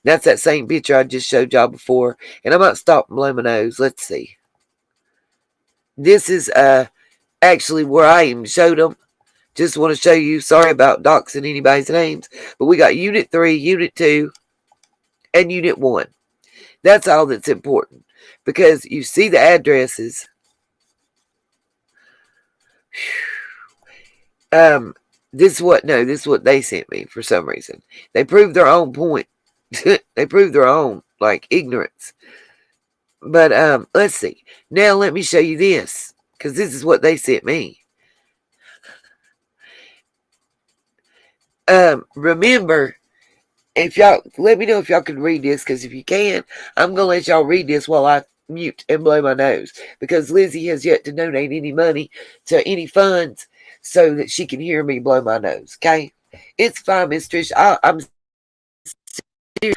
Speaker 1: That's that same picture I just showed y'all before. And I might stop and blow my nose. Let's see. This is actually where I even showed them. Just want to show you. Sorry about doxing anybody's names. But we got Unit 3, Unit 2, and Unit 1. That's all that's important. Because you see the addresses. This is what they sent me for some reason. They proved their own point. They proved their own, like, ignorance. But let's see. Now let me show you this. Because this is what they sent me. Remember, if y'all let me know if y'all can read this, because if you can, I'm gonna let y'all read this while I mute and blow my nose, because Lizzie has yet to donate any money to any funds so that she can hear me blow my nose. Okay, it's fine, Miss Trish. I'm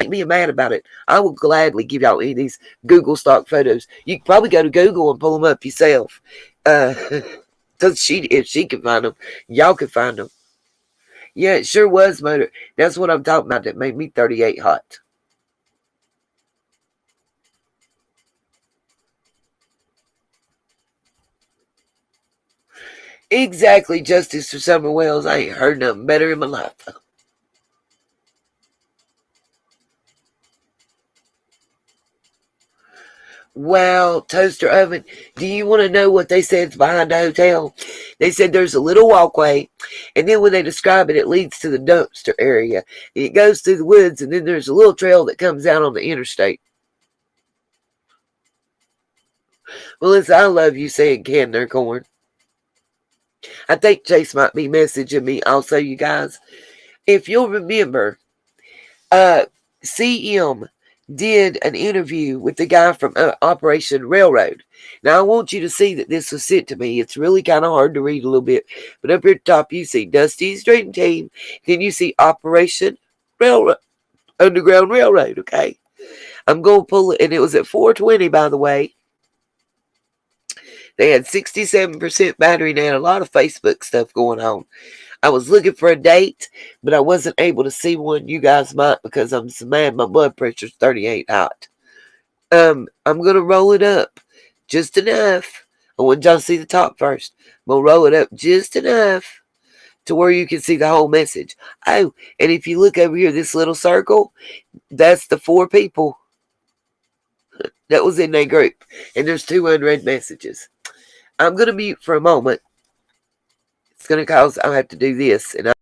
Speaker 1: being mad about it. I will gladly give y'all any of these Google stock photos. You can probably go to Google and pull them up yourself. Uh, Cause if she can find them, y'all can find them. Yeah, it sure was motor. That's what I'm talking about. That made me 38 hot. Exactly, justice for Summer Wells. I ain't heard nothing better in my life. Wow, toaster oven. Do you want to know what they said is behind the hotel? They said there's a little walkway, and then when they describe it, it leads to the dumpster area. It goes through the woods, and then there's a little trail that comes out on the interstate. Melissa, I love you saying can their corn. I think Chase might be messaging me also, you guys. If you'll remember, uh, CM did an interview with the guy from Operation Railroad. Now, I want you to see that this was sent to me. It's really kind of hard to read a little bit. But up here at the top, you see Dusty's Dream Team. Then you see Operation Railroad, Underground Railroad, okay? I'm going to pull it, and it was at 420, by the way. They had 67% battery, and they had a lot of Facebook stuff going on. I was looking for a date, but I wasn't able to see one. You guys might, because I'm so mad my blood pressure's 38 hot. I'm gonna roll it up just enough. I want y'all to see the top first. I'm gonna roll it up just enough to where you can see the whole message. Oh, and if you look over here, this little circle, that's the 4 people that was in that group. And there's 2 unread messages. I'm gonna mute for a moment. It's gonna cause I'll have to do this, and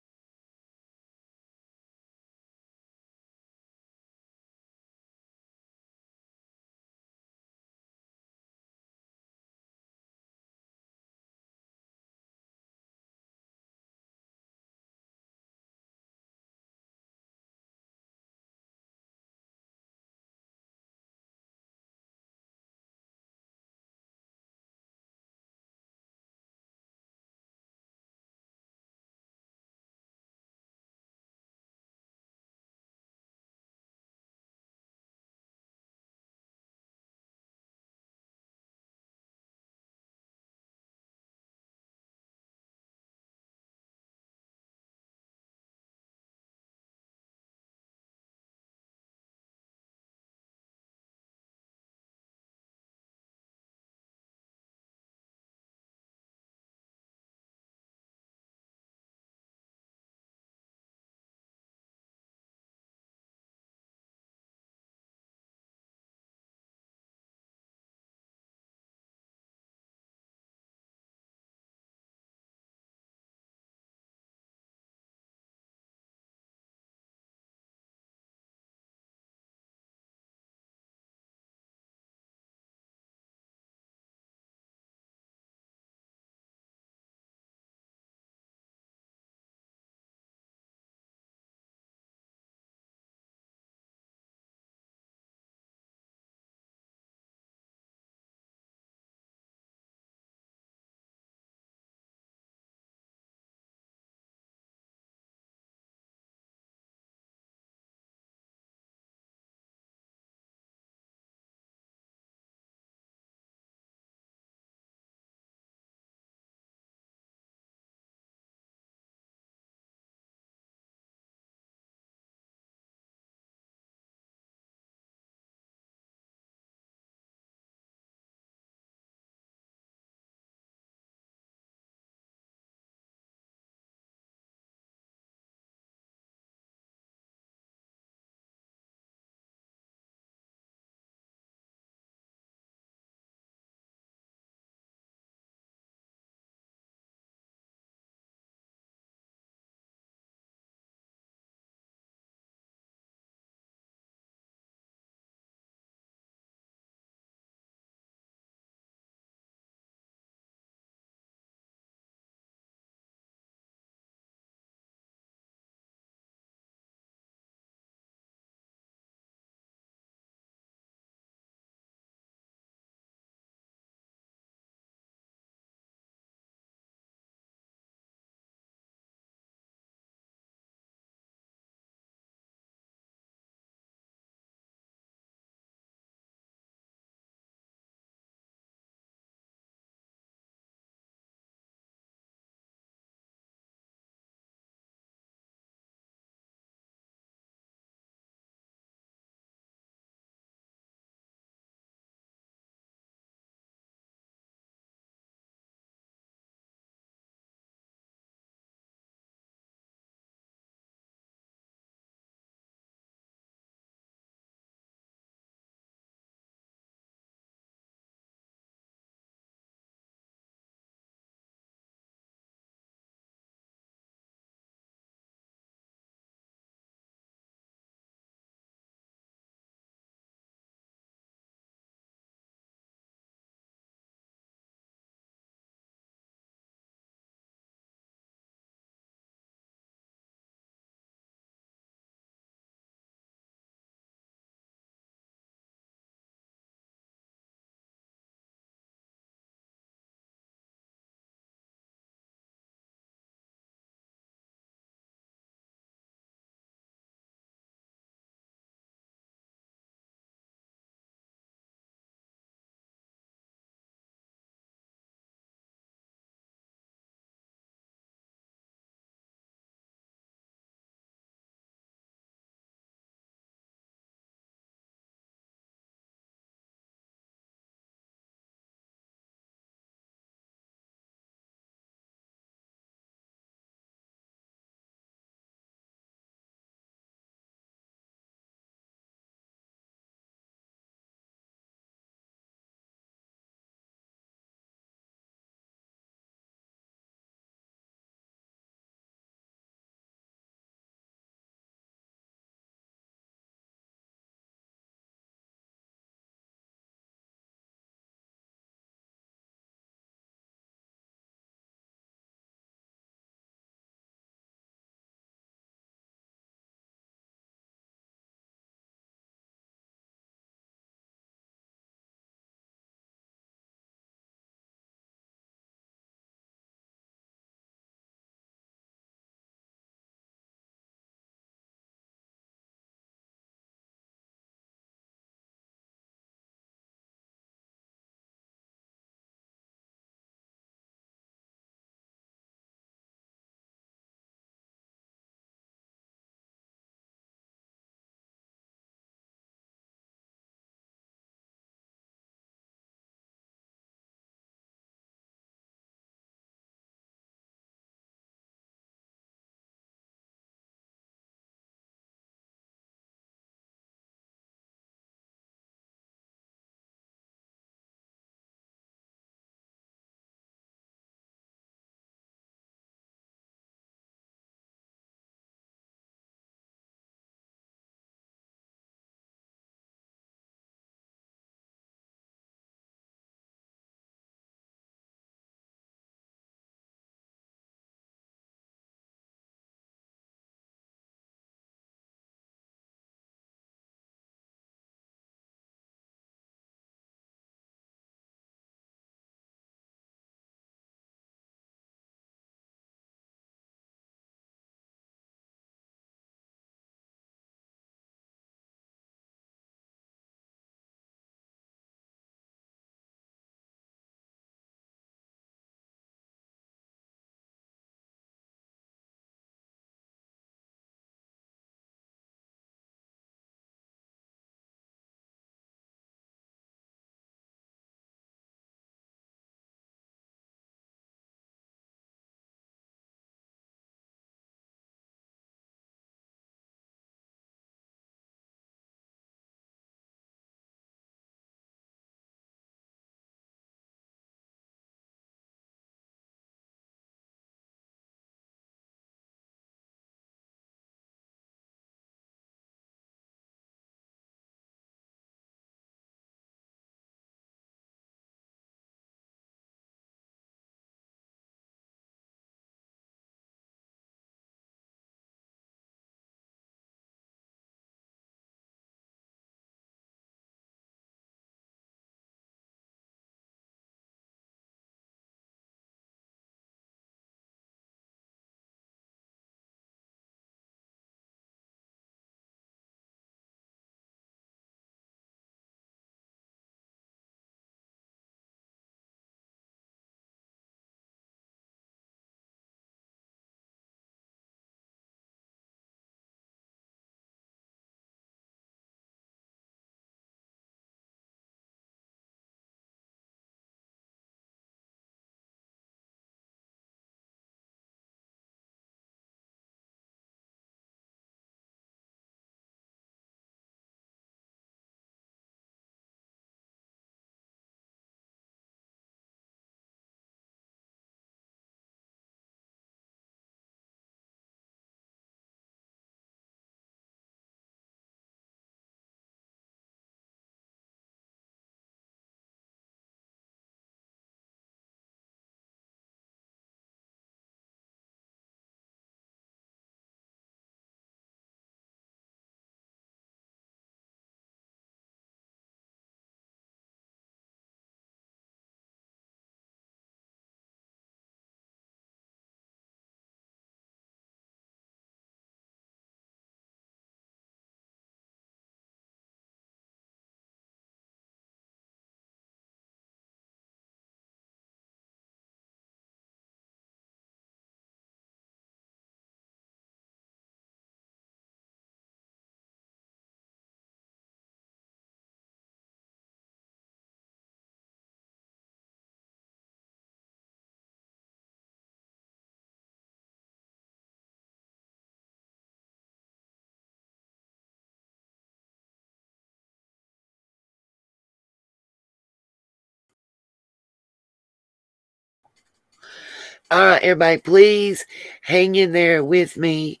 Speaker 1: All right, everybody, please hang in there with me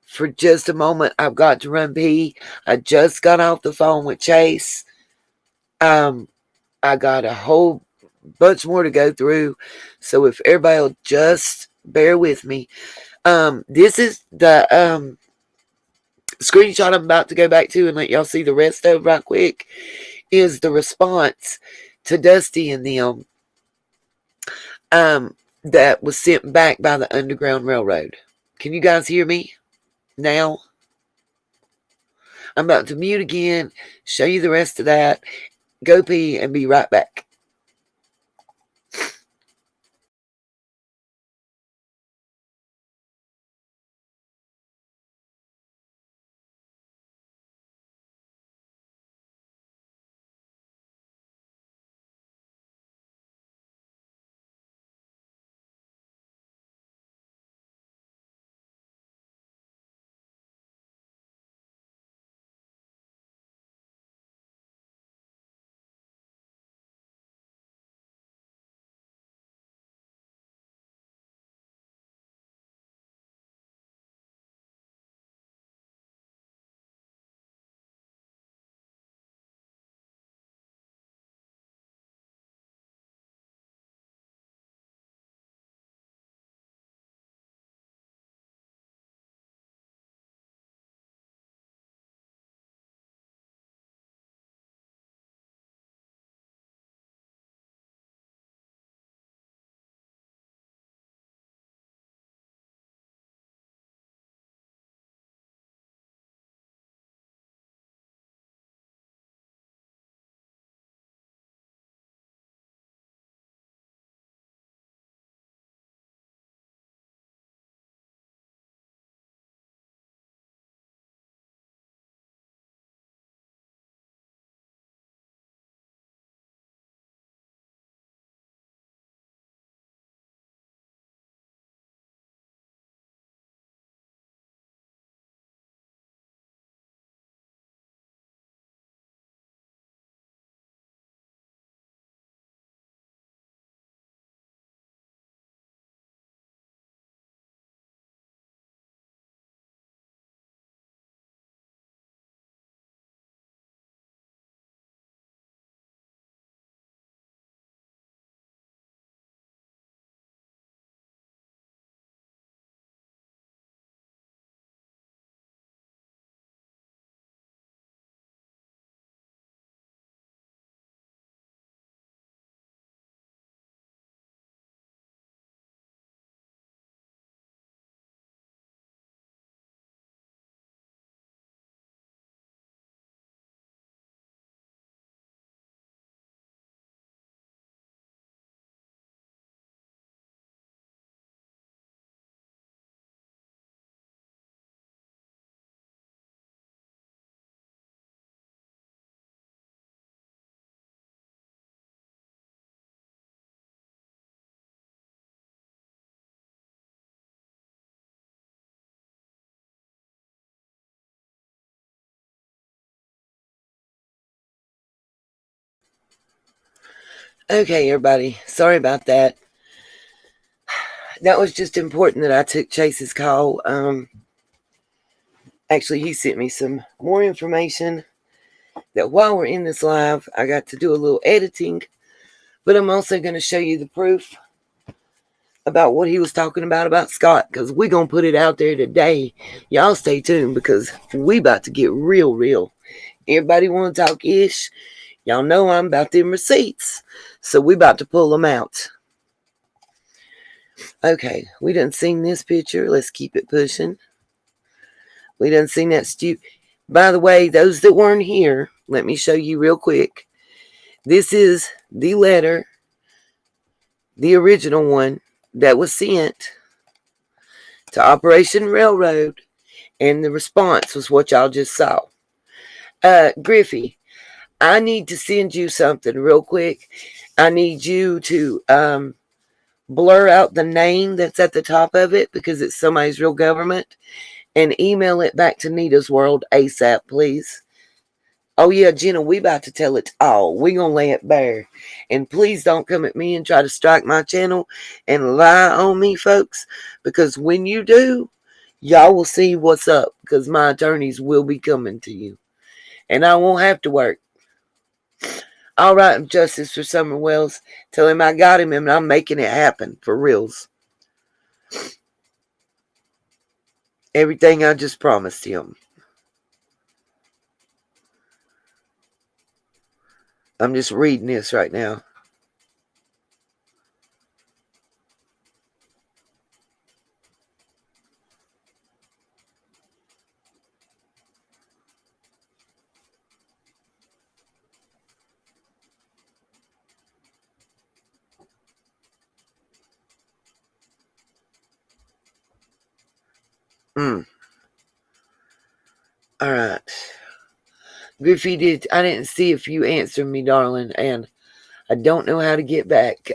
Speaker 1: for just a moment. I've got to run pee. I just got off the phone with Chase. I got a whole bunch more to go through. So if everybody will just bear with me. This is the screenshot I'm about to go back to and let y'all see the rest of right quick. Is the response to Dusty and them that was sent back by the Underground Railroad. Can you guys hear me now? I'm about to mute again, show you the rest of that, go pee, and be right back. Okay, everybody, sorry about that. That was just important that I took Chase's call. Actually, he sent me some more information that while we're in this live, I got to do a little editing, but I'm also going to show you the proof about what he was talking about Scott, because we're going to put it out there today. Y'all stay tuned because we about to get real. Everybody want to talk ish? Y'all know I'm about them receipts, so we about to pull them out. Okay, we done seen this picture. Let's keep it pushing. We done seen that By the way, those that weren't here, let me show you real quick. This is the letter, the original one that was sent to Operation Railroad, and the response was what y'all just saw. Griffey, I need to send you something real quick. I need you to blur out the name that's at the top of it because it's somebody's real government, and email it back to Nita's World ASAP, please. Oh yeah, Jenna, we about to tell it all. We gonna lay it bare. And please don't come at me and try to strike my channel and lie on me, folks. Because when you do, y'all will see what's up. Because my attorneys will be coming to you. And I won't have to work. I'll write him justice for Summer Wells. Tell him I got him and I'm making it happen. For reals. Everything I just promised him. I'm just reading this right now. Mm. All right. Griffey I didn't see if you answered me, darling, and I don't know how to get back.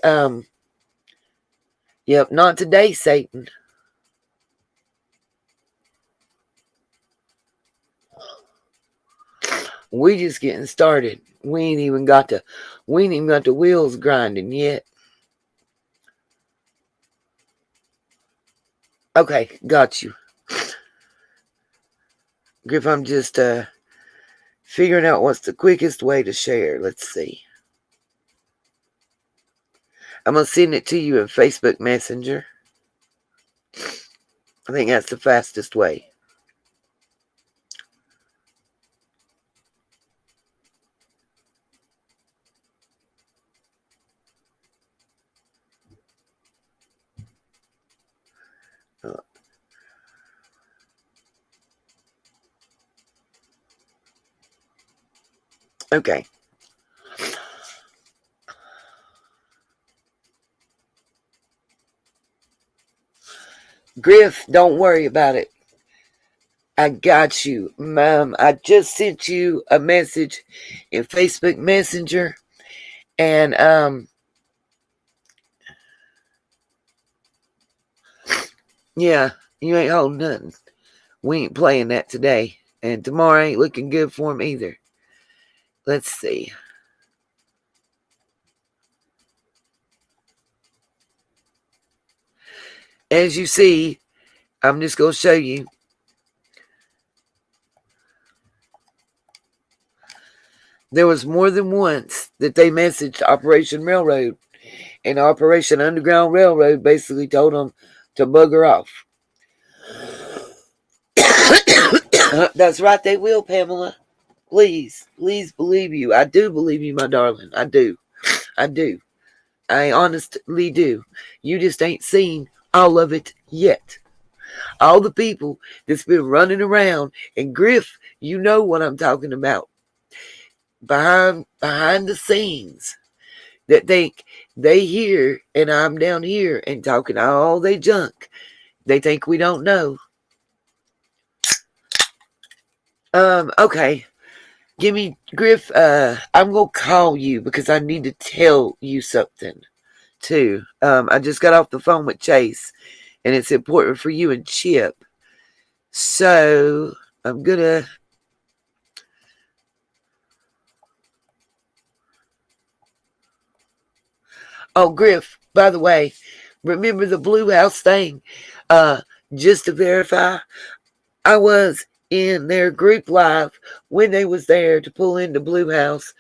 Speaker 1: Yep, not today, Satan. We just getting started. We ain't even got the wheels grinding yet. Okay, got you. Griff, I'm just figuring out what's the quickest way to share. Let's see. I'm gonna send it to you in Facebook Messenger. I think that's the fastest way. Uh, Okay. Griff, don't worry about it. I got you, Mom. I just sent you a message in Facebook Messenger, and yeah, you ain't holding nothing. We ain't playing that today, and tomorrow ain't looking good for him either. Let's see. As you see, I'm just gonna show you. There was more than once that they messaged Operation Railroad, and Operation Underground Railroad basically told them to bugger off. That's right, they will, Pamela. Please, please believe you. I do believe you, my darling. I do. I do. I honestly do. You just ain't seen all of it yet. All the people that's been running around, and Griff, you know what I'm talking about. Behind the scenes that think they hear and I'm down here and talking all they junk. They think we don't know. Okay. Give me Griff, I'm gonna call you because I need to tell you something too. I just got off the phone with Chase and it's important for you and Chip. So I'm gonna Oh, Griff, by the way, remember the Blue House thing? Uh, just to verify, I was in their group live when they was there to pull into Blue House.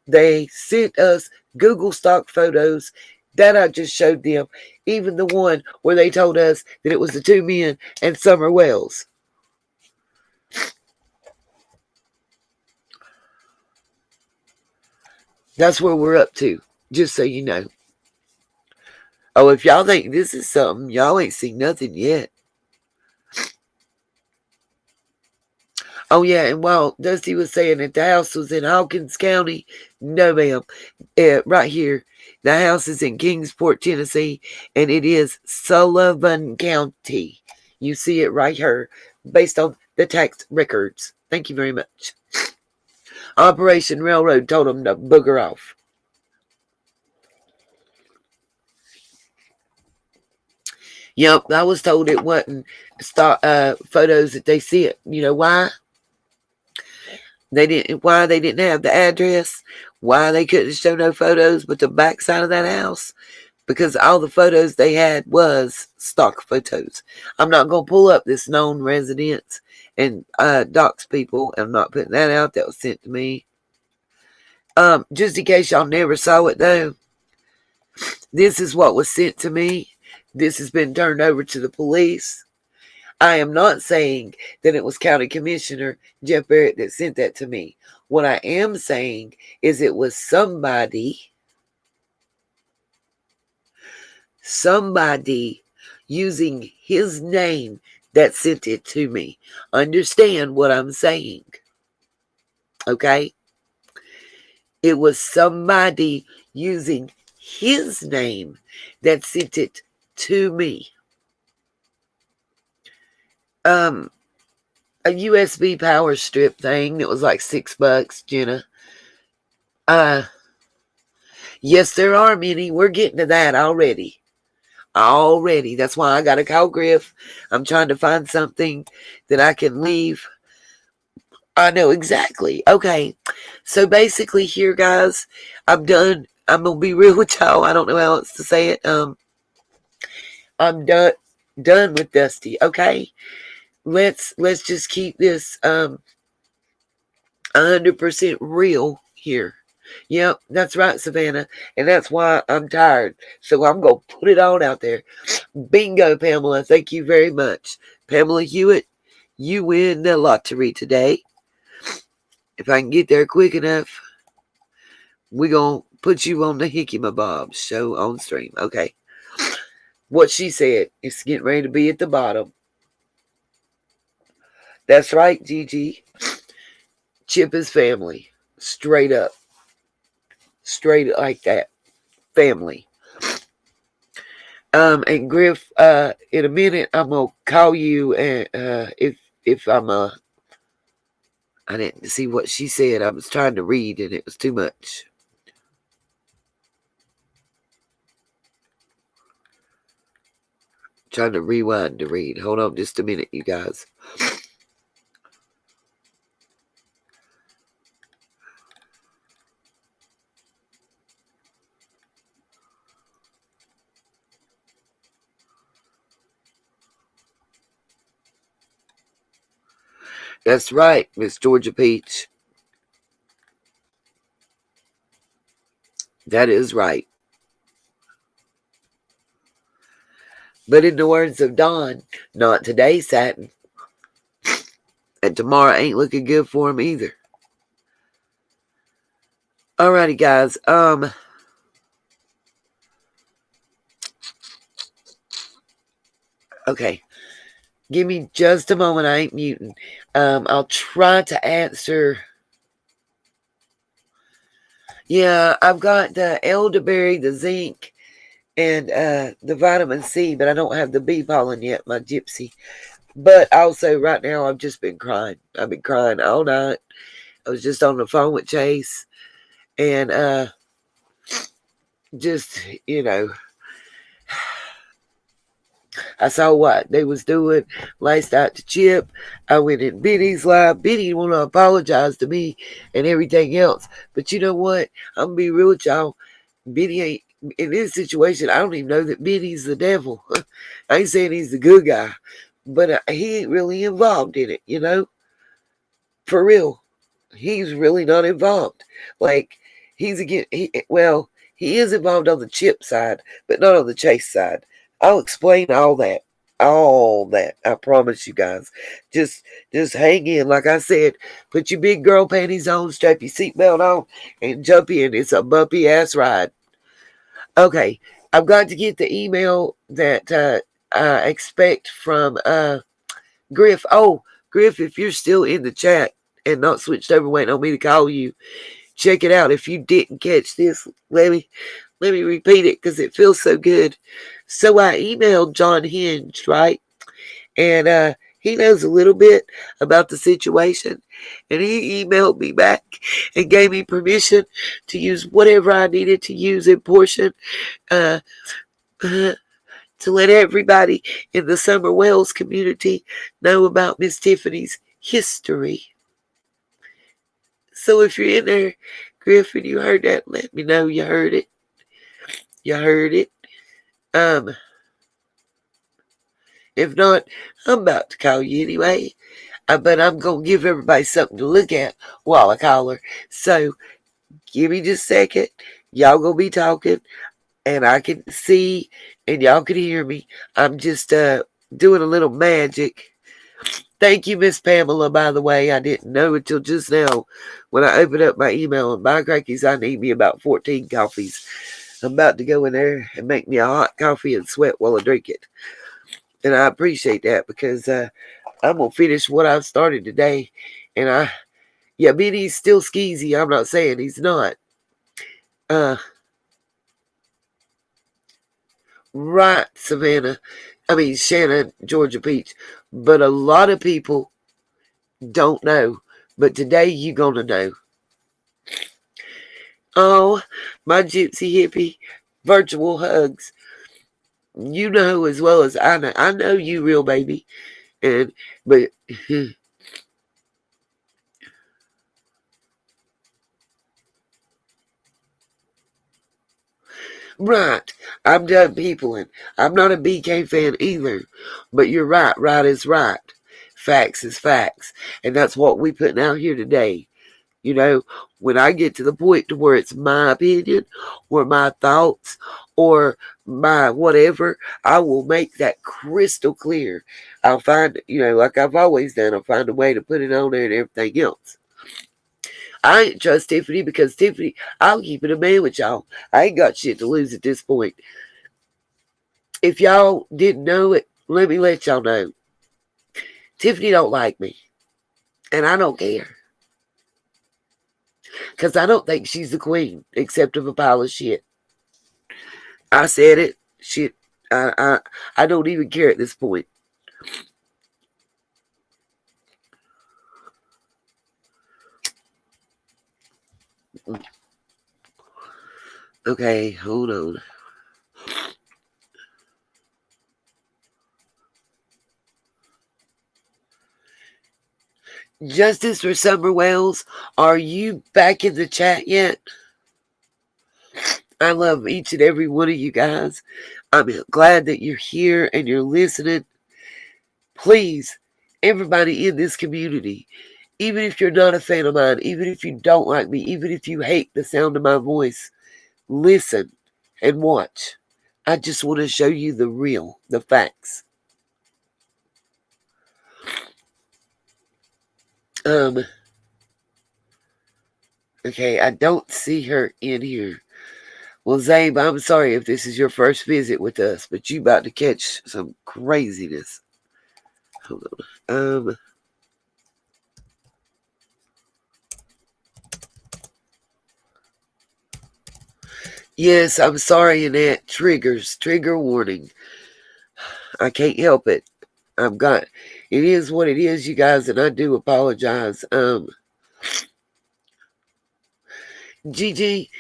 Speaker 1: They sent us Google stock photos that I just showed them, even the one where they told us that it was the two men and Summer Wells. That's where we're up to, just so you know. Oh, if y'all think this is something, y'all ain't seen nothing yet. Oh, yeah, and while Dusty was saying that the house was in Hawkins County, no, ma'am. Right here, the house is in Kingsport, Tennessee, and it is Sullivan County. You see it right here, based on the tax records. Thank you very much. Operation Railroad told them to booger off. Yep, I was told it wasn't photos that they sent. You know why? Why they didn't have the address, why they couldn't show no photos but the backside of that house, because all the photos they had was stock photos. I'm not going to pull up this known residence and dox people. I'm not putting that out. That was sent to me. Just in case y'all never saw it though, this is what was sent to me. This has been turned over to the police. I am not saying that it was County Commissioner Jeff Barrett that sent that to me. What I am saying is it was somebody using his name that sent it to me. Understand what I'm saying? Okay? It was somebody using his name that sent it to me. A USB power strip thing that was like $6, Jenna. Yes, there are many. We're getting to that already. That's why I got to call Griff. I'm trying to find something that I can leave. I know exactly. Okay. So basically here, guys, I'm done. I'm going to be real with y'all. I don't know how else to say it. I'm done with Dusty. Okay. Let's just keep this 100% real here. Yep, that's right, Savannah. And that's why I'm tired. So I'm going to put it on out there. Bingo, Pamela. Thank you very much. Pamela Hewitt, you win the lottery today. If I can get there quick enough, we're going to put you on the Hickey Bob show on stream. Okay. What she said is getting ready to be at the bottom. That's right, Gigi. Chip is family. Straight up. Straight like that. Family. And Griff, in a minute, I'm gonna call you, and if I'm I didn't see what she said. I was trying to read, and it was too much. Trying to rewind to read. Hold on just a minute, you guys. That's right, Miss Georgia Peach. That is right. But in the words of Don, not today, Satin. And tomorrow ain't looking good for him either. Alrighty, guys. Okay. Give me just a moment. I ain't muting. I'll try to answer. Yeah, I've got the elderberry, the zinc, and the vitamin C, but I don't have the bee pollen yet, my gypsy. But also, right now, I've just been crying. I've been crying all night. I was just on the phone with Chase, and just, I saw what they was doing last night to Chip. I went in Benny's live. Benny want to apologize to me and everything else. But you know what? I'm going to be real with y'all. Benny ain't, in this situation, I don't even know that Benny's the devil. I ain't saying he's the good guy. But he ain't really involved in it, For real. He's really not involved. Like, he is involved on the Chip side, but not on the Chase side. I'll explain all that. All that. I promise you guys. Just hang in. Like I said, put your big girl panties on, strap your seatbelt on, and jump in. It's a bumpy ass ride. Okay. I've got to get the email that I expect from Griff. Oh, Griff, if you're still in the chat and not switched over waiting on me to call you, check it out. If you didn't catch this, let me repeat it because it feels so good. So I emailed John Hinge, right? And he knows a little bit about the situation. And he emailed me back and gave me permission to use whatever I needed to use in portion uh, to let everybody in the Summer Wells community know about Miss Tiffany's history. So if you're in there, Griffin, you heard that, let me know you heard it. You heard it. Um, if not, I'm about to call you anyway. But I'm going to give everybody something to look at while I call her. So give me just a second. Y'all going to be talking, and I can see, and y'all can hear me. I'm just doing a little magic. Thank you, Miss Pamela, by the way. I didn't know until just now when I opened up my email. And by crackies, I need me about 14 coffees. I'm about to go in there and make me a hot coffee and sweat while I drink it. And I appreciate that because I'm going to finish what I've started today. And yeah, Benny's still skeezy. I'm not saying he's not. Uh, right, Savannah. I mean, Shannon, Georgia Peach. But a lot of people don't know. But today you're going to know. Oh, my gypsy hippie, virtual hugs. You know as well as I know. I know you, real baby. But right, I'm done peopling. I'm not a BK fan either. But you're right. Right is right. Facts is facts. And that's what we putting out here today. You know, when I get to the point to where it's my opinion or my thoughts or my whatever, I will make that crystal clear. I'll find, like I've always done, I'll find a way to put it on there and everything else. I ain't trust Tiffany because Tiffany, I'll keep it a man with y'all. I ain't got shit to lose at this point. If y'all didn't know it, let me let y'all know. Tiffany don't like me. And I don't care. Because I don't think she's the queen, except of a pile of shit. I said it. Shit. I don't even care at this point. Okay, hold on. Justice for Summer Wells, are you back in the chat yet? I love each and every one of you guys. I'm glad that you're here and you're listening. Please, everybody in this community, even if you're not a fan of mine, even if you don't like me, even if you hate the sound of my voice, listen and watch. I just want to show you the facts. Um, okay, I don't see her in here. Well, Zabe, I'm sorry if this is your first visit with us, but you about to catch some craziness. Hold on. Yes, I'm sorry, Annette. Trigger warning. I can't help it. It is what it is, you guys, and I do apologize. Gigi,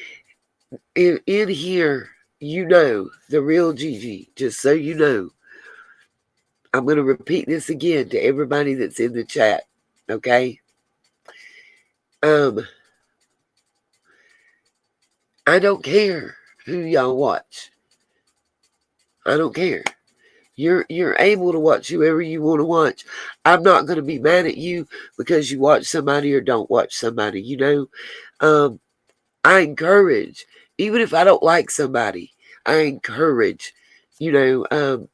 Speaker 1: in here, the real Gigi, just so you know. I'm going to repeat this again to everybody that's in the chat, okay? Um, I don't care who y'all watch. I don't care. You're able to watch whoever you want to watch. I'm not going to be mad at you because you watch somebody or don't watch somebody. I encourage, even if I don't like somebody, I encourage, you know, um,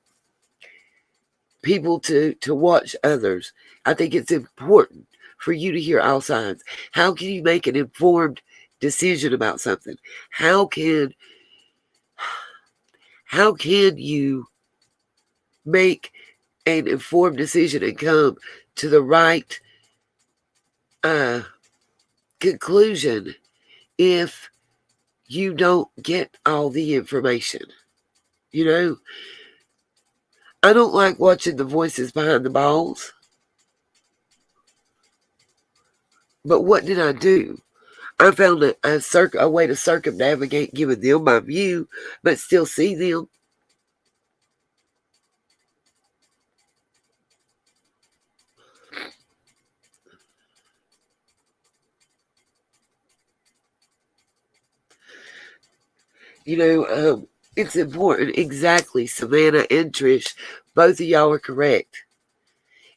Speaker 1: people to watch others. I think it's important for you to hear all sides. How can you make an informed decision about something? How can how can you make an informed decision and come to the right uh, conclusion if you don't get all the information? You know, I don't like watching the voices behind the balls, but what did I do? I found a way to circumnavigate giving them my view, but still see them. You know, it's important. Exactly, Savannah and Trish, both of y'all are correct.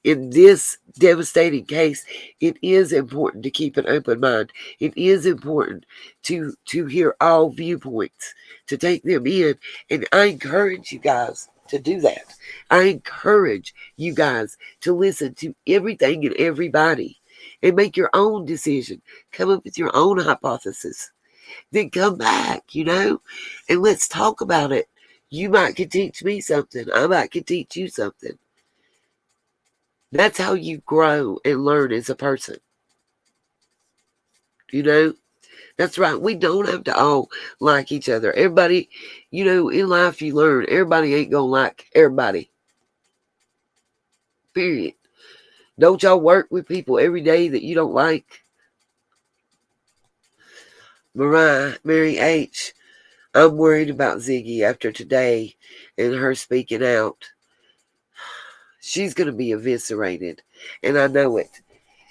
Speaker 1: In this devastating case, it is important to keep an open mind. It is important to hear all viewpoints, to take them in, and I encourage you guys to do that. I encourage you guys to listen to everything and everybody and make your own decision. Come up with your own hypothesis. Then come back, and let's talk about it. You might could teach me something. I might could teach you something. That's how you grow and learn as a person. You know? That's right. We don't have to all like each other. Everybody, in life you learn. Everybody ain't gonna like everybody. Period. Don't y'all work with people every day that you don't like? Mary H., I'm worried about Ziggy after today and her speaking out. She's gonna be eviscerated. And I know it.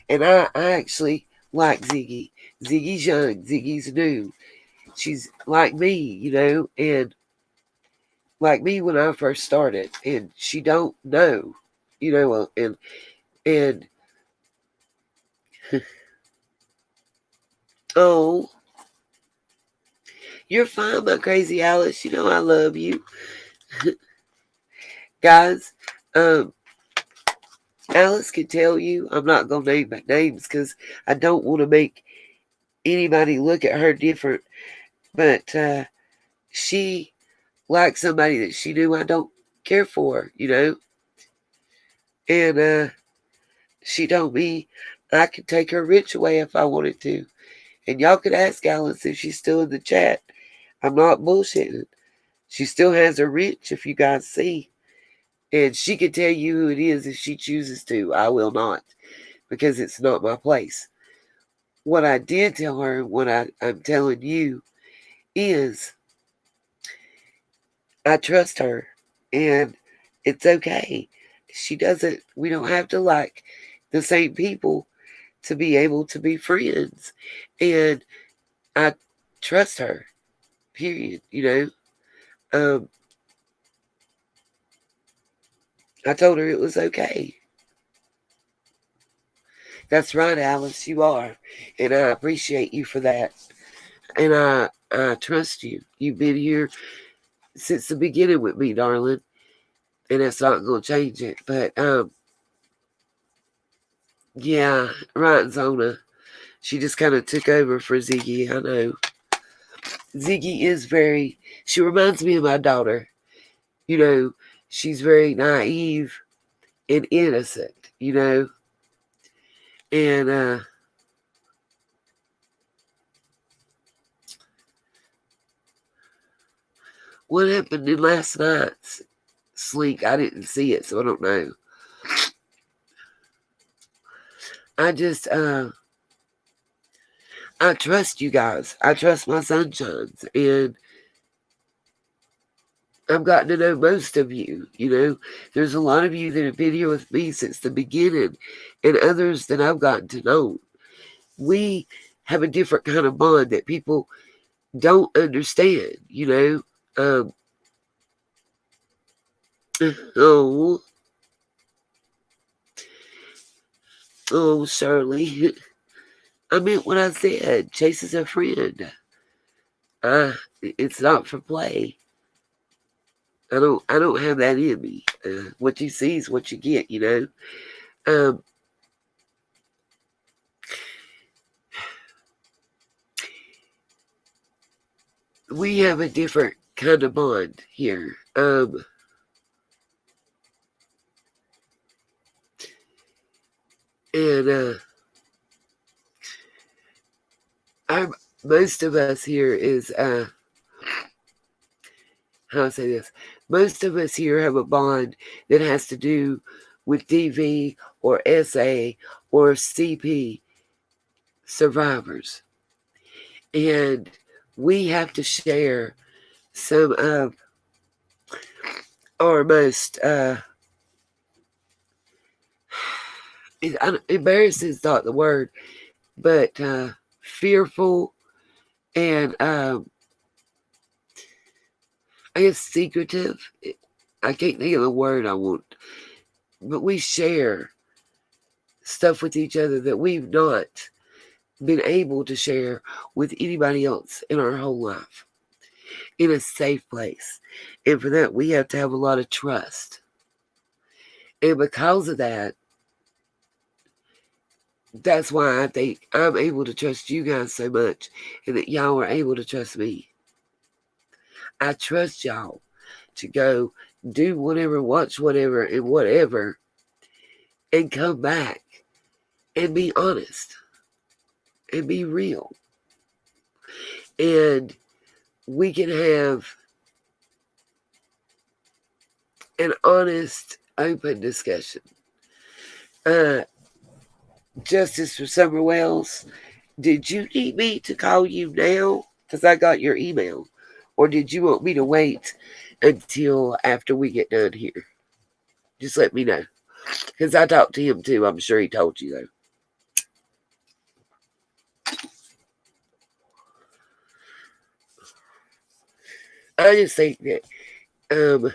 Speaker 1: And I actually like Ziggy. Ziggy's young. Ziggy's new. She's like me, and like me when I first started, and she don't know, and oh, you're fine, my crazy Alice. I love you, guys. Um, Alice can tell you. I'm not gonna name names because I don't want to make anybody look at her different. But she likes somebody that she knew I don't care for, and she told me I could take her rich away if I wanted to. And y'all could ask Alice if she's still in the chat. I'm not bullshitting. She still has her rich if you guys see. And she can tell you who it is if she chooses to. I will not, because it's not my place. What I did tell her, what I'm telling you, is I trust her. And it's okay. We don't have to like the same people to be able to be friends. And I trust her, period, I told her it was okay. That's right, Alice, you are. And I appreciate you for that. And I trust you. You've been here since the beginning with me, darling. And that's not going to change it. But, yeah, right, Zona. She just kind of took over for Ziggy. I know. Ziggy is she reminds me of my daughter. She's very naive and innocent, And, what happened in last night's Slink? I didn't see it, so I don't know. I just, I trust you guys. I trust my sunshines. And I've gotten to know most of you, There's a lot of you that have been here with me since the beginning, and others that I've gotten to know. We have a different kind of bond that people don't understand, Oh, oh, Shirley. I meant what I said. Chase is a friend. It's not for play. I don't have that in me. What you see is what you get, Um, we have a different kind of bond here. And most of us here is how I say this. Most of us here have a bond that has to do with DV or SA or CP survivors. And we have to share some of our most embarrassing is not the word, but fearful and I guess secretive. I can't think of the word I want. But we share stuff with each other that we've not been able to share with anybody else in our whole life in a safe place. And for that, we have to have a lot of trust. And because of that, that's why I think I'm able to trust you guys so much and that y'all are able to trust me. I trust y'all to go do whatever, watch whatever, and whatever, and come back and be honest and be real. And we can have an honest, open discussion. Justice for Summer Wells, did you need me to call you now? Because I got your email. Or did you want me to wait until after we get done here? Just let me know. Because I talked to him too. I'm sure he told you though. I just think that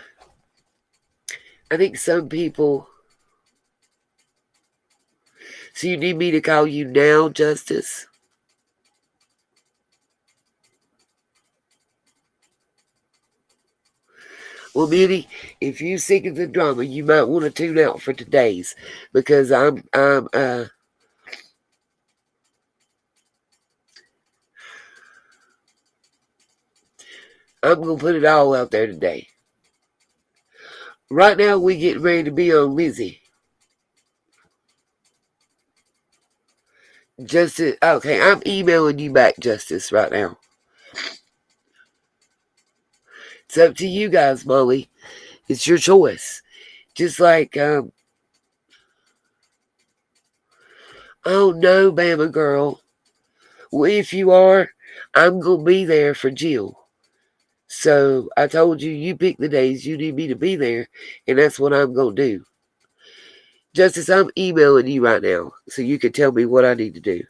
Speaker 1: I think some people. So you need me to call you now, Justice? Well, Minnie, if you sick of the drama, you might want to tune out for today's because I'm gonna put it all out there today. Right now, we getting ready to be on Lizzie. Justice, okay, I'm emailing you back, Justice, right now. It's up to you guys, Molly. It's your choice. Just like, oh no, Bama girl. Well, if you are, I'm gonna be there for Jill. So I told you, you pick the days you need me to be there, and that's what I'm gonna do. Justice, I'm emailing you right now, so you can tell me what I need to do.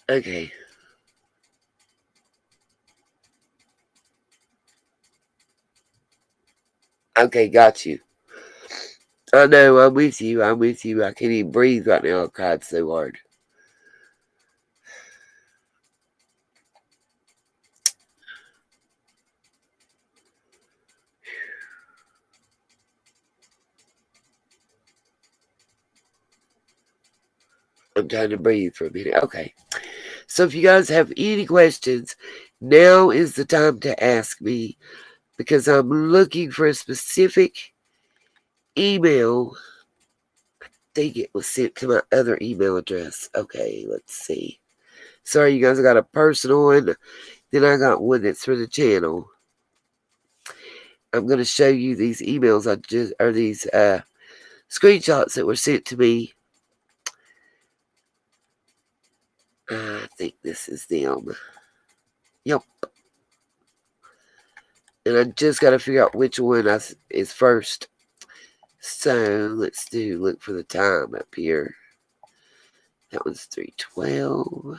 Speaker 1: Okay. Okay, got you. I know, I'm with you. I'm with you. I can't even breathe right now. I cried so hard. I'm trying to breathe for a minute. Okay. So if you guys have any questions, now is the time to ask me because I'm looking for a specific email. I think it was sent to my other email address. Okay, let's see. Sorry, you guys, I got a personal one. Then I got one that's for the channel. I'm going to show you these emails or these screenshots that were sent to me. I think this is them. Yep. And I just got to figure out which one is first. So let's look for the time up here. That one's 3:12.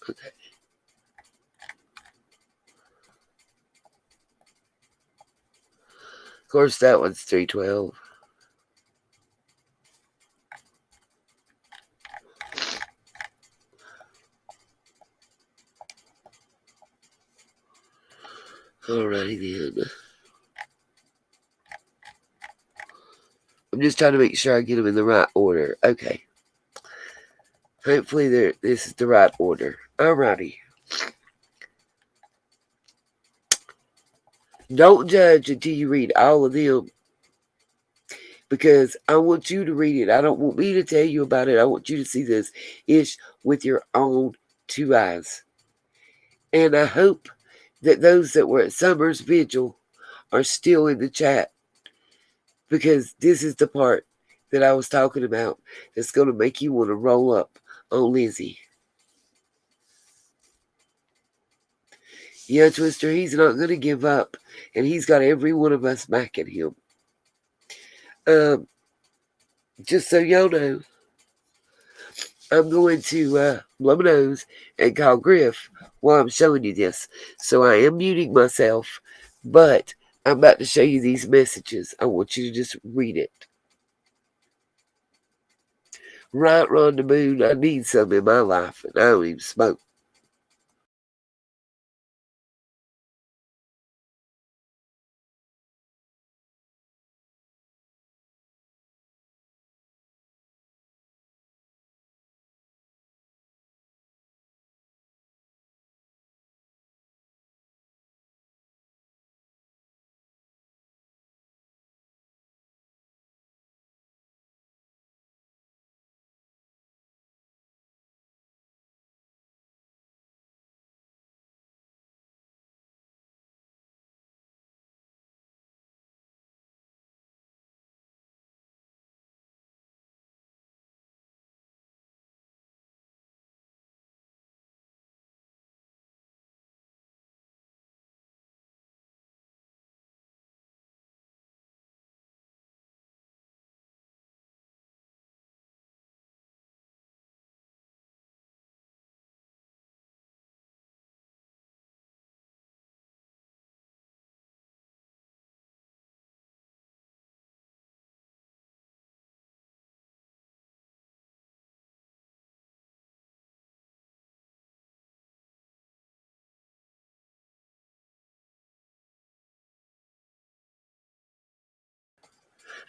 Speaker 1: Okay. Of course, that one's 3:12. Alrighty then. I'm just trying to make sure I get them in the right order. Okay. Hopefully this is the right order. Alrighty. Don't judge until you read all of them. because I want you to read it. I don't want me to tell you about it. I want you to see this ish with your own two eyes. And I hope that those that were at Summer's vigil are still in the chat, because this is the part that I was talking about that's going to make you want to roll up on Lizzie. Yeah, Twister, he's not going to give up, and he's got every one of us backing him. Just so y'all know, I'm going to blow my nose and call Griff while I'm showing you this. So I am muting myself, but I'm about to show you these messages. I want you to just read it. Right, Rhonda Moon, I need some in my life, and I don't even smoke.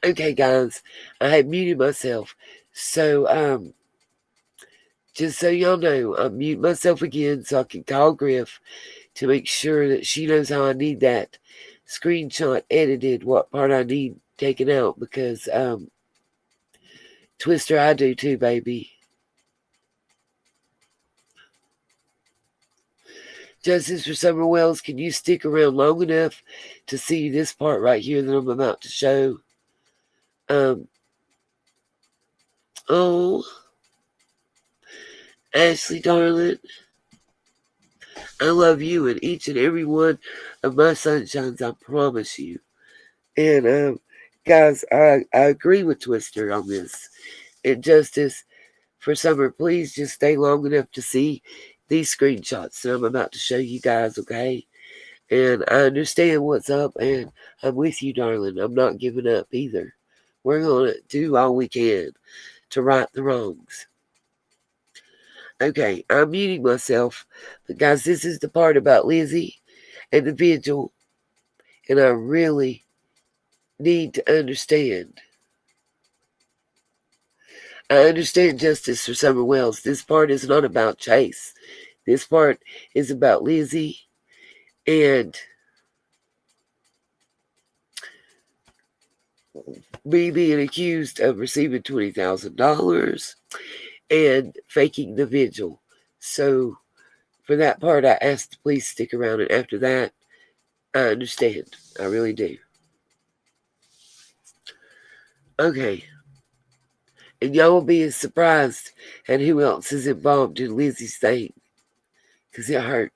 Speaker 1: Okay, guys, I have muted myself. So, just so y'all know, I'm muting myself again so I can call Griff to make sure that she knows how I need that screenshot edited, what part I need taken out, because, Twister, I do too, baby. Justice for Summer Wells, can you stick around long enough to see this part right here that I'm about to show? Oh, Ashley, darling, I love you and each and every one of my sunshines, I promise you. And, guys, I agree with Twister on this. And Justice for Summer, please just stay long enough to see these screenshots that I'm about to show you guys, okay? And I understand what's up, and I'm with you, darling. I'm not giving up either. We're going to do all we can to right the wrongs. Okay, I'm muting myself. But guys, this is the part about Lizzie and the vigil. And I really need to understand. I understand Justice for Summer Wells. This part is not about Chase. This part is about Lizzie and me being accused of receiving $20,000 and faking the vigil. So for that part, I asked the police to stick around, and after that, I understand. I really do. Okay. And y'all will be as surprised at who else is involved in Lizzie's thing, because it hurt.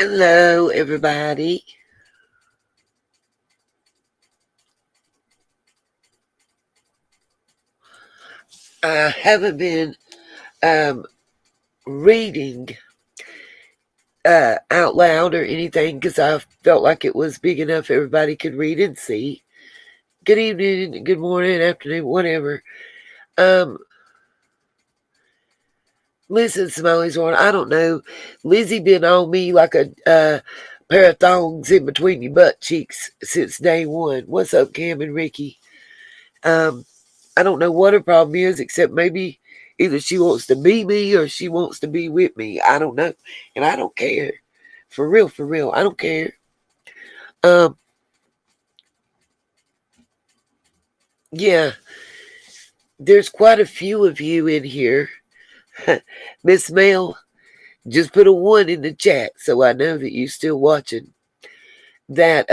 Speaker 1: Hello, everybody. I haven't been um, reading out loud or anything because I felt like it was big enough everybody could read and see. Good evening, good morning, afternoon, whatever. Um, Listen, Smiley's one. I don't know. Lizzie been on me like a pair of thongs in between your butt cheeks since day one. What's up, Cam and Ricky? Um, I don't know what her problem is, except maybe either she wants to be me or she wants to be with me. I don't know, and I don't care. For real, I don't care. Um, yeah, there's quite a few of you in here. Miss Mel, just put a one in the chat so I know that you're still watching. That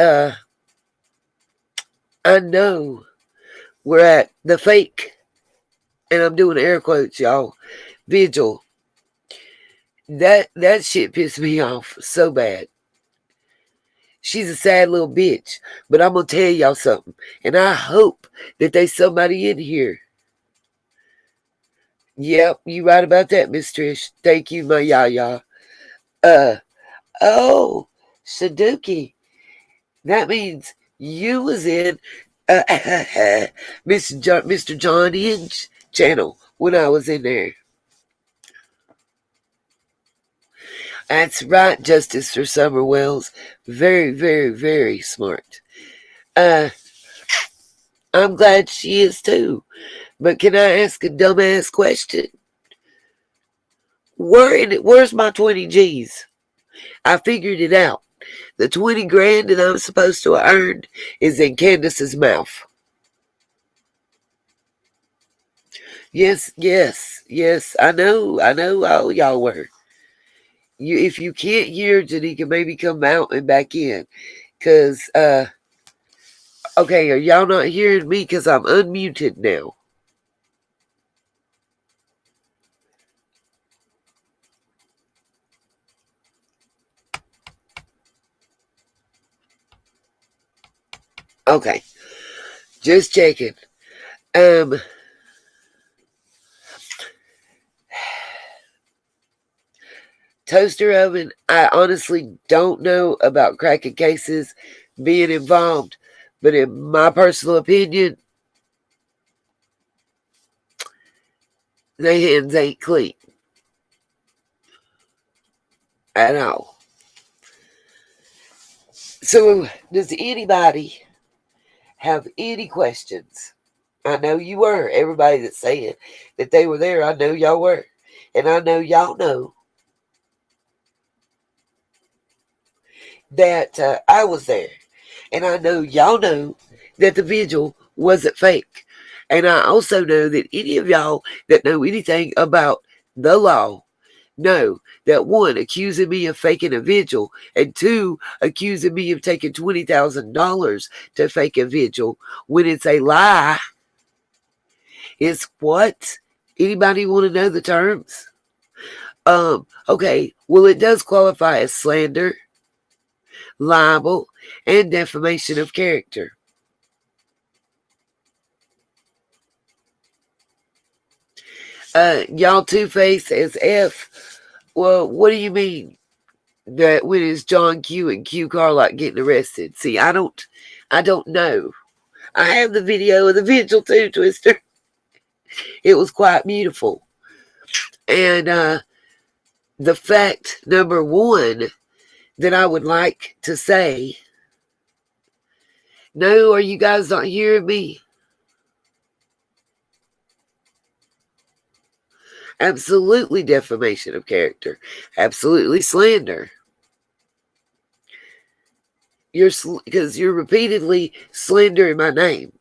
Speaker 1: I know we're at the fake, and I'm doing air quotes, y'all. Vigil. That shit pissed me off so bad. She's a sad little bitch, but I'm gonna tell y'all something, and I hope that there's somebody in here. Yep, you right about that, Miss Trish. Thank you, my yaya. Uh oh, Sudoku. That means you was in uh, Mr. John Inch channel when I was in there. That's right, Justice for Summer Wells. Very, very, very smart. Uh, I'm glad she is too. But can I ask a dumbass question? Where's my 20 G's? I figured it out. The 20 grand that I'm supposed to have earned is in Candace's mouth. Yes, yes, yes. I know all y'all were. If you can't hear, Janika, maybe come out and back in. Cause okay, are y'all not hearing me? Cause I'm unmuted now. Okay, just checking. Um, Toaster oven. I honestly don't know about cracking cases being involved, but in my personal opinion, they hands ain't clean at all. So, does anybody have any questions? I know you were. Everybody that's saying that they were there, I know y'all were. And I know y'all know that I was there. And I know y'all know that the vigil wasn't fake. And I also know that any of y'all that know anything about the law know that one, accusing me of faking a vigil, and two, accusing me of taking $20,000 to fake a vigil when it's a lie is what? Anybody want to know the terms? Okay, well, it does qualify as slander, libel, and defamation of character. Y'all Two-Face as F. Well, what do you mean that when is John Q and Q Carlock getting arrested? See, I don't know. I have the video of the vigil too, Twister. It was quite beautiful. And the fact number one that I would like to say, no, are you guys not hearing me? Absolutely defamation of character. Absolutely slander. Because you're repeatedly slandering my name.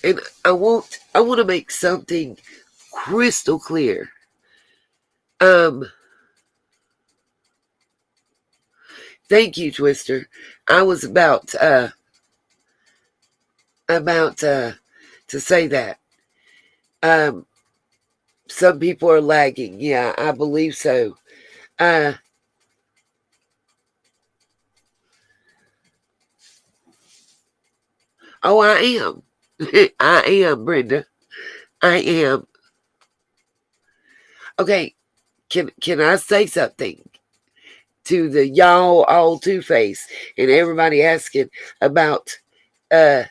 Speaker 1: And I want to make something crystal clear. Um, Thank you, Twister. I was about to say that. Um, some people are lagging. Yeah, I believe so. Uh, oh, I am. I am, Brenda. I am. Okay, can I say something to the y'all all Two Face and everybody asking about uh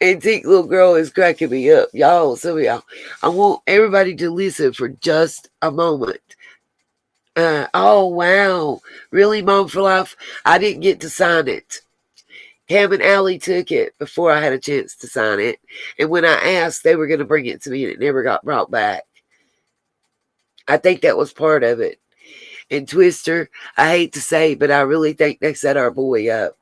Speaker 1: antique little girl is cracking me up. Y'all, some of y'all. I want everybody to listen for just a moment. Oh wow. Really, Mom for Life? I didn't get to sign it. Ham and Allie took it before I had a chance to sign it. And when I asked, they were going to bring it to me and it never got brought back. I think that was part of it. And Twister, I hate to say, but I really think they set our boy up.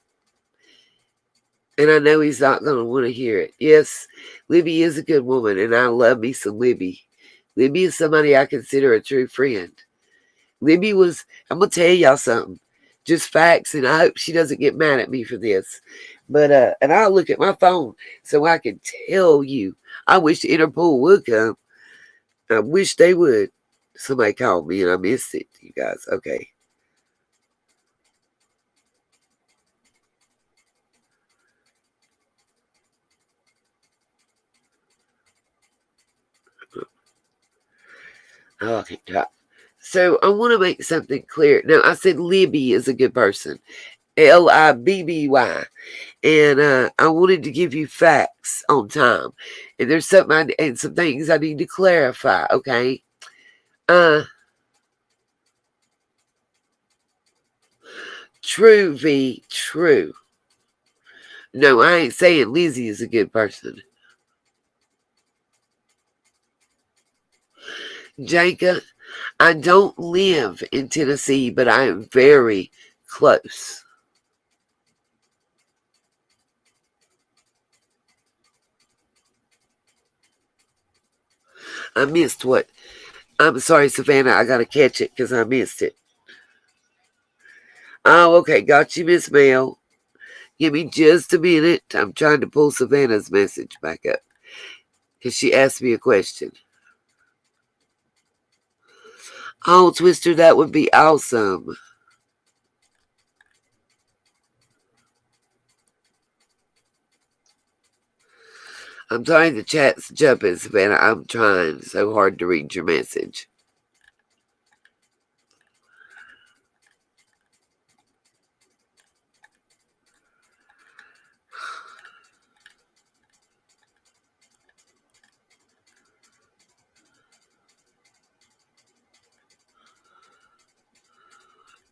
Speaker 1: And I know he's not going to want to hear it. Yes, Libby is a good woman, and I love me some Libby. Libby is somebody I consider a true friend. Libby was, I'm going to tell y'all something. Just facts, and I hope she doesn't get mad at me for this. But, and I'll look at my phone so I can tell you. I wish Interpol would come. I wish they would. Somebody called me and I missed it, you guys. Okay. Okay. So I want to make something clear. Now, I said Libby is a good person. Libby. And I wanted to give you facts on time. And there's and some things I need to clarify, okay? Uh, True, V, true. No, I ain't saying Lizzie is a good person. Jacob, I don't live in Tennessee, but I am very close. I missed what? I'm sorry, Savannah. I got to catch it because I missed it. Oh, okay. Got you, Miss Mel. Give me just a minute. I'm trying to pull Savannah's message back up because she asked me a question. Oh, Twister, that would be awesome. I'm sorry the chat's jumping, Savannah. I'm trying so hard to read your message.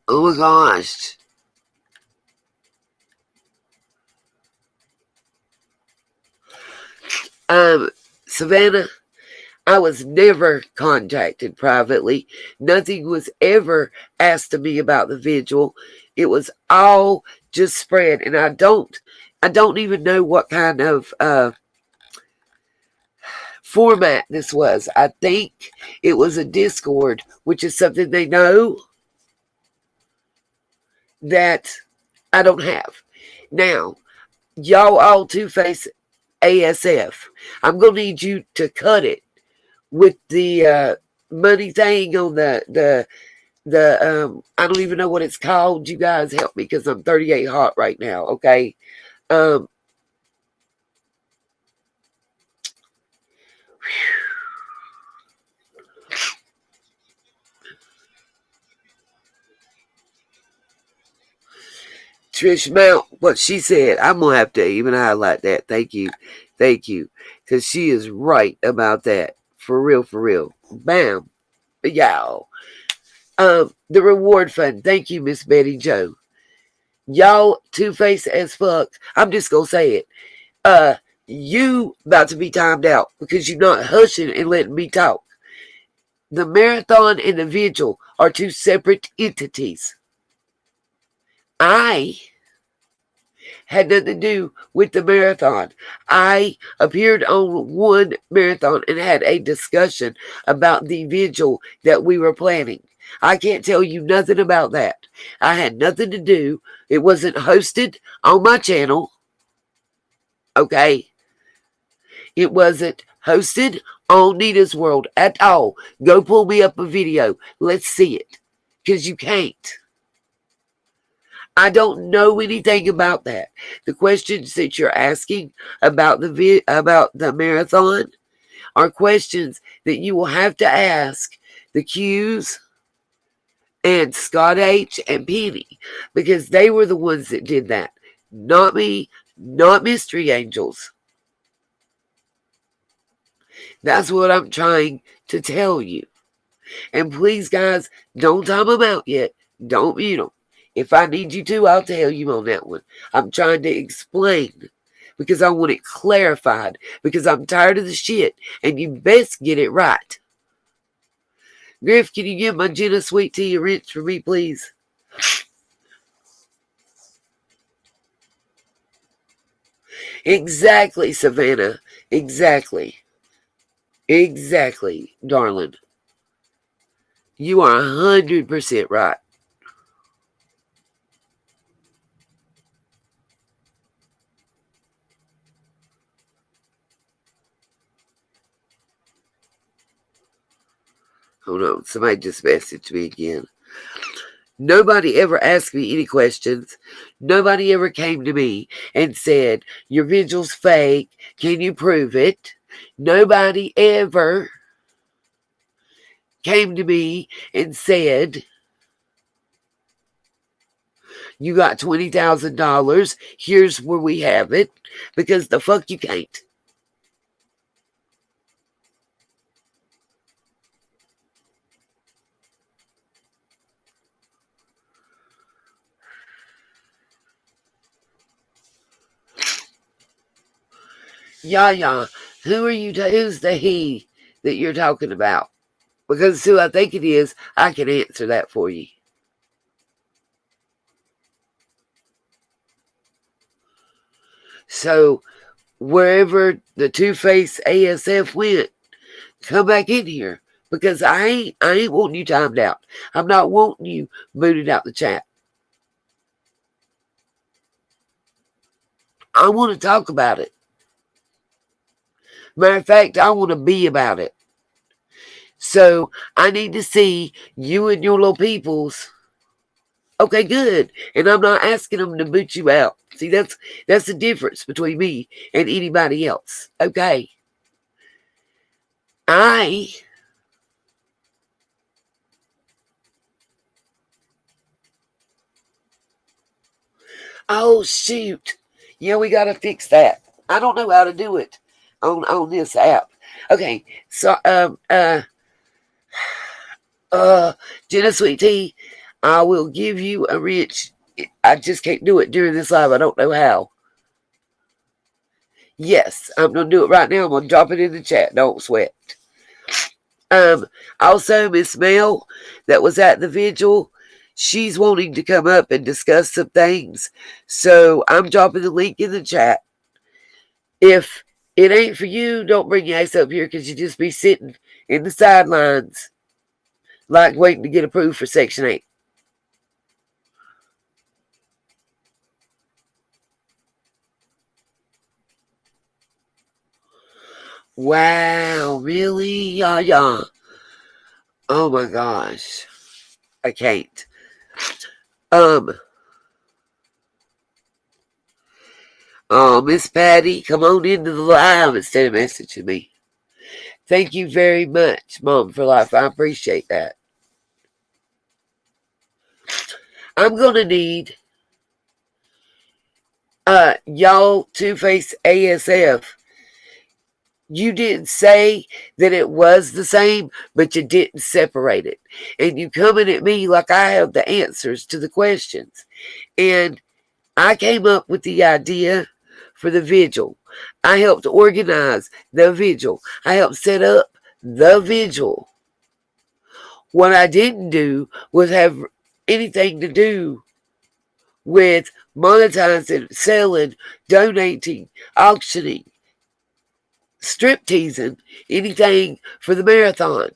Speaker 1: Oh my gosh. Savannah, I was never contacted privately. Nothing was ever asked of me about the vigil. It was all just spread, and I don't even know what kind of format this was. I think it was a Discord, which is something they know that I don't have. Now, y'all all Two Face ASF. I'm gonna need you to cut it with the money thing on the I don't even know what it's called. You guys help me because I'm 38 hot right now. Okay. Um, Trish Mount, what she said, I'm gonna have to even highlight that. Thank you, because she is right about that. For real, for real. Bam, y'all. The reward fund. Thank you, Miss Betty Joe. Y'all Two Face as fuck. I'm just gonna say it. Uh, you about to be timed out because you're not hushing and letting me talk. The marathon and the vigil are two separate entities. I had nothing to do with the marathon. I appeared on one marathon and had a discussion about the vigil that we were planning. I can't tell you nothing about that. I had nothing to do. It wasn't hosted on my channel. Okay? It wasn't hosted on Nina's World at all. Go pull me up a video. Let's see it. Because you can't. I don't know anything about that. The questions that you're asking about the marathon are questions that you will have to ask the Q's and Scott H and Penny, because they were the ones that did that. Not me, not Mystery Angels. That's what I'm trying to tell you. And please, guys, don't time them out yet. Don't mute them. If I need you to, I'll tell you on that one. I'm trying to explain because I want it clarified, because I'm tired of the shit, and you best get it right. Griff, can you give my Jenna sweet tea a rinse for me, please? Exactly, Savannah. Exactly. Exactly, darling. You are 100% right. Hold on, somebody just messaged me again. Nobody ever asked me any questions. Nobody ever came to me and said, your vigil's fake. Can you prove it? Nobody ever came to me and said, you got $20,000. Here's where we have it. Because the fuck you can't. Yeah. Who are you? Who's the he that you're talking about? Because who I think it is, I can answer that for you. So wherever the Two-Face ASF went, come back in here. Because I ain't wanting you timed out. I'm not wanting you booted out the chat. I want to talk about it. Matter of fact, I want to be about it. So I need to see you and your little peoples. Okay, good. And I'm not asking them to boot you out. See, that's the difference between me and anybody else. Okay. Oh shoot. Yeah, we gotta fix that. I don't know how to do it on this app. Okay, so Jenna Sweet Tea, I will give you a rich. I just can't do it during this live. I don't know how. Yes, I'm gonna do it right now. I'm gonna drop it in the chat. Don't sweat. Also, Miss Mel, that was at the vigil, she's wanting to come up and discuss some things. So I'm dropping the link in the chat. If it ain't for you, don't bring your ass up here, because you just be sitting in the sidelines like waiting to get approved for Section 8. Wow, really? Yeah. Oh my gosh. I can't. Oh, Miss Patty, come on into the live instead of messaging me. Thank you very much, Mom for Life. I appreciate that. I'm gonna need y'all Two-Face ASF. You didn't say that it was the same, but you didn't separate it. And you coming at me like I have the answers to the questions. And I came up with the idea for the vigil. I helped organize the vigil. I helped set up the vigil. What I didn't do was have anything to do with monetizing, selling, donating, auctioning, strip teasing, anything for the marathon.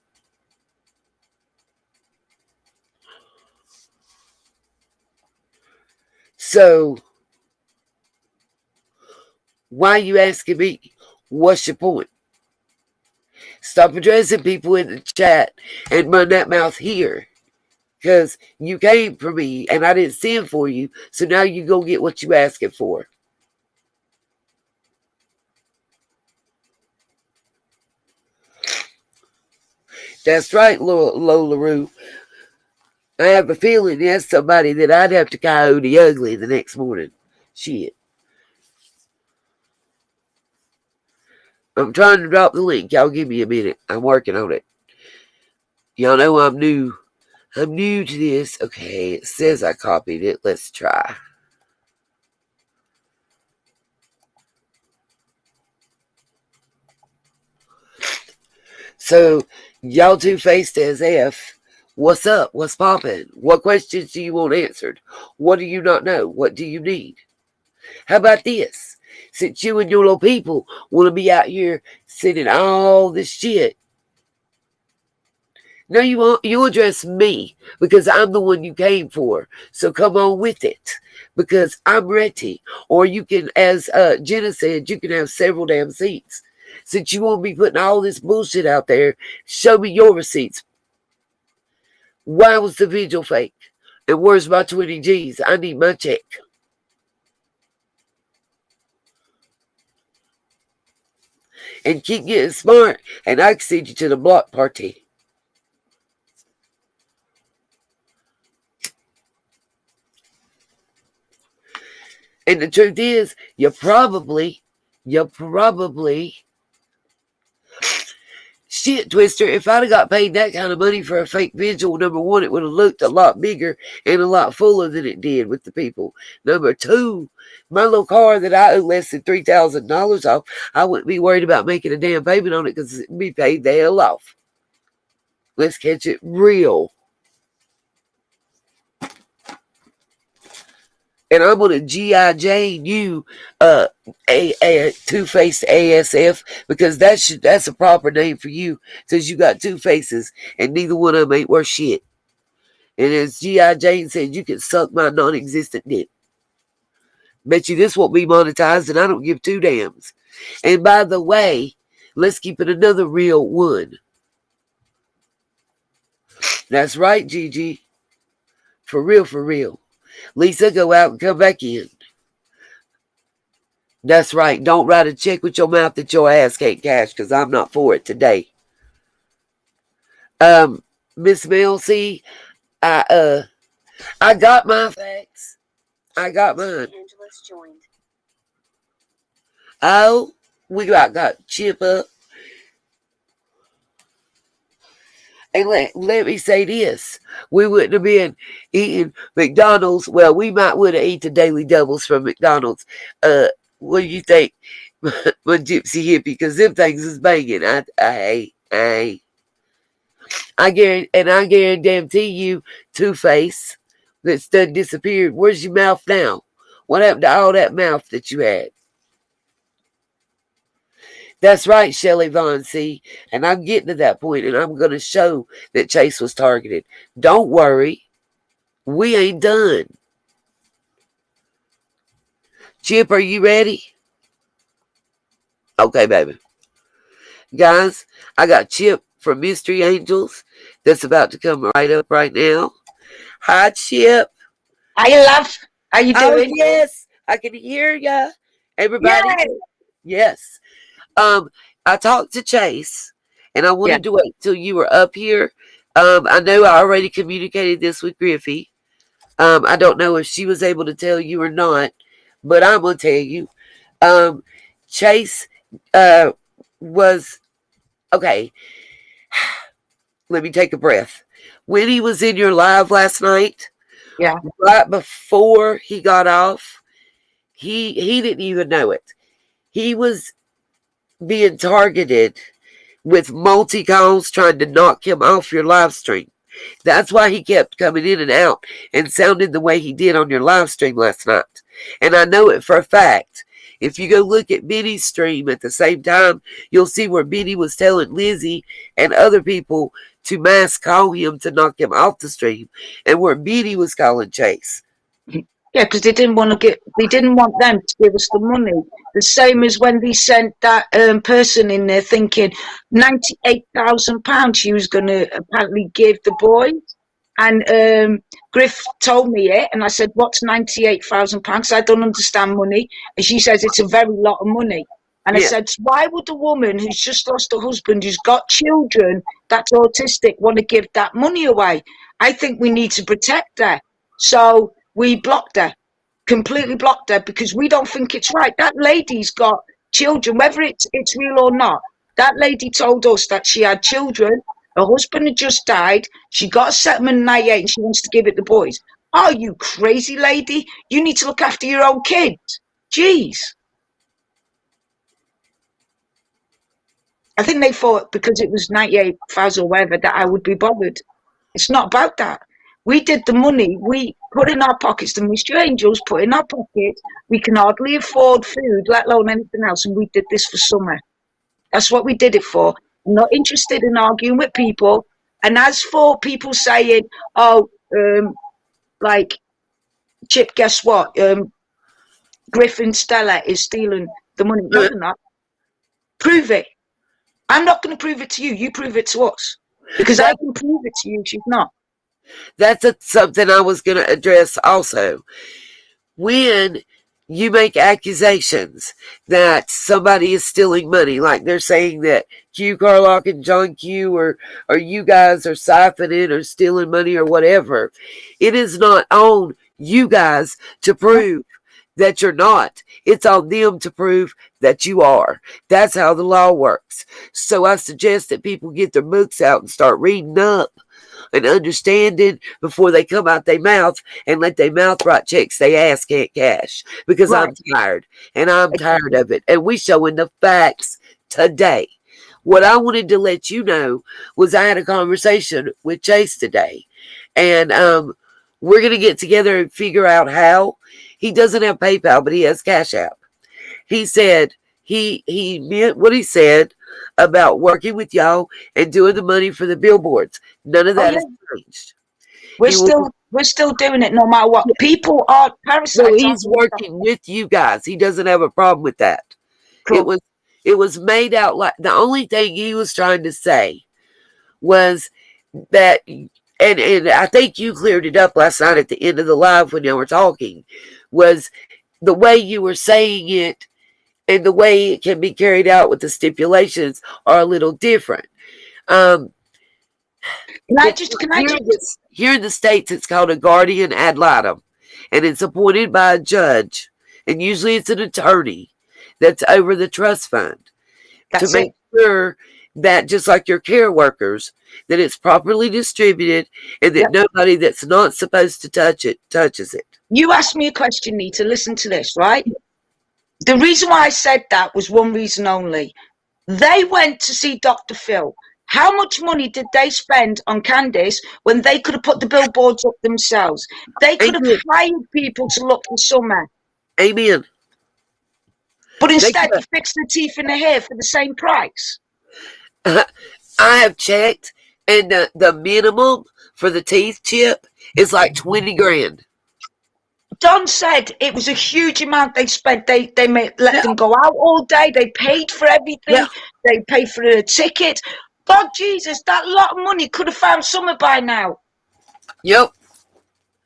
Speaker 1: So why are you asking me? What's your point? Stop addressing people in the chat and run that mouth here. Because you came for me and I didn't send for you. So now you go get what you asking for. That's right, Lola Roo. I have a feeling that's somebody that I'd have to coyote ugly the next morning. Shit. I'm trying to drop the link. Y'all give me a minute. I'm working on it. Y'all know I'm new. I'm new to this. Okay, it says I copied it. Let's try. So, y'all two-faced as F. What's up? What's poppin'? What questions do you want answered? What do you not know? What do you need? How about this? Since you and your little people want to be out here sending all this shit, no, you won't. You address me because I'm the one you came for. So come on with it because I'm ready. Or you can, as Jenna said, you can have several damn seats. Since you won't be putting all this bullshit out there, show me your receipts. Why was the vigil fake? And where's my 20 G's? I need my check. And keep getting smart, and I can send you to the block party. And the truth is, you probably, shit, Twister, if I'd have got paid that kind of money for a fake vigil, number one, it would have looked a lot bigger and a lot fuller than it did with the people. Number two, my little car that I owe less than $3,000 off, I wouldn't be worried about making a damn payment on it because it'd be paid the hell off. Let's catch it real. And I'm gonna G.I. Jane you a two-faced ASF because that's a proper name for you because you got two faces and neither one of them ain't worth shit. And as G.I. Jane said, you can suck my non-existent dick. Bet you this won't be monetized and I don't give two damns. And by the way, let's keep it another real one. That's right, Gigi. For real, for real. Lisa, go out and come back in. That's right. Don't write a check with your mouth that your ass can't cash because I'm not for it today. Miss Mel, see, I got my facts. I got mine. Oh, we got Chip up. And let me say this. We wouldn't have been eating McDonald's. Well, we might would have eaten the daily doubles from McDonald's. What do you think? My gypsy hippie, because them things is banging. I guarantee you, Two-Face, that's done disappeared. Where's your mouth now? What happened to all that mouth that you had? That's right, Shelley Vaughn, see? And I'm getting to that point, and I'm going to show that Chase was targeted. Don't worry. We ain't done. Chip, are you ready? Okay, baby. Guys, I got Chip from Mystery Angels that's about to come right up right now. Hi, Chip.
Speaker 2: Hi, love. How you doing?
Speaker 1: Oh, yes. I can hear ya. Everybody.
Speaker 2: Yay.
Speaker 1: Yes. I talked to Chase, and I wanted to wait till you were up here. I know I already communicated this with Griffey. I don't know if she was able to tell you or not, but I'm gonna tell you. Chase was okay. Let me take a breath. When he was in your live last night, right before he got off, he didn't even know it. He was being targeted with multi-calls trying to knock him off your live stream. That's why he kept coming in and out and sounded the way he did on your live stream last night. And I know it for a fact. If you go look at Benny's stream at the same time, you'll see where Benny was telling Lizzie and other people to mass call him to knock him off the stream, and where Benny was calling Chase.
Speaker 2: Yeah, because they didn't want them to give us the money. The same as when they sent that person in there thinking £98,000 she was going to apparently give the boys. And Griff told me it, and I said, "What's £98,000? I don't understand money." And she says it's a very lot of money. And I said, "Why would a woman who's just lost her husband, who's got children, that's autistic, want to give that money away? I think we need to protect her." So we blocked her, completely blocked her, because we don't think it's right. That lady's got children, whether it's real or not. That lady told us that she had children. Her husband had just died. She got a settlement in 98 and she wants to give it to the boys. Are you crazy, lady? You need to look after your own kids. Jeez. I think they thought because it was 98,000 or whatever that I would be bothered. It's not about that. We did the money. We put in our pockets. The Mr. Angels put in our pockets. We can hardly afford food, let alone anything else. And we did this for summer. That's what we did it for. I'm not interested in arguing with people. And as for people saying, "Oh, like, Chip, guess what? Griffin Stella is stealing the money." No, they're not. Prove it. I'm not going to prove it to you. You prove it to us. Because I can prove it to you. She's not.
Speaker 1: That's something I was going to address also. When you make accusations that somebody is stealing money, like they're saying that Q Carlock and John Q or you guys are siphoning or stealing money or whatever, it is not on you guys to prove that you're not. It's on them to prove that you are. That's how the law works. So I suggest that people get their books out and start reading up and understanding before they come out their mouth and let their mouth write checks they ass can't cash. Because I'm tired, and I'm tired of it. And we showing the facts today. What I wanted to let you know was I had a conversation with Chase today, and we're going to get together and figure out how. He doesn't have PayPal, but he has Cash App. He said he meant what he said about working with y'all and doing the money for the billboards. None of that has changed.
Speaker 2: We're still doing it no matter what. People are parasites.
Speaker 1: So he's working with you guys. He doesn't have a problem with that. Cool. It was made out like the only thing he was trying to say was that, and I think you cleared it up last night at the end of the live when you were talking, was the way you were saying it and the way it can be carried out with the stipulations are a little different. Here in the States, it's called a guardian ad litem, and it's appointed by a judge, and usually it's an attorney that's over the trust fund to make sure that, just like your care workers, that it's properly distributed and that nobody that's not supposed to touch it touches it.
Speaker 2: You asked me a question, Nita. Listen to this, right? The reason why I said that was one reason only. They went to see Dr. Phil. How much money did they spend on Candice when they could have put the billboards up themselves? They could have hired people to look for summer.
Speaker 1: Amen.
Speaker 2: But instead, they fixed the teeth and the hair for the same price.
Speaker 1: I have checked, and the minimum for the teeth chip is like 20 grand.
Speaker 2: Don said it was a huge amount they spent. They let them go out all day. They paid for everything. Yeah. They paid for the ticket. God, Jesus, that lot of money could have found summer by now.
Speaker 1: Yep.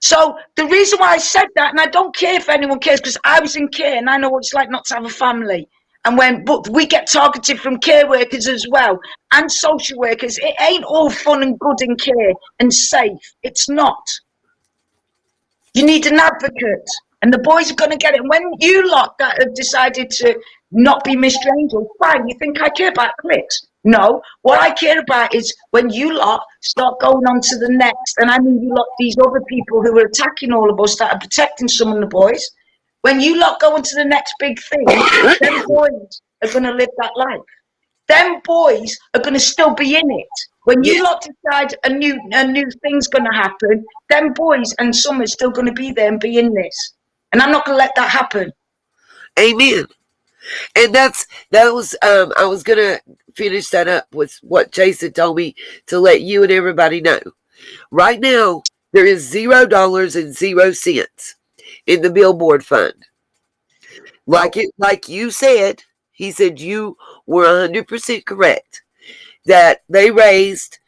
Speaker 2: So the reason why I said that, and I don't care if anyone cares, because I was in care and I know what it's like not to have a family. And but we get targeted from care workers as well and social workers. It ain't all fun and good in care and safe. It's not. You need an advocate, and the boys are going to get it. When you lot that have decided to not be Mr. Angel, fine, you think I care about clicks? No, what I care about is when you lot start going on to the next, and I mean you lot, these other people who are attacking all of us that are protecting some of the boys, when you lot go into the next big thing, them boys are going to live that life. Them boys are going to still be in it. When you
Speaker 1: Yes,
Speaker 2: lot decide a new thing's going to happen, them boys and Summer's still going to be there and be in this, and I'm not going to let that happen.
Speaker 1: amen. And that was I was gonna finish that up with what Jason told me to let you and everybody know. Right now, there is $0.00 in the billboard fund.
Speaker 2: No,
Speaker 1: Like you said, he said you were 100% correct that they raised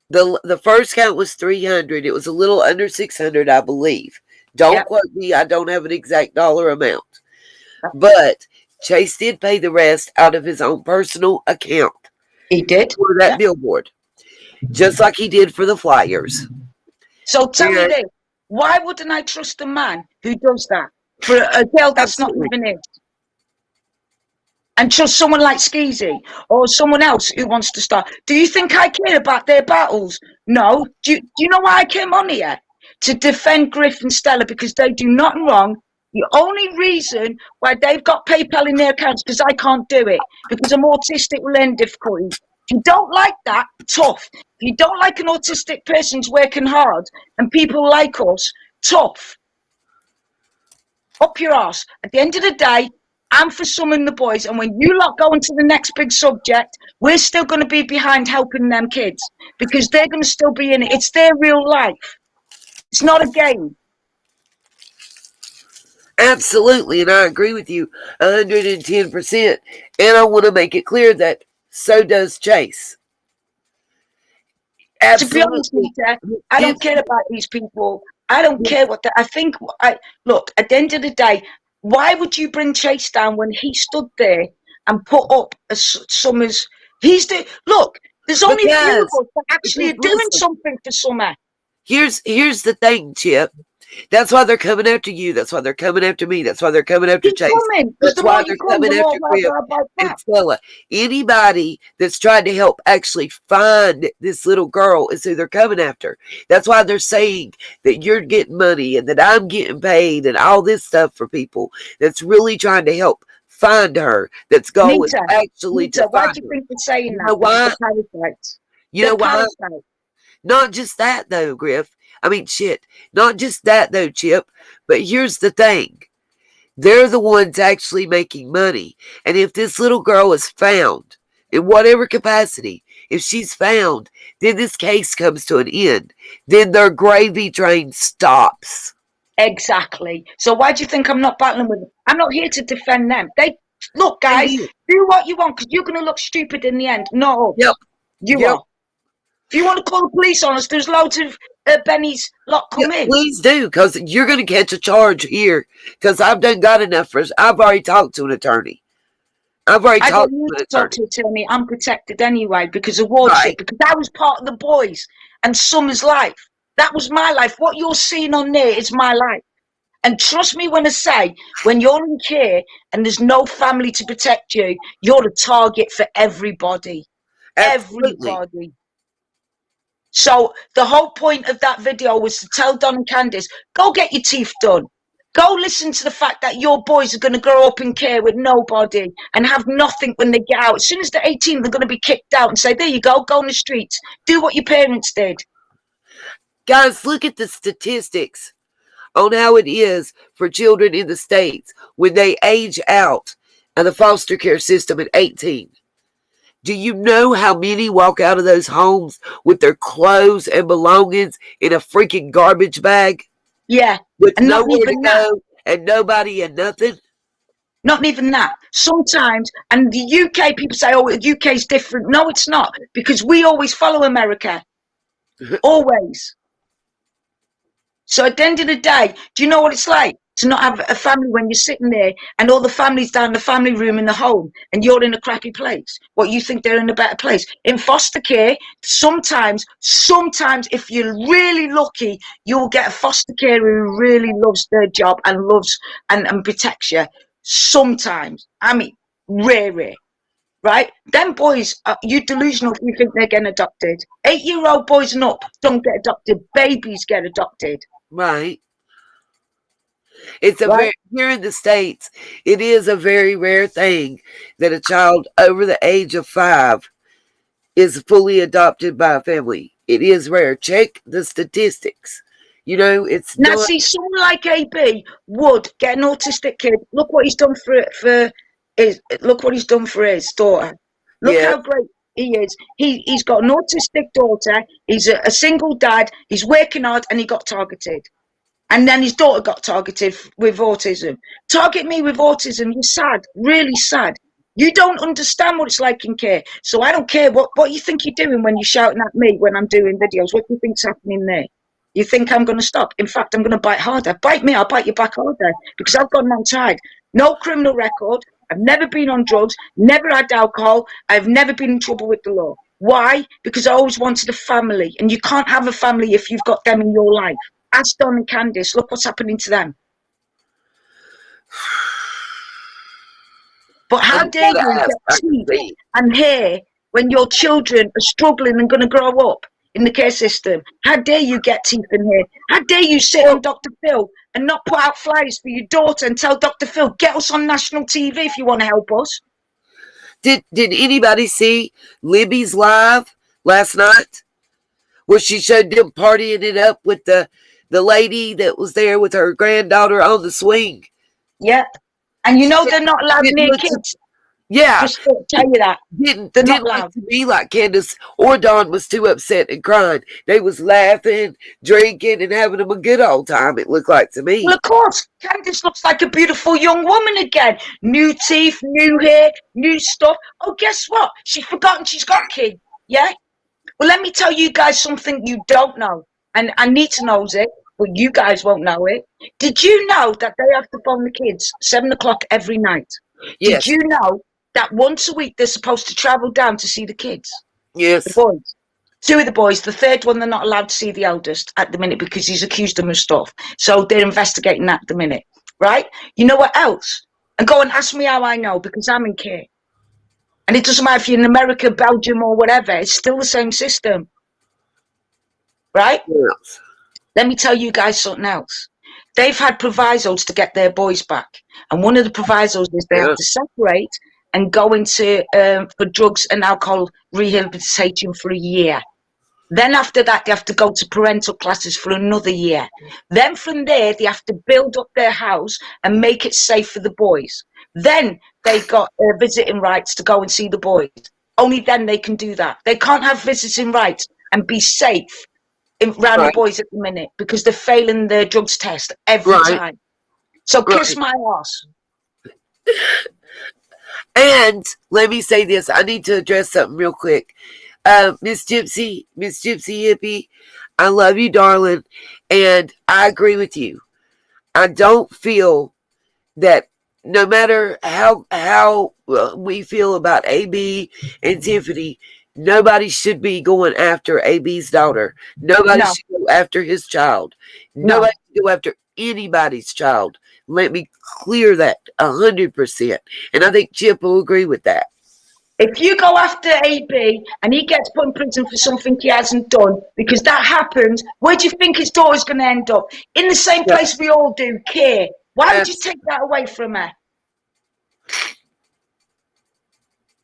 Speaker 1: the first count was 300. It was a little under 600, I believe. Don't
Speaker 2: yeah,
Speaker 1: quote me. I don't have an exact dollar amount. But Chase did pay the rest out of his own personal account
Speaker 2: he did.
Speaker 1: for that
Speaker 2: Yeah.
Speaker 1: billboard, just like he did for the flyers.
Speaker 2: So tell me
Speaker 1: And
Speaker 2: this: why wouldn't I trust a man who does that for a girl that's not
Speaker 1: absolutely.
Speaker 2: even his? And trust someone like Skeezy or someone else who wants to start. Do you think I care about their battles? No. Do you know why I came on here? To defend Griff and Stella because they do nothing wrong. The only reason why they've got PayPal in their accounts because I can't do it because I'm autistic with learning difficulties. If you don't like that, tough. If you don't like an autistic person who's working hard and people like us, tough. Up your arse. At the end of the day, I'm for summon the boys, and when you lot go into the next big subject, we're still going to be behind helping them kids because they're going to still be in it. It's their real life. It's not a game.
Speaker 1: Absolutely. And I agree with you 110%. And I want to make it clear that so does Chase.
Speaker 2: To be honest with
Speaker 1: Absolutely.
Speaker 2: you, I don't care about these people. I don't care what I think. Look, at the end of the day, why would you bring Chase down when he stood there and put up a Summers? Look. There's only a few
Speaker 1: Because,
Speaker 2: of us that actually
Speaker 1: because
Speaker 2: are doing
Speaker 1: listen,
Speaker 2: something for Summer.
Speaker 1: here's the thing, Chip. That's why they're coming after you. That's why they're coming after me. That's why they're coming after
Speaker 2: Keep
Speaker 1: Chase.
Speaker 2: coming, because
Speaker 1: That's
Speaker 2: the more
Speaker 1: why
Speaker 2: you
Speaker 1: they're
Speaker 2: come, the
Speaker 1: coming
Speaker 2: more
Speaker 1: after Griff
Speaker 2: blah, blah, blah, blah.
Speaker 1: and Stella. Anybody that's trying to help actually find this little girl is who they're coming after. That's why they're saying that you're getting money and that I'm getting paid and all this stuff for people that's really trying to help find her. That's goal is
Speaker 2: Nita,
Speaker 1: actually to
Speaker 2: Nita, why
Speaker 1: find
Speaker 2: do you
Speaker 1: her.
Speaker 2: think they're saying
Speaker 1: You
Speaker 2: that?
Speaker 1: know
Speaker 2: Because
Speaker 1: why?
Speaker 2: they're parasites.
Speaker 1: You
Speaker 2: They're
Speaker 1: know why?
Speaker 2: parasites.
Speaker 1: Not just that though, Griff. I mean, shit. Not just that though, Chip. But here's the thing. They're the ones actually making money. And if this little girl is found, in whatever capacity, if she's found, then this case comes to an end. Then their gravy train stops.
Speaker 2: Exactly. So why do you think I'm not battling with them? I'm not here to defend them. Look, guys,
Speaker 1: Amen.
Speaker 2: do what you want because you're going to look stupid in the end. Not us.
Speaker 1: Yep.
Speaker 2: You
Speaker 1: Yep.
Speaker 2: are. If you want to call the police on us, there's loads of Benny's lot
Speaker 1: Yeah,
Speaker 2: come in.
Speaker 1: please do, because you're going to catch a charge here. Because I've done got enough for. I've already talked to an attorney. I've already
Speaker 2: I don't
Speaker 1: talked
Speaker 2: need
Speaker 1: to an
Speaker 2: to talk
Speaker 1: attorney.
Speaker 2: to attorney. I'm protected anyway because of wardship.
Speaker 1: Right.
Speaker 2: Because I was part of the boys and Summer's life. That was my life. What you're seeing on there is my life. And trust me when I say, when you're in care and there's no family to protect you, you're a target for everybody.
Speaker 1: Absolutely.
Speaker 2: Everybody. So the whole point of that video was to tell Don and Candice, go get your teeth done. Go listen to the fact that your boys are going to grow up in care with nobody and have nothing when they get out. As soon as they're 18, they're going to be kicked out and say, there you go on the streets. Do what your parents did.
Speaker 1: Guys, look at the statistics on how it is for children in the States when they age out of the foster care system at 18. Do you know how many walk out of those homes with their clothes and belongings in a freaking garbage bag
Speaker 2: Yeah.
Speaker 1: with
Speaker 2: And not
Speaker 1: nowhere to
Speaker 2: even that.
Speaker 1: go and nobody and nothing?
Speaker 2: Not even that. Sometimes, and the UK people say, oh, the UK is different. No, it's not, because we always follow America. Always. So at the end of the day, do you know what it's like to not have a family when you're sitting there and all the family's down the family room in the home and you're in a crappy place? What, you think they're in a better place? In foster care, sometimes, if you're really lucky, you'll get a foster carer who really loves their job and loves and protects you. Sometimes. I mean, rare. Right? Them boys, you delusional if you think they're getting adopted. 8-year-old boys and up don't get adopted. Babies get adopted.
Speaker 1: Right. It's a
Speaker 2: Right?
Speaker 1: very, here in the States, it is a very rare thing that a child over the age of 5 is fully adopted by a family. It is rare. Check the statistics. It's
Speaker 2: Now,
Speaker 1: not.
Speaker 2: see, someone like AB would get an autistic kid. Look what he's done for his. Look what he's done for his daughter. Look
Speaker 1: Yeah,
Speaker 2: how great he is. He's got an autistic daughter. He's a single dad. He's working hard, and he got targeted. And then his daughter got targeted with autism. Target me with autism. You're sad, really sad. You don't understand what it's like in care. So I don't care what you think you're doing when you're shouting at me when I'm doing videos. What do you think's happening there? You think I'm going to stop? In fact, I'm going to bite harder. Bite me, I'll bite you back harder because I've got no tide. No criminal record. I've never been on drugs, never had alcohol. I've never been in trouble with the law. Why? Because I always wanted a family. And you can't have a family if you've got them in your life. Ask Don and Candice, look what's happening to them. But how dare you get teeth and hair when your children are struggling and going to grow up in the care system? How dare you get teeth and hair? How dare you sit on Dr. Phil and not put out flyers for your daughter and tell Dr. Phil, get us on national TV if you want to help us?
Speaker 1: Did anybody see Libby's live last night, where she showed them partying it up with the lady that was there with her granddaughter on the swing?
Speaker 2: Yeah. And they're not allowed near kids.
Speaker 1: Yeah.
Speaker 2: Just to tell you that.
Speaker 1: They're not allowed to be like Candace or Dawn was too upset and crying. They was laughing, drinking, and having them a good old time, it looked like to me.
Speaker 2: Well, of course, Candice looks like a beautiful young woman again. New teeth, new hair, new stuff. Oh, guess what? She's forgotten she's got kids. Yeah? Well, let me tell you guys something you don't know. And Anita knows it, but you guys won't know it. Did you know that they have to phone the kids 7 o'clock every night?
Speaker 1: Yes.
Speaker 2: Did you know that once a week they're supposed to travel down to see the kids?
Speaker 1: Yes.
Speaker 2: The boys. 2 of the boys. The third one, they're not allowed to see the eldest at the minute because he's accused them of stuff. So they're investigating that at the minute. Right? You know what else? And go and ask me how I know, because I'm in care. And it doesn't matter if you're in America, Belgium, or whatever. It's still the same system. Right?
Speaker 1: Yes.
Speaker 2: Let me tell you guys something else. They've had provisos to get their boys back. And one of the provisos is they have to separate and go into for drugs and alcohol rehabilitation for a year. Then after that, they have to go to parental classes for another year. Then from there, they have to build up their house and make it safe for the boys. Then they got visiting rights to go and see the boys. Only then they can do that. They can't have visiting rights and be safe around the boys at the minute because they're failing their drugs test every time. So kiss my ass.
Speaker 1: And let me say this. I need to address something real quick. Miss Gypsy Hippie, I love you, darling. And I agree with you. I don't feel that no matter how we feel about AB and Tiffany, nobody should be going after AB's daughter. Nobody should go after his child. Nobody should go after anybody's child. Let me clear that 100%. And I think Chip will agree with that.
Speaker 2: If you go after AB and he gets put in prison for something he hasn't done, because that happens, where do you think his daughter's going to end up? In the same place we all do, care. Why would you take that away from her?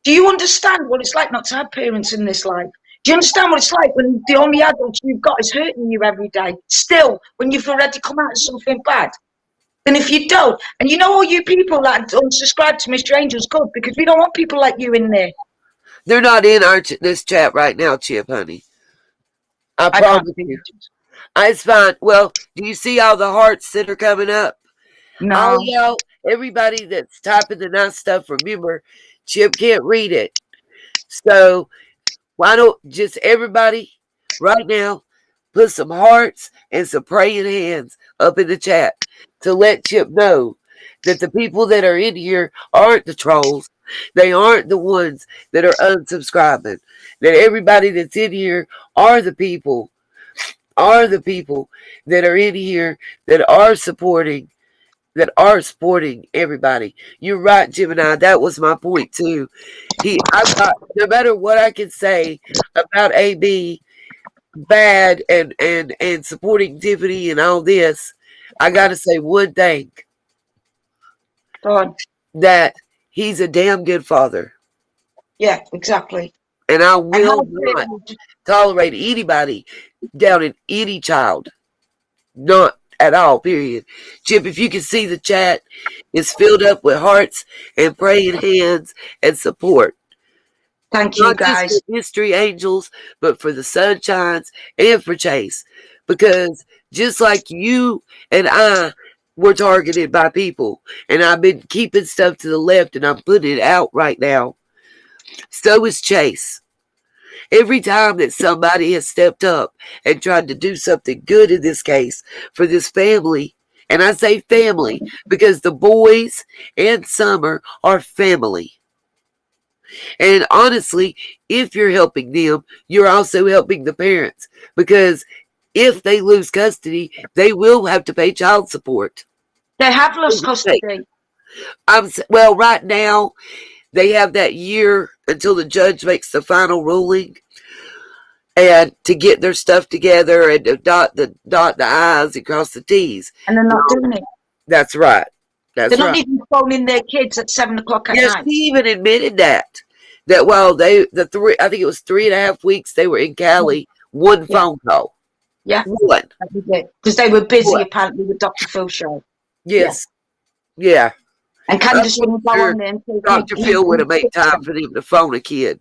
Speaker 2: Do you understand what it's like not to have parents in this life? Do you understand what it's like when the only adult you've got is hurting you every day? Still, when you've already come out of something bad. And if you don't, and all you people that unsubscribe to Mr. Angel's good, because we don't want people like you in there.
Speaker 1: They're not in this chat right now, Chip, honey. I promise you. It's fine. Well, do you see all the hearts that are coming up?
Speaker 2: No.
Speaker 1: All y'all, everybody that's typing the nice stuff, remember, Chip can't read it. So why don't just everybody right now put some hearts and some praying hands up in the chat to let Chip know that the people that are in here aren't the trolls. They aren't the ones that are unsubscribing. That everybody that's in here are the people that are in here that are supporting everybody. You're right, Gemini. That was my point too. No matter what I can say about AB bad and supporting Tiffany and all this, I gotta say one thing.
Speaker 2: Go on.
Speaker 1: That he's a damn good father.
Speaker 2: Yeah, exactly.
Speaker 1: And I
Speaker 2: And how
Speaker 1: will not
Speaker 2: privileged.
Speaker 1: tolerate anybody down in any child. Not at all, period. Chip, if you can see the chat, it's filled up with hearts and praying hands and support.
Speaker 2: Thank you,
Speaker 1: Not just for
Speaker 2: guys.
Speaker 1: Mystery Angels, but for the Sunshines and for Chase. Because just like you and I were targeted by people, and I've been keeping stuff to the left and I'm putting it out right now, so is Chase. Every time that somebody has stepped up and tried to do something good in this case for this family, and I say family because the boys and Summer are family. And honestly, if you're helping them, you're also helping the parents because if they lose custody, they will have to pay child support.
Speaker 2: They have lost custody.
Speaker 1: Well, right now they have that year until the judge makes the final ruling, and to get their stuff together and to dot the I's and cross the T's.
Speaker 2: And they're not doing it.
Speaker 1: That's right.
Speaker 2: They're
Speaker 1: That's
Speaker 2: not
Speaker 1: right.
Speaker 2: even phoning their kids at 7 o'clock at
Speaker 1: Yes,
Speaker 2: night.
Speaker 1: she even admitted that while I think it was 3.5 weeks they were in Cali, one
Speaker 2: Yeah.
Speaker 1: phone call.
Speaker 2: Yeah.
Speaker 1: One.
Speaker 2: That was it. Because they were busy
Speaker 1: What?
Speaker 2: apparently with Dr. Phil show.
Speaker 1: Yes. Yeah.
Speaker 2: And
Speaker 1: I'm
Speaker 2: Candace wouldn't go
Speaker 1: sure
Speaker 2: on there and say,
Speaker 1: Dr. Phil would have made time for them to phone a kid.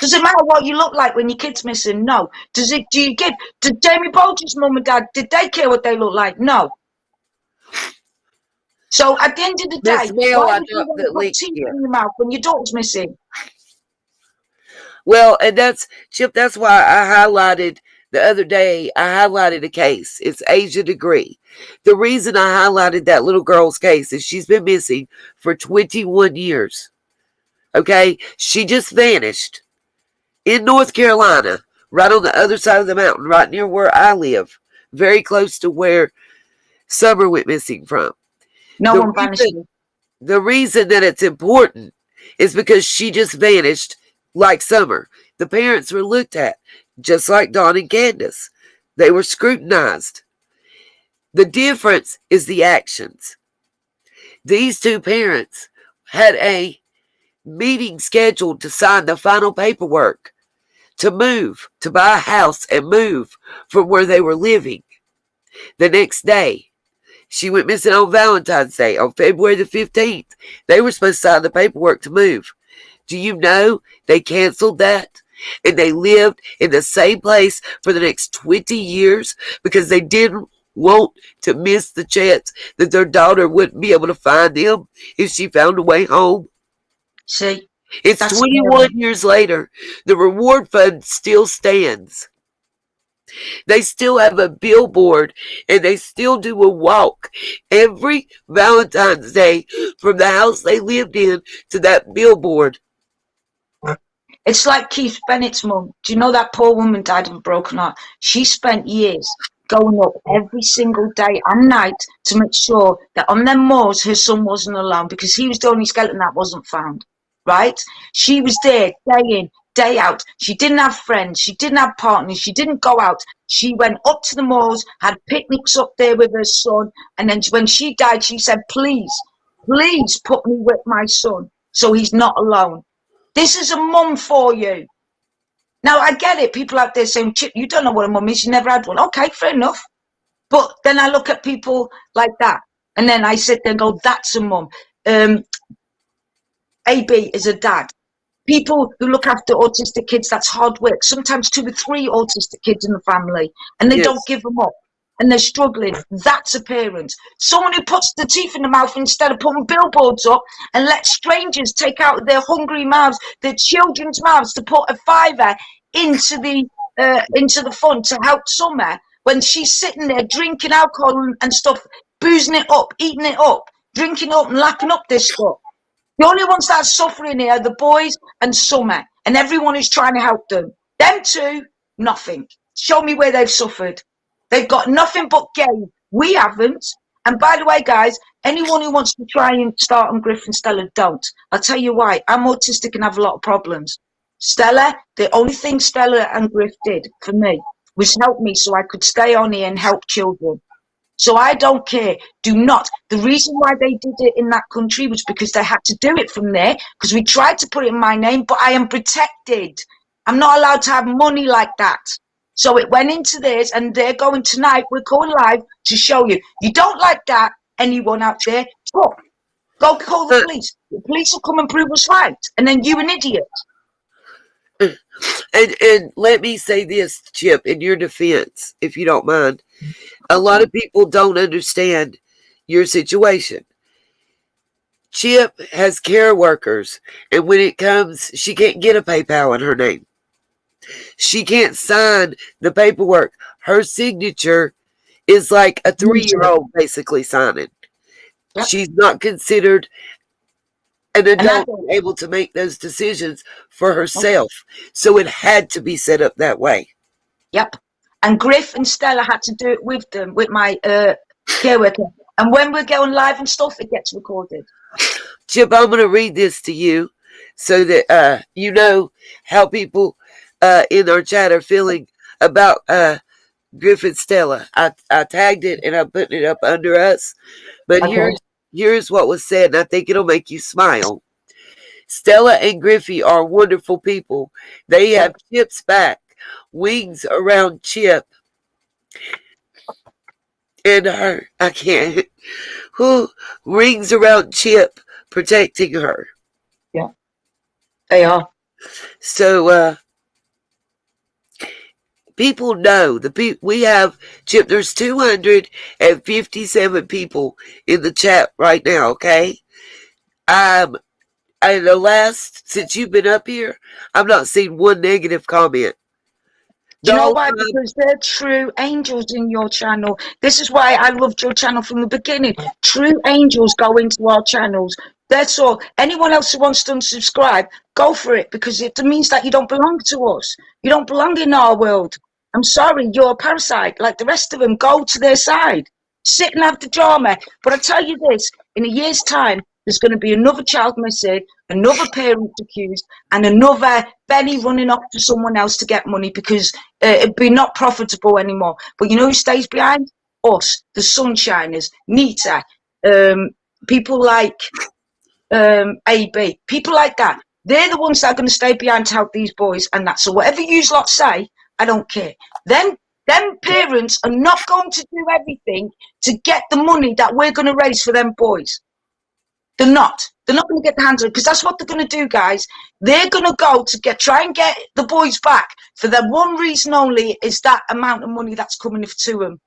Speaker 2: does it matter what you look like when your kid's missing? No. Did Jamie Bolger's mum and dad, did they care what they look like? No. So at the end of the
Speaker 1: Miss
Speaker 2: day,
Speaker 1: Mel,
Speaker 2: why
Speaker 1: I
Speaker 2: would you
Speaker 1: dropped
Speaker 2: want
Speaker 1: the
Speaker 2: to put
Speaker 1: link
Speaker 2: teeth
Speaker 1: here.
Speaker 2: in your mouth when your daughter's missing?
Speaker 1: Well, and that's Chip, that's why I highlighted the other day, I highlighted a case. It's Asia Degree. The reason I highlighted that little girl's case is she's been missing for 21 years. Okay? She just vanished in North Carolina, right on the other side of the mountain, right near where I live, very close to where Summer went missing from.
Speaker 2: No
Speaker 1: The
Speaker 2: one vanished.
Speaker 1: the reason that it's important is because she just vanished like Summer. The parents were looked at just like Dawn and Candace. They were scrutinized. The difference is the actions. These two parents had a meeting scheduled to sign the final paperwork to move, to buy a house and move from where they were living. The next day, she went missing on Valentine's Day, on February the 15th. They were supposed to sign the paperwork to move. Do you know they canceled that? And they lived in the same place for the next 20 years because they didn't want to miss the chance that their daughter wouldn't be able to find them if she found a way home.
Speaker 2: See?
Speaker 1: It's 21 years later. The reward fund still stands. They still have a billboard and they still do a walk every Valentine's Day from the house they lived in to that billboard.
Speaker 2: It's like Keith Bennett's mum. Do you know that poor woman died of a broken heart? She spent years going up every single day and night to make sure that on them moors her son wasn't alone because he was the only skeleton that wasn't found. Right? She was there day in, day out. She didn't have friends. She didn't have partners. She didn't go out. She went up to the moors, had picnics up there with her son. And then when she died, she said, please put me with my son so he's not alone. This is a mum for you. Now, I get it. People out there saying, Chip, you don't know what a mum is. You never had one. Okay, fair enough. But then I look at people like that. And then I sit there and go, that's a mum. AB is a dad. People who look after autistic kids, that's hard work. Sometimes 2 or 3 autistic kids in the family. And they don't give them up. And they're struggling. That's a parent. Someone who puts the teeth in the mouth instead of putting billboards up and let strangers take out their hungry mouths, their children's mouths, to put a fiver into the fund to help Summer when she's sitting there drinking alcohol and stuff, boozing it up, eating it up, drinking up and lapping up this stuff. The only ones that are suffering here are the boys and Summer, and everyone who's trying to help them. Them two, nothing. Show me where they've suffered. They've got nothing but gain. We haven't. And by the way, guys, anyone who wants to try and start on Griff and Stella, don't. I'll tell you why. I'm autistic and have a lot of problems. Stella, the only thing Stella and Griff did for me was help me so I could stay on here and help children. So I don't care. Do not. The reason why they did it in that country was because they had to do it from there, because we tried to put it in my name, but I am protected. I'm not allowed to have money like that. So it went into this, and they're going tonight. We're going live to show you. You don't like that, anyone out there? Talk. Go call the police. The police will come and prove us right. And then you an idiot.
Speaker 1: And let me say this, Chip, in your defense, if you don't mind. A lot of people don't understand your situation. Chip has care workers, and when it comes, she can't get a PayPal in her name. She can't sign the paperwork. Her signature is like a 3-year-old basically signing.
Speaker 2: Yep.
Speaker 1: She's not considered an adult able to make those decisions for herself. So it had to be set up that way.
Speaker 2: Yep. And Griff and Stella had to do it with them, with my care worker. And when we're going live and stuff, it gets recorded.
Speaker 1: Chip, I'm going to read this to you so that you know how people in our chat are feeling about Griff and Stella. I tagged it and I'm putting it up under us. But here's what was said, and I think it'll make you smile. Stella and Griffey are wonderful people. They have Chip's back, wings around Chip and her. I can't. Who rings around Chip, protecting her.
Speaker 2: Yeah, they are.
Speaker 1: So people know we have Chip. There's 257 people in the chat right now. Okay, in the last, since you've been up here, I've not seen one negative comment.
Speaker 2: Do you know why? Because they're true angels in your channel. This is why I loved your channel from the beginning. True angels go into our channels. That's all. Anyone else who wants to unsubscribe, go for it, because it means that you don't belong to us. You don't belong in our world. I'm sorry, you're a parasite like the rest of them. Go to their side. Sit and have the drama. But I tell you this, in a year's time, there's going to be another child missing, another parent accused, and another Benny running off to someone else to get money because it'd be not profitable anymore. But you know who stays behind? Us, the Sunshiners, Nita, people like AB, people like that. They're the ones that are going to stay behind to help these boys and that. So whatever you lot say, I don't care. Them parents are not going to do everything to get the money that we're going to raise for them boys. They're not. They're not going to get the hands on it, because that's what they're going to do, guys. They're going to go to try and get the boys back for the one reason only, is that amount of money that's coming to them.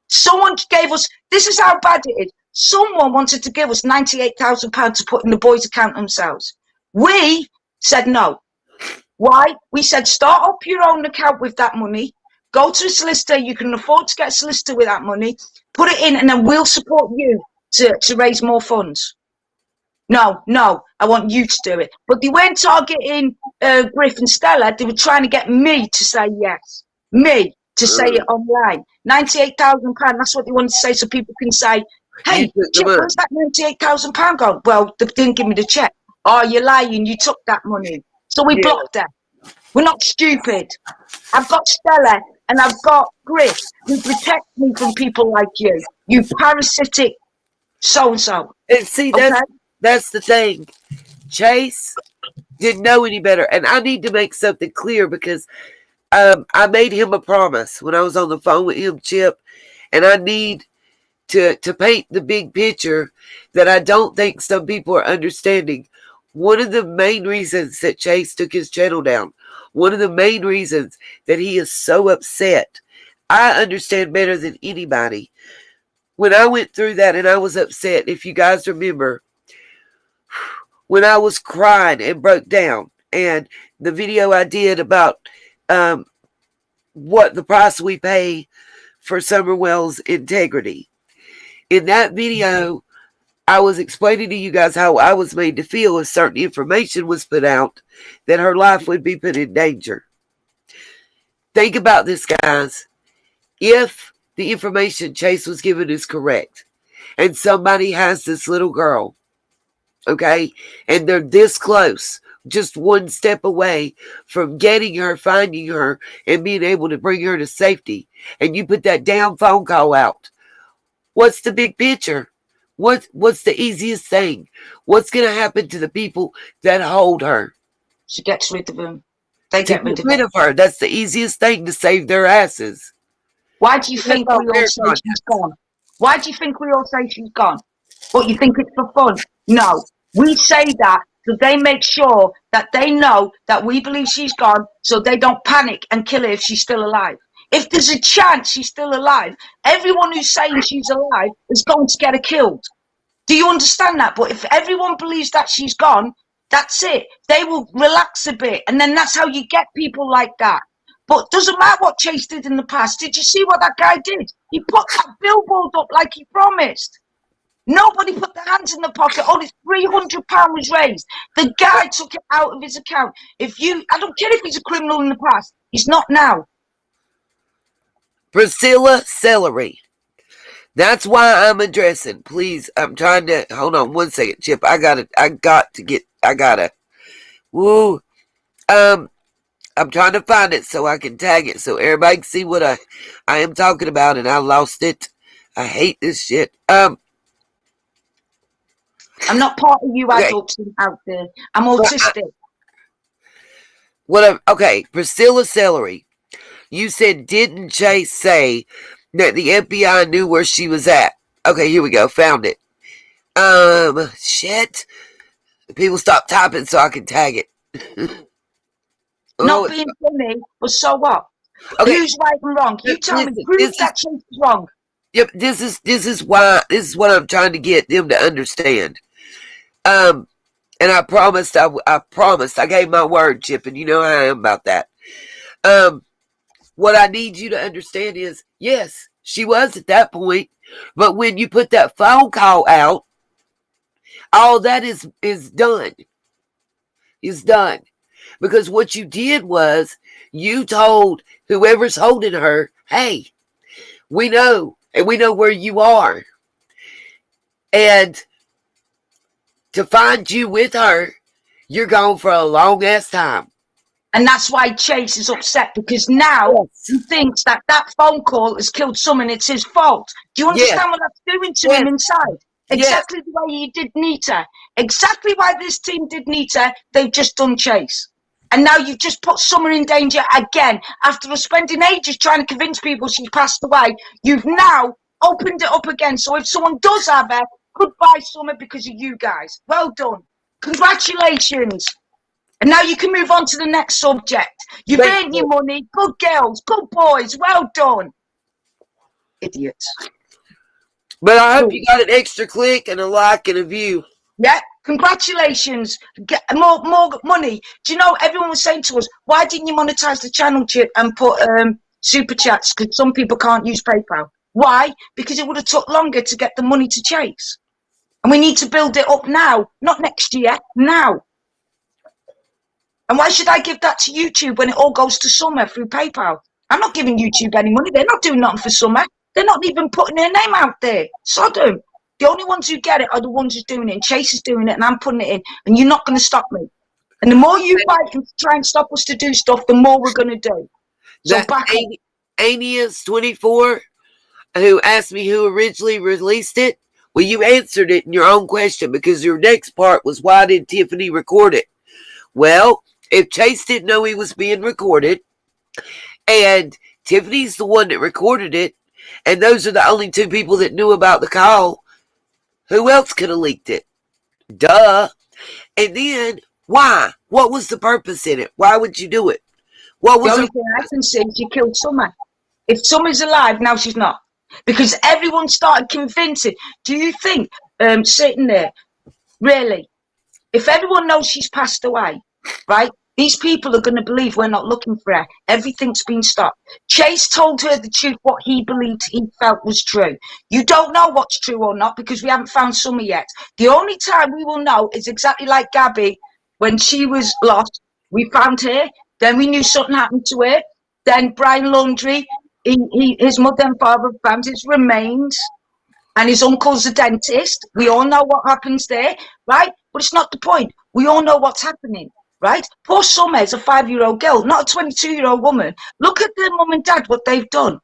Speaker 2: Someone gave us, this is how bad it is. Someone wanted to give us £98,000 to put in the boys' account themselves. We said no. Why? We said start up your own account with that money. Go to a solicitor. You can afford to get a solicitor with that money. Put it in, and then we'll support you to raise more funds. No, I want you to do it. But they weren't targeting Griff and Stella. They were trying to get me to say yes. Me to say it online. £98,000. That's what they wanted to say, so people can say, hey, Chip, where's that £98,000 gone? Well, they didn't give me the check. Oh, you're lying. You took that money. So we blocked them. We're not stupid. I've got Stella and I've got Griff who protect me from people like you. You parasitic so-and-so.
Speaker 1: And see, that's the thing. Chase didn't know any better. And I need to make something clear, because I made him a promise when I was on the phone with him, Chip, and I need to paint the big picture that I don't think some people are understanding. One of the main reasons that Chase took his channel down, one of the main reasons that he is so upset, I understand better than anybody. When I went through that and I was upset, if you guys remember, when I was crying and broke down, and the video I did about what the price we pay for Summerwell's integrity. In that video, I was explaining to you guys how I was made to feel if certain information was put out, that her life would be put in danger. Think about this, guys. If the information Chase was given is correct, and somebody has this little girl, okay, and they're this close, just one step away from getting her, finding her, and being able to bring her to safety, and you put that damn phone call out, what's the big picture? What's the easiest thing? What's going to happen to the people that hold her?
Speaker 2: She gets rid of them. They
Speaker 1: to
Speaker 2: get
Speaker 1: get
Speaker 2: rid of
Speaker 1: rid
Speaker 2: her.
Speaker 1: of her. That's the easiest thing to save their asses.
Speaker 2: Why do you
Speaker 1: That's
Speaker 2: think
Speaker 1: all
Speaker 2: we all
Speaker 1: their
Speaker 2: say she's
Speaker 1: content.
Speaker 2: gone? Why do you think we all say she's gone? But you think it's for fun? No. We say that so they make sure that they know that we believe she's gone so they don't panic and kill her if she's still alive. If there's a chance she's still alive, everyone who's saying she's alive is going to get her killed. Do you understand that? But if everyone believes that she's gone, that's it. They will relax a bit. And then that's how you get people like that. But doesn't matter what Chase did in the past. Did you see what that guy did? He put that billboard up like he promised. Nobody put their hands in the pocket. Only £300 was raised. The guy took it out of his account. I don't care if he's a criminal in the past. He's not now.
Speaker 1: Priscilla Celery. That's why I'm addressing. Please, I'm trying to hold on one second, Chip. I gotta. Woo. I'm trying to find it so I can tag it so everybody can see what I am talking about, and I lost it. I hate this shit.
Speaker 2: I'm not part of you
Speaker 1: Okay.
Speaker 2: adults out there. I'm autistic.
Speaker 1: Okay, Priscilla Celery. You said, didn't Chase say that the FBI knew where she was at? Okay, here we go. Found it. Shit. People stop typing so I can tag it.
Speaker 2: Not being funny, but so what?
Speaker 1: Okay.
Speaker 2: Who's right and wrong? You tell me. Prove that Chase is wrong.
Speaker 1: Yep. This is what I'm trying to get them to understand. And I promised. I promised. I gave my word, Chip, and you know how I am about that. What I need you to understand is, yes, she was at that point, but when you put that phone call out, all that is done. Is done. Because what you did was you told whoever's holding her, hey, we know, and we know where you are. And to find you with her, you're gone for a long ass time.
Speaker 2: And that's why Chase is upset, because now he thinks that phone call has killed someone. It's his fault. Do you understand what that's doing to him inside? Exactly the way you did Nita. Exactly why this team did Nita, they've just done Chase. And now you've just put Summer in danger again. After us spending ages trying to convince people she passed away, you've now opened it up again. So if someone does have her, goodbye Summer because of you guys. Well done. Congratulations. And now you can move on to the next subject. You've earned your money. Good girls, good boys. Well done. Idiots.
Speaker 1: But I hope you got an extra click and a like and a view.
Speaker 2: Yeah, congratulations. Get more money. Do you know, everyone was saying to us, why didn't you monetize the channel, Chip, and put super chats? Because some people can't use PayPal. Why? Because it would have took longer to get the money to Chase. And we need to build it up now, not next year, now. And why should I give that to YouTube when it all goes to Summer through PayPal? I'm not giving YouTube any money. They're not doing nothing for Summer. They're not even putting their name out there. Sodom. The only ones who get it are the ones who's doing it. And Chase is doing it, and I'm putting it in. And you're not going to stop me. And the more you fight and try and stop us to do stuff, the more we're going to do. So back up.
Speaker 1: Aeneas24, who asked me who originally released it, well, you answered it in your own question, because your next part was, why did Tiffany record it? Well, if Chase didn't know he was being recorded, and Tiffany's the one that recorded it, and those are the only two people that knew about the call, who else could have leaked it? Duh. And then, why? What was the purpose in it? Why would you do it? What was
Speaker 2: the only thing I can say is you killed Summer. If Summer's alive, now she's not. Because everyone started convincing. Do you think, sitting there, really, if everyone knows she's passed away, right, these people are going to believe we're not looking for her. Everything's been stopped. Chase told her the truth, what he believed he felt was true. You don't know what's true or not because we haven't found Summer yet. The only time we will know is exactly like Gabby. When she was lost, we found her. Then we knew something happened to her. Then Brian Laundrie, his mother and father found his remains. And his uncle's a dentist. We all know what happens there, right? But it's not the point. We all know what's happening. Right? Poor Summer is a 5-year-old girl, not a 22-year-old woman. Look at their mum and dad, what they've done.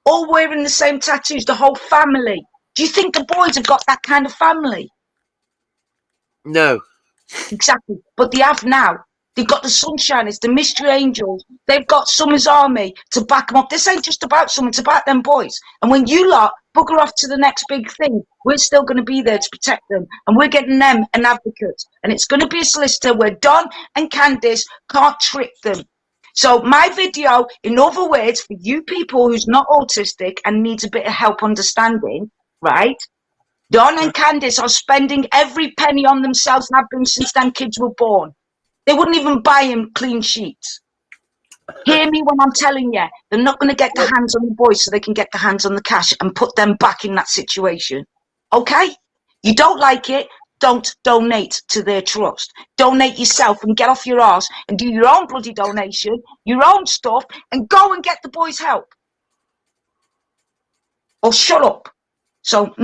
Speaker 2: All wearing the same tattoos, the whole family. Do you think the boys have got that kind of family?
Speaker 1: No.
Speaker 2: Exactly. But they have now. They've got the Sunshiners, the Mystery Angels. They've got Summer's Army to back them up. This ain't just about Summer, it's about them boys. And when you lot bugger off to the next big thing, we're still going to be there to protect them. And we're getting them an advocate. And it's going to be a solicitor where Don and Candice can't trick them. So my video, in other words, for you people who's not autistic and needs a bit of help understanding, right? Don and Candice are spending every penny on themselves and have been since them kids were born. They wouldn't even buy him clean sheets. Hear me when I'm telling you, they're not going to get their hands on the boys so they can get their hands on the cash and put them back in that situation. Okay? You don't like it, don't donate to their trust. Donate yourself and get off your arse and do your own bloody donation, your own stuff, and go and get the boys help. Or shut up. So,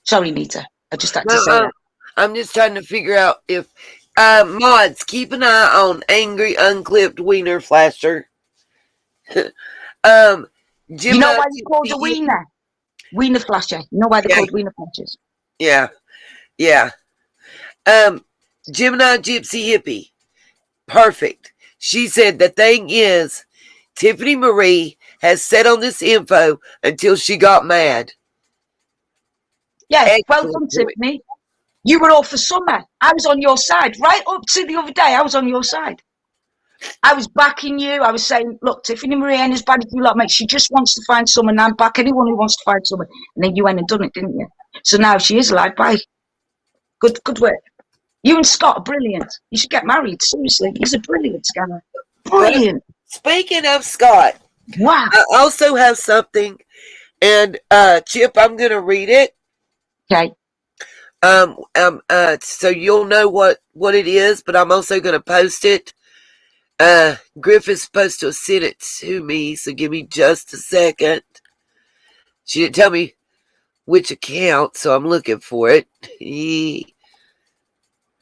Speaker 2: sorry, Nita. I just had to say that.
Speaker 1: I'm just trying to figure out if mods keep an eye on Angry Unclipped Wiener Flasher.
Speaker 2: You know why they called a wiener? Wiener Flasher. You know why they're called Wiener Flashers?
Speaker 1: Yeah. Gemini Gypsy Hippie. Perfect. She said the thing is, Tiffany Marie has sat on this info until she got mad.
Speaker 2: Yeah, well done, Tiffany. You were all for Summer. I was on your side. Right up to the other day, I was on your side. I was backing you. I was saying, look, Tiffany Marie ain't as bad as you lot, mate. She just wants to find Summer, and I'm back anyone who wants to find Summer. And then you went and done it, didn't you? So now she is alive. Bye. Good work. You and Scott are brilliant. You should get married. Seriously. He's a brilliant scammer. Brilliant.
Speaker 1: Speaking of Scott,
Speaker 2: wow.
Speaker 1: I also have something, and Chip, I'm going to read it.
Speaker 2: Okay.
Speaker 1: So you'll know what it is, but I'm also going to post it. Griff is supposed to have sent it to me, so give me just a second. She didn't tell me which account, so I'm looking for it.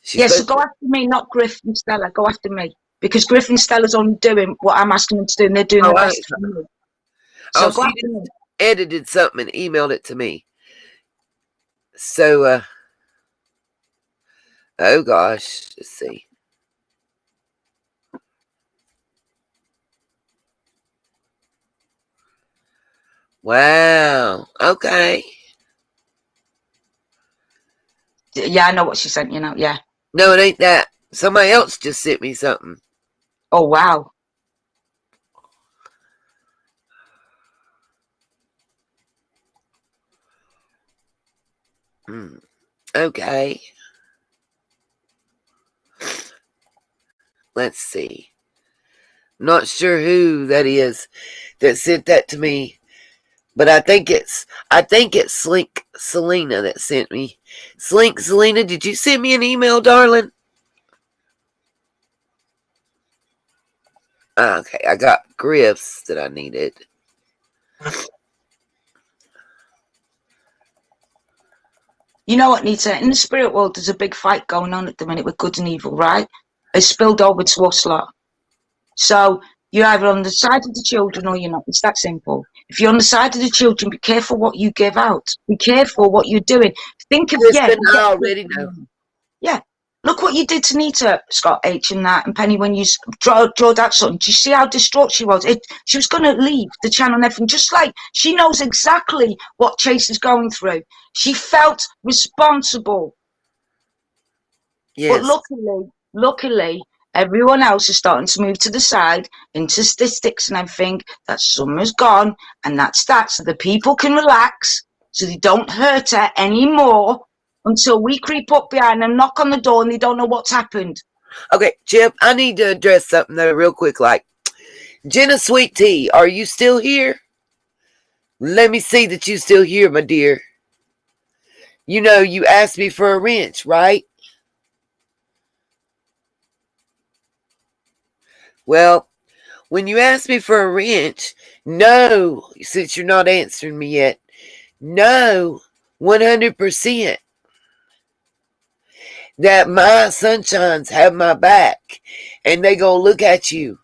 Speaker 2: So go after me, not Griff and Stella. Go after me. Because Griff and Stella's only doing what I'm asking them to do, and they're doing their best for me. So go after me.
Speaker 1: Edited something and emailed it to me. So, oh gosh, let's see. Wow. Okay.
Speaker 2: Yeah, I know what she sent you now. Yeah.
Speaker 1: No, it ain't that. Somebody else just sent me something.
Speaker 2: Oh, wow.
Speaker 1: Okay. Let's see. Not sure who that is that sent that to me, but I think it's Slink Selena that sent me. Slink Selena, did you send me an email, darling? Okay, I got Griff's that I needed.
Speaker 2: You know what, Nita? In the spirit world, there's a big fight going on at the minute with good and evil, right? It's spilled over to us lot. So you're either on the side of the children or you're not. It's that simple. If you're on the side of the children, be careful what you give out. Be careful what you're doing. Think of
Speaker 1: I already know.
Speaker 2: Yeah. Look what you did to Nita, Scott H. and that, and Penny when you draw that son. Do you see how distraught she was? She was going to leave the channel and everything, just like she knows exactly what Chase is going through. She felt responsible.
Speaker 1: Yes.
Speaker 2: But luckily, everyone else is starting to move to the side into statistics and everything. That Summer's gone, and that's that. So the people can relax, so they don't hurt her anymore until we creep up behind them, knock on the door, and they don't know what's happened.
Speaker 1: Okay, Chip, I need to address something though real quick. Like, Jenna Sweet Tea, are you still here? Let me see that you still here, my dear. You know, you asked me for a wrench, right? Well, when you asked me for a wrench, no, since you're not answering me yet, no, 100%. That my sunshines have my back, and they gonna look at you,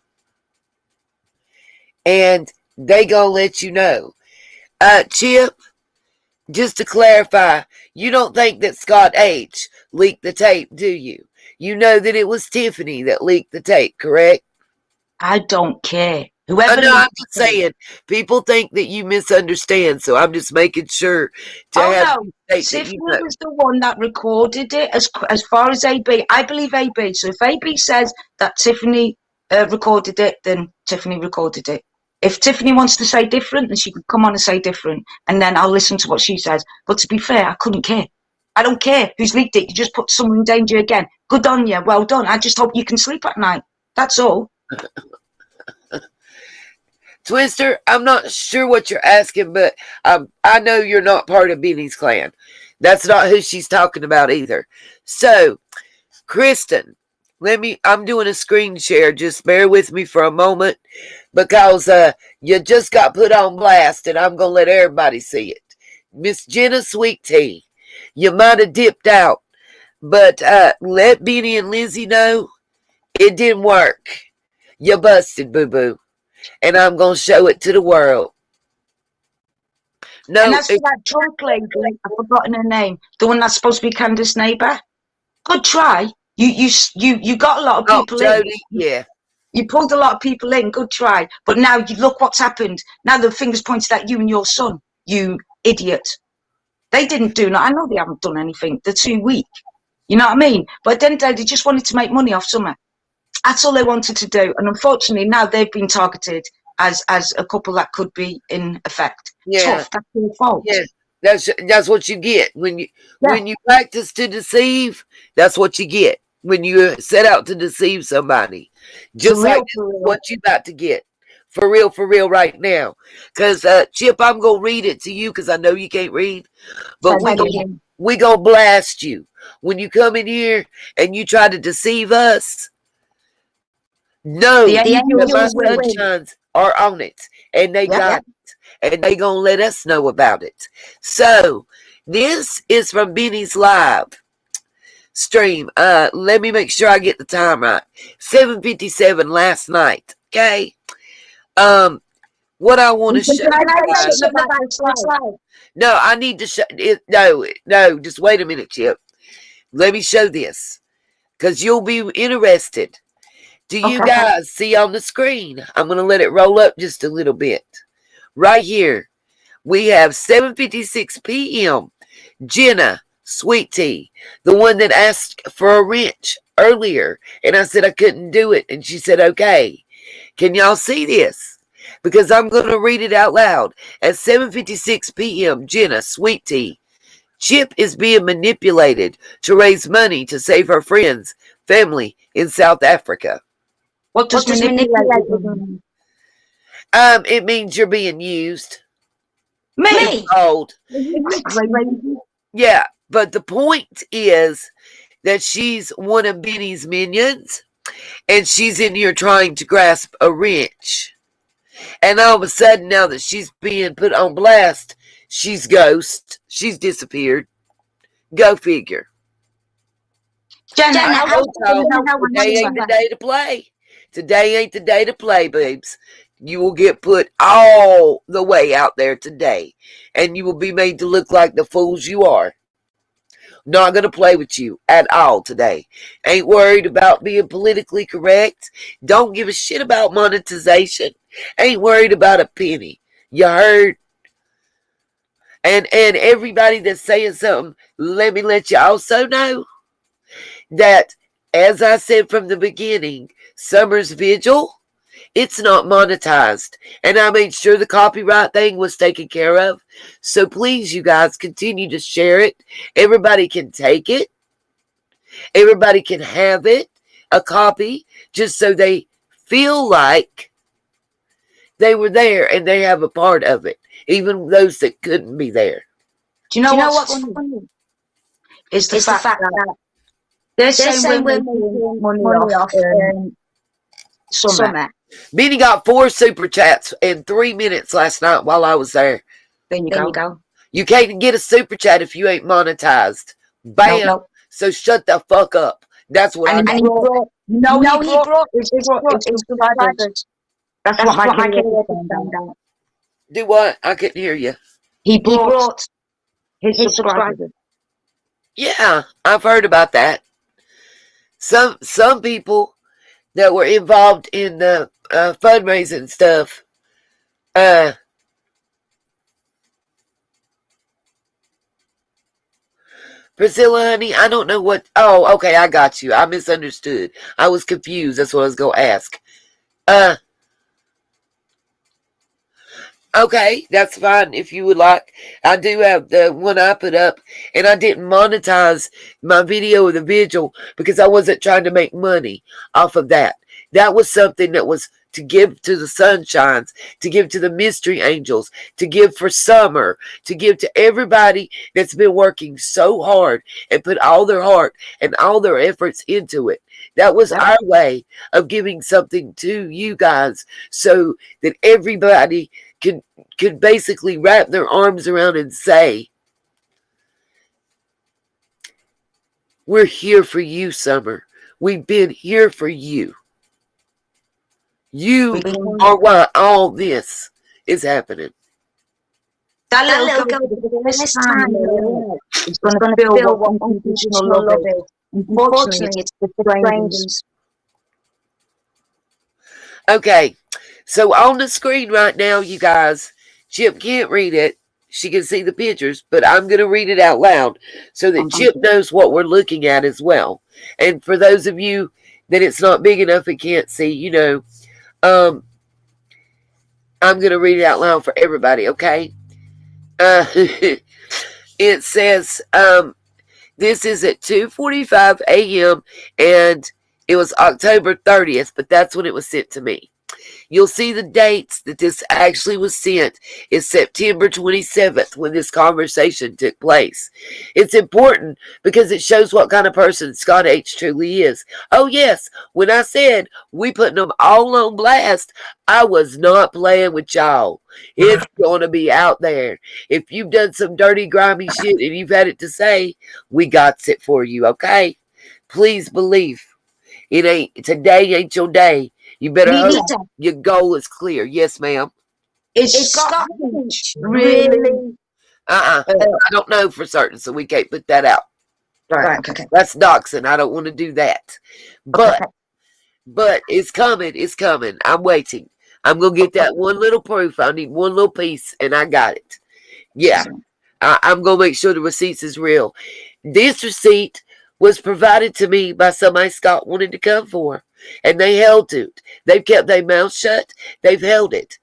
Speaker 1: and they gonna let you know. Chip, just to clarify, you don't think that Scott H. leaked the tape, do you? You know that it was Tiffany that leaked the tape, correct?
Speaker 2: I don't care.
Speaker 1: Oh,
Speaker 2: Whoever
Speaker 1: no, I'm
Speaker 2: leaked
Speaker 1: just
Speaker 2: the tape.
Speaker 1: saying, people think that you misunderstand, so I'm just making sure to
Speaker 2: Oh
Speaker 1: have
Speaker 2: no,
Speaker 1: you state that
Speaker 2: Tiffany
Speaker 1: you know.
Speaker 2: was the one that recorded it. As far as AB, I believe AB. So if AB says that Tiffany recorded it, then Tiffany recorded it. If Tiffany wants to say different, then she can come on and say different, and then I'll listen to what she says. But to be fair, I couldn't care. I don't care who's leaked it. You just put someone in danger again. Good on you. Well done. I just hope you can sleep at night. That's all.
Speaker 1: Twister, I'm not sure what you're asking, but I know you're not part of Benny's clan. That's not who she's talking about either. So, Kristen, I'm doing a screen share. Just bear with me for a moment because you just got put on blast and I'm going to let everybody see it. Miss Jenna Sweet Tea, you might have dipped out, but let Benny and Lizzie know it didn't work. You busted, boo-boo. And I'm going to show it to the world.
Speaker 2: And
Speaker 1: No,
Speaker 2: as for that drunk lady, I've forgotten her name. The one that's supposed to be Candace's neighbour. Good try. You got a lot of people in.
Speaker 1: Jody, yeah.
Speaker 2: You pulled a lot of people in. Good try. But now you look what's happened. Now the fingers pointed at you and your son. You idiot. They didn't do nothing. I know they haven't done anything. They're too weak. You know what I mean? But at the end of the day, they just wanted to make money off Summer. That's all they wanted to do. And unfortunately, now they've been targeted as a couple that could be in effect.
Speaker 1: Yeah.
Speaker 2: Tough. That's your fault.
Speaker 1: Yeah. That's what you get when you practice to deceive. That's what you get when you set out to deceive somebody. Just like what you about to get. For real right now. Because Chip, I'm gonna read it to you because I know you can't read. But we gonna blast you when you come in here and you try to deceive us. No, my sunshines are on it, and they got it, and they gonna let us know about it. So this is from Benny's live stream. Let me make sure I get the time right. 7:57 last night. Okay. What I want to show. No, I need to show it. No, just wait a minute, Chip. Let me show this because you'll be interested. Do you guys see on the screen? I'm going to let it roll up just a little bit. Right here, we have 7:56 p.m. Jenna Sweet Tea, the one that asked for a wrench earlier, and I said I couldn't do it, and she said, okay. Can y'all see this? Because I'm going to read it out loud. At 7:56 p.m., Jenna Sweet Tea. Chip is being manipulated to raise money to save her friends, family in South Africa.
Speaker 2: What does manipulate mean?
Speaker 1: It means you're being used.
Speaker 2: Me?
Speaker 1: Old. Yeah, but the point is that she's one of Benny's minions, and she's in here trying to grasp a wrench. And all of a sudden, now that she's being put on blast, she's ghost. She's disappeared. Go figure.
Speaker 2: Jenna,
Speaker 1: today ain't the day to play. Today ain't the day to play, babes. You will get put all the way out there today, and you will be made to look like the fools you are. Not going to play with you at all today. Ain't worried about being politically correct. Don't give a shit about monetization. Ain't worried about a penny. You heard? And everybody that's saying something, let me let you also know that, as I said from the beginning, Summer's Vigil, it's not monetized. And I made sure the copyright thing was taken care of. So please, you guys, continue to share it. Everybody can take it. Everybody can have it, a copy, just so they feel like they were there and they have a part of it, even those that couldn't be there.
Speaker 2: Do you know what's funny? It's the fact that they're saying we're making money off Summer.
Speaker 1: Benny got 4 super chats in 3 minutes last night while I was there.
Speaker 2: There you go.
Speaker 1: You can't get a super chat if you ain't monetized. Bam. Nope. So shut the fuck up. That's what I
Speaker 2: he brought his subscribers. That's what my kid found out.
Speaker 1: Do what? I couldn't hear you.
Speaker 2: He brought his subscribers.
Speaker 1: Yeah, I've heard about that. Some people that were involved in the fundraising stuff. Uh, Priscilla, honey, I don't know what. Oh, okay, I got you. I misunderstood. I was confused. That's what I was going to ask. Uh, Okay, that's fine if you would like. I do have the one I put up, and I didn't monetize my video of the vigil because I wasn't trying to make money off of that. That was something that was to give to the sunshines, to give to the mystery angels, to give for summer, to give to everybody that's been working so hard and put all their heart and all their efforts into it. That was our way of giving something to you guys so that everybody could basically wrap their arms around and say, we're here for you, Summer. We've been here for you. You are why all this is happening.
Speaker 2: That little girl, for the first time in her life, is going to feel what unconditional love is. Unfortunately, it's the strangers.
Speaker 1: Okay, so on the screen right now, you guys, Chip can't read it. She can see the pictures, but I'm going to read it out loud so that Chip knows what we're looking at as well. And for those of you that it's not big enough and can't see, I'm going to read it out loud for everybody, okay? It says, this is at 2:45 a.m. and it was October 30th, but that's when it was sent to me. You'll see the dates that this actually was sent is September 27th when this conversation took place. It's important because it shows what kind of person Scott H. truly is. Oh yes, when I said we putting them all on blast, I was not playing with y'all. It's going to be out there. If you've done some dirty, grimy shit and you've had it to say, we got it for you, okay? Please believe. Today ain't your day. You better hope your goal is clear. Yes, ma'am.
Speaker 2: Is Scott really?
Speaker 1: I don't know for certain, so we can't put that out.
Speaker 2: Right, okay.
Speaker 1: That's doxing. I don't want to do that. But it's coming. It's coming. I'm waiting. I'm going to get that one little proof. I need one little piece, and I got it. Yeah. I'm going to make sure the receipts is real. This receipt was provided to me by somebody Scott wanted to come for. And they held it. They've kept their mouth shut. They've held it.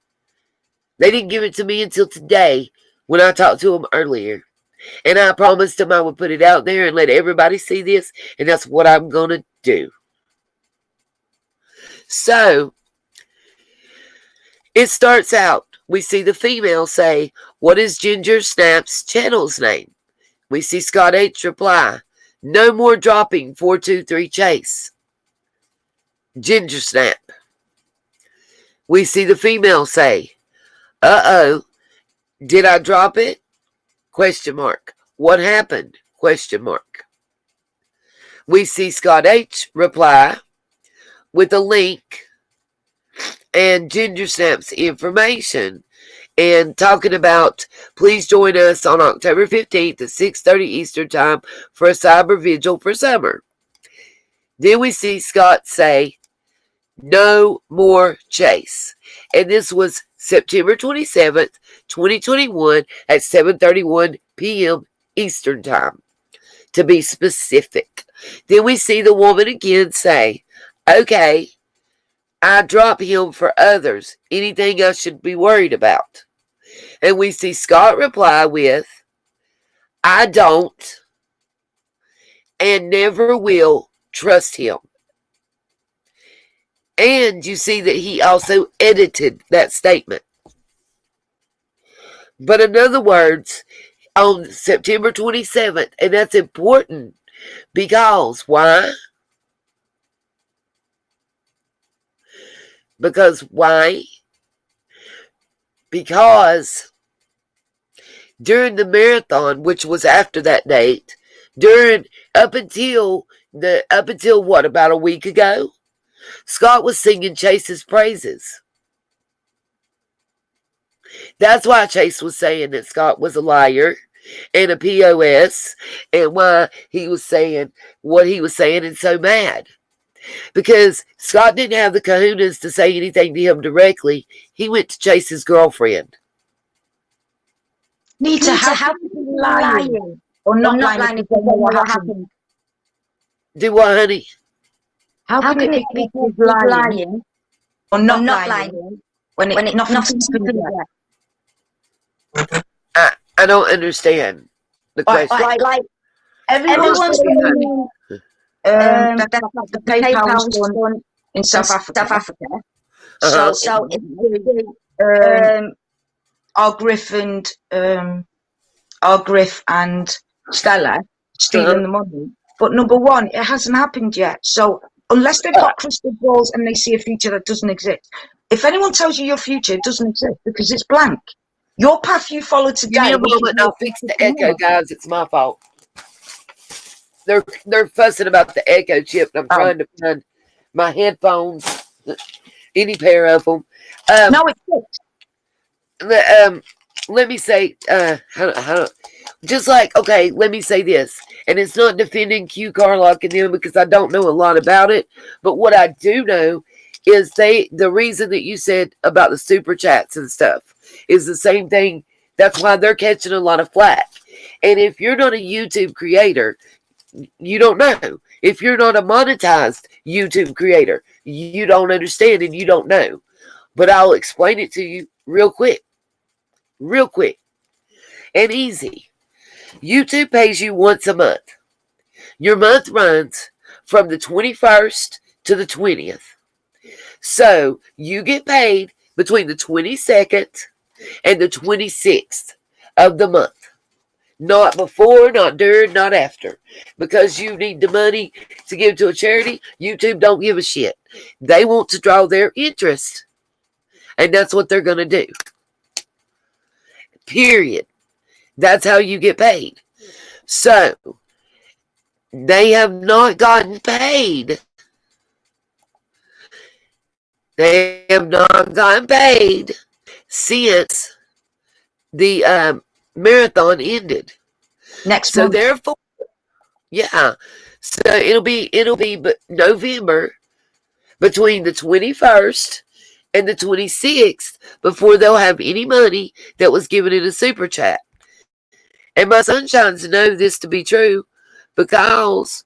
Speaker 1: They didn't give it to me until today when I talked to them earlier. And I promised them I would put it out there and let everybody see this. And that's what I'm going to do. So, it starts out. We see the female say, what is Ginger Snap's channel's name? We see Scott H. reply, no more dropping 423 Chase. Ginger Snap. We see the female say, uh-oh, did I drop it? Question mark. What happened? Question mark. We see Scott H. reply with a link and Ginger Snap's information and talking about please join us on October 15th at 6:30 Eastern Time for a cyber vigil for summer. Then we see Scott say, no more Chase. And this was September 27th, 2021 at 7:31 p.m. Eastern Time, to be specific. Then we see the woman again say, okay, I drop him for others. Anything I should be worried about? And we see Scott reply with, I don't and never will trust him. And you see that he also edited that statement. But in other words, on September 27th, and that's important because why? Because why? Because during the marathon, which was after that date, up until what, about a week ago, Scott was singing Chase's praises. That's why Chase was saying that Scott was a liar, and a POS, and why he was saying what he was saying and so mad. Because Scott didn't have the kahunas to say anything to him directly. He went to chase his girlfriend.
Speaker 2: Nita, how can you be lying or not lying if you don't know what happened?
Speaker 1: Do what, honey?
Speaker 2: How can it be called lying or not lying when nothing's happened yet?
Speaker 1: I don't understand the question.
Speaker 2: Like everyone's done, the PayPal was done in South Africa. So our Griff and Stella stealing the money. But number one, it hasn't happened yet. So unless they've got crystal balls and they see a future that doesn't exist, if anyone tells you your future, it doesn't exist because it's blank. Your path you follow today.
Speaker 1: Give me a moment, I'll fix the echo, guys. It's my fault. They're fussing about the echo chip, and I'm trying to find my headphones, any pair of them.
Speaker 2: No, it's
Speaker 1: let me say, just like, okay, let me say this, and it's not defending Q Carlock and them because I don't know a lot about it, but what I do know is the reason that you said about the super chats and stuff is the same thing. That's why they're catching a lot of flack. And if you're not a YouTube creator, you don't know. If you're not a monetized YouTube creator, you don't understand and you don't know. But I'll explain it to you real quick and easy. YouTube pays you once a month. Your month runs from the 21st to the 20th. So you get paid between the 22nd and the 26th of the month. Not before, not during, not after. Because you need the money to give to a charity, YouTube don't give a shit. They want to draw their interest. And that's what they're going to do. Period. That's how you get paid. So, they have not gotten paid. They have not gotten paid since the marathon ended.
Speaker 2: Next month.
Speaker 1: So therefore, yeah. So it'll be November between the 21st and the 26th before they'll have any money that was given in a super chat. And my sunshines know this to be true because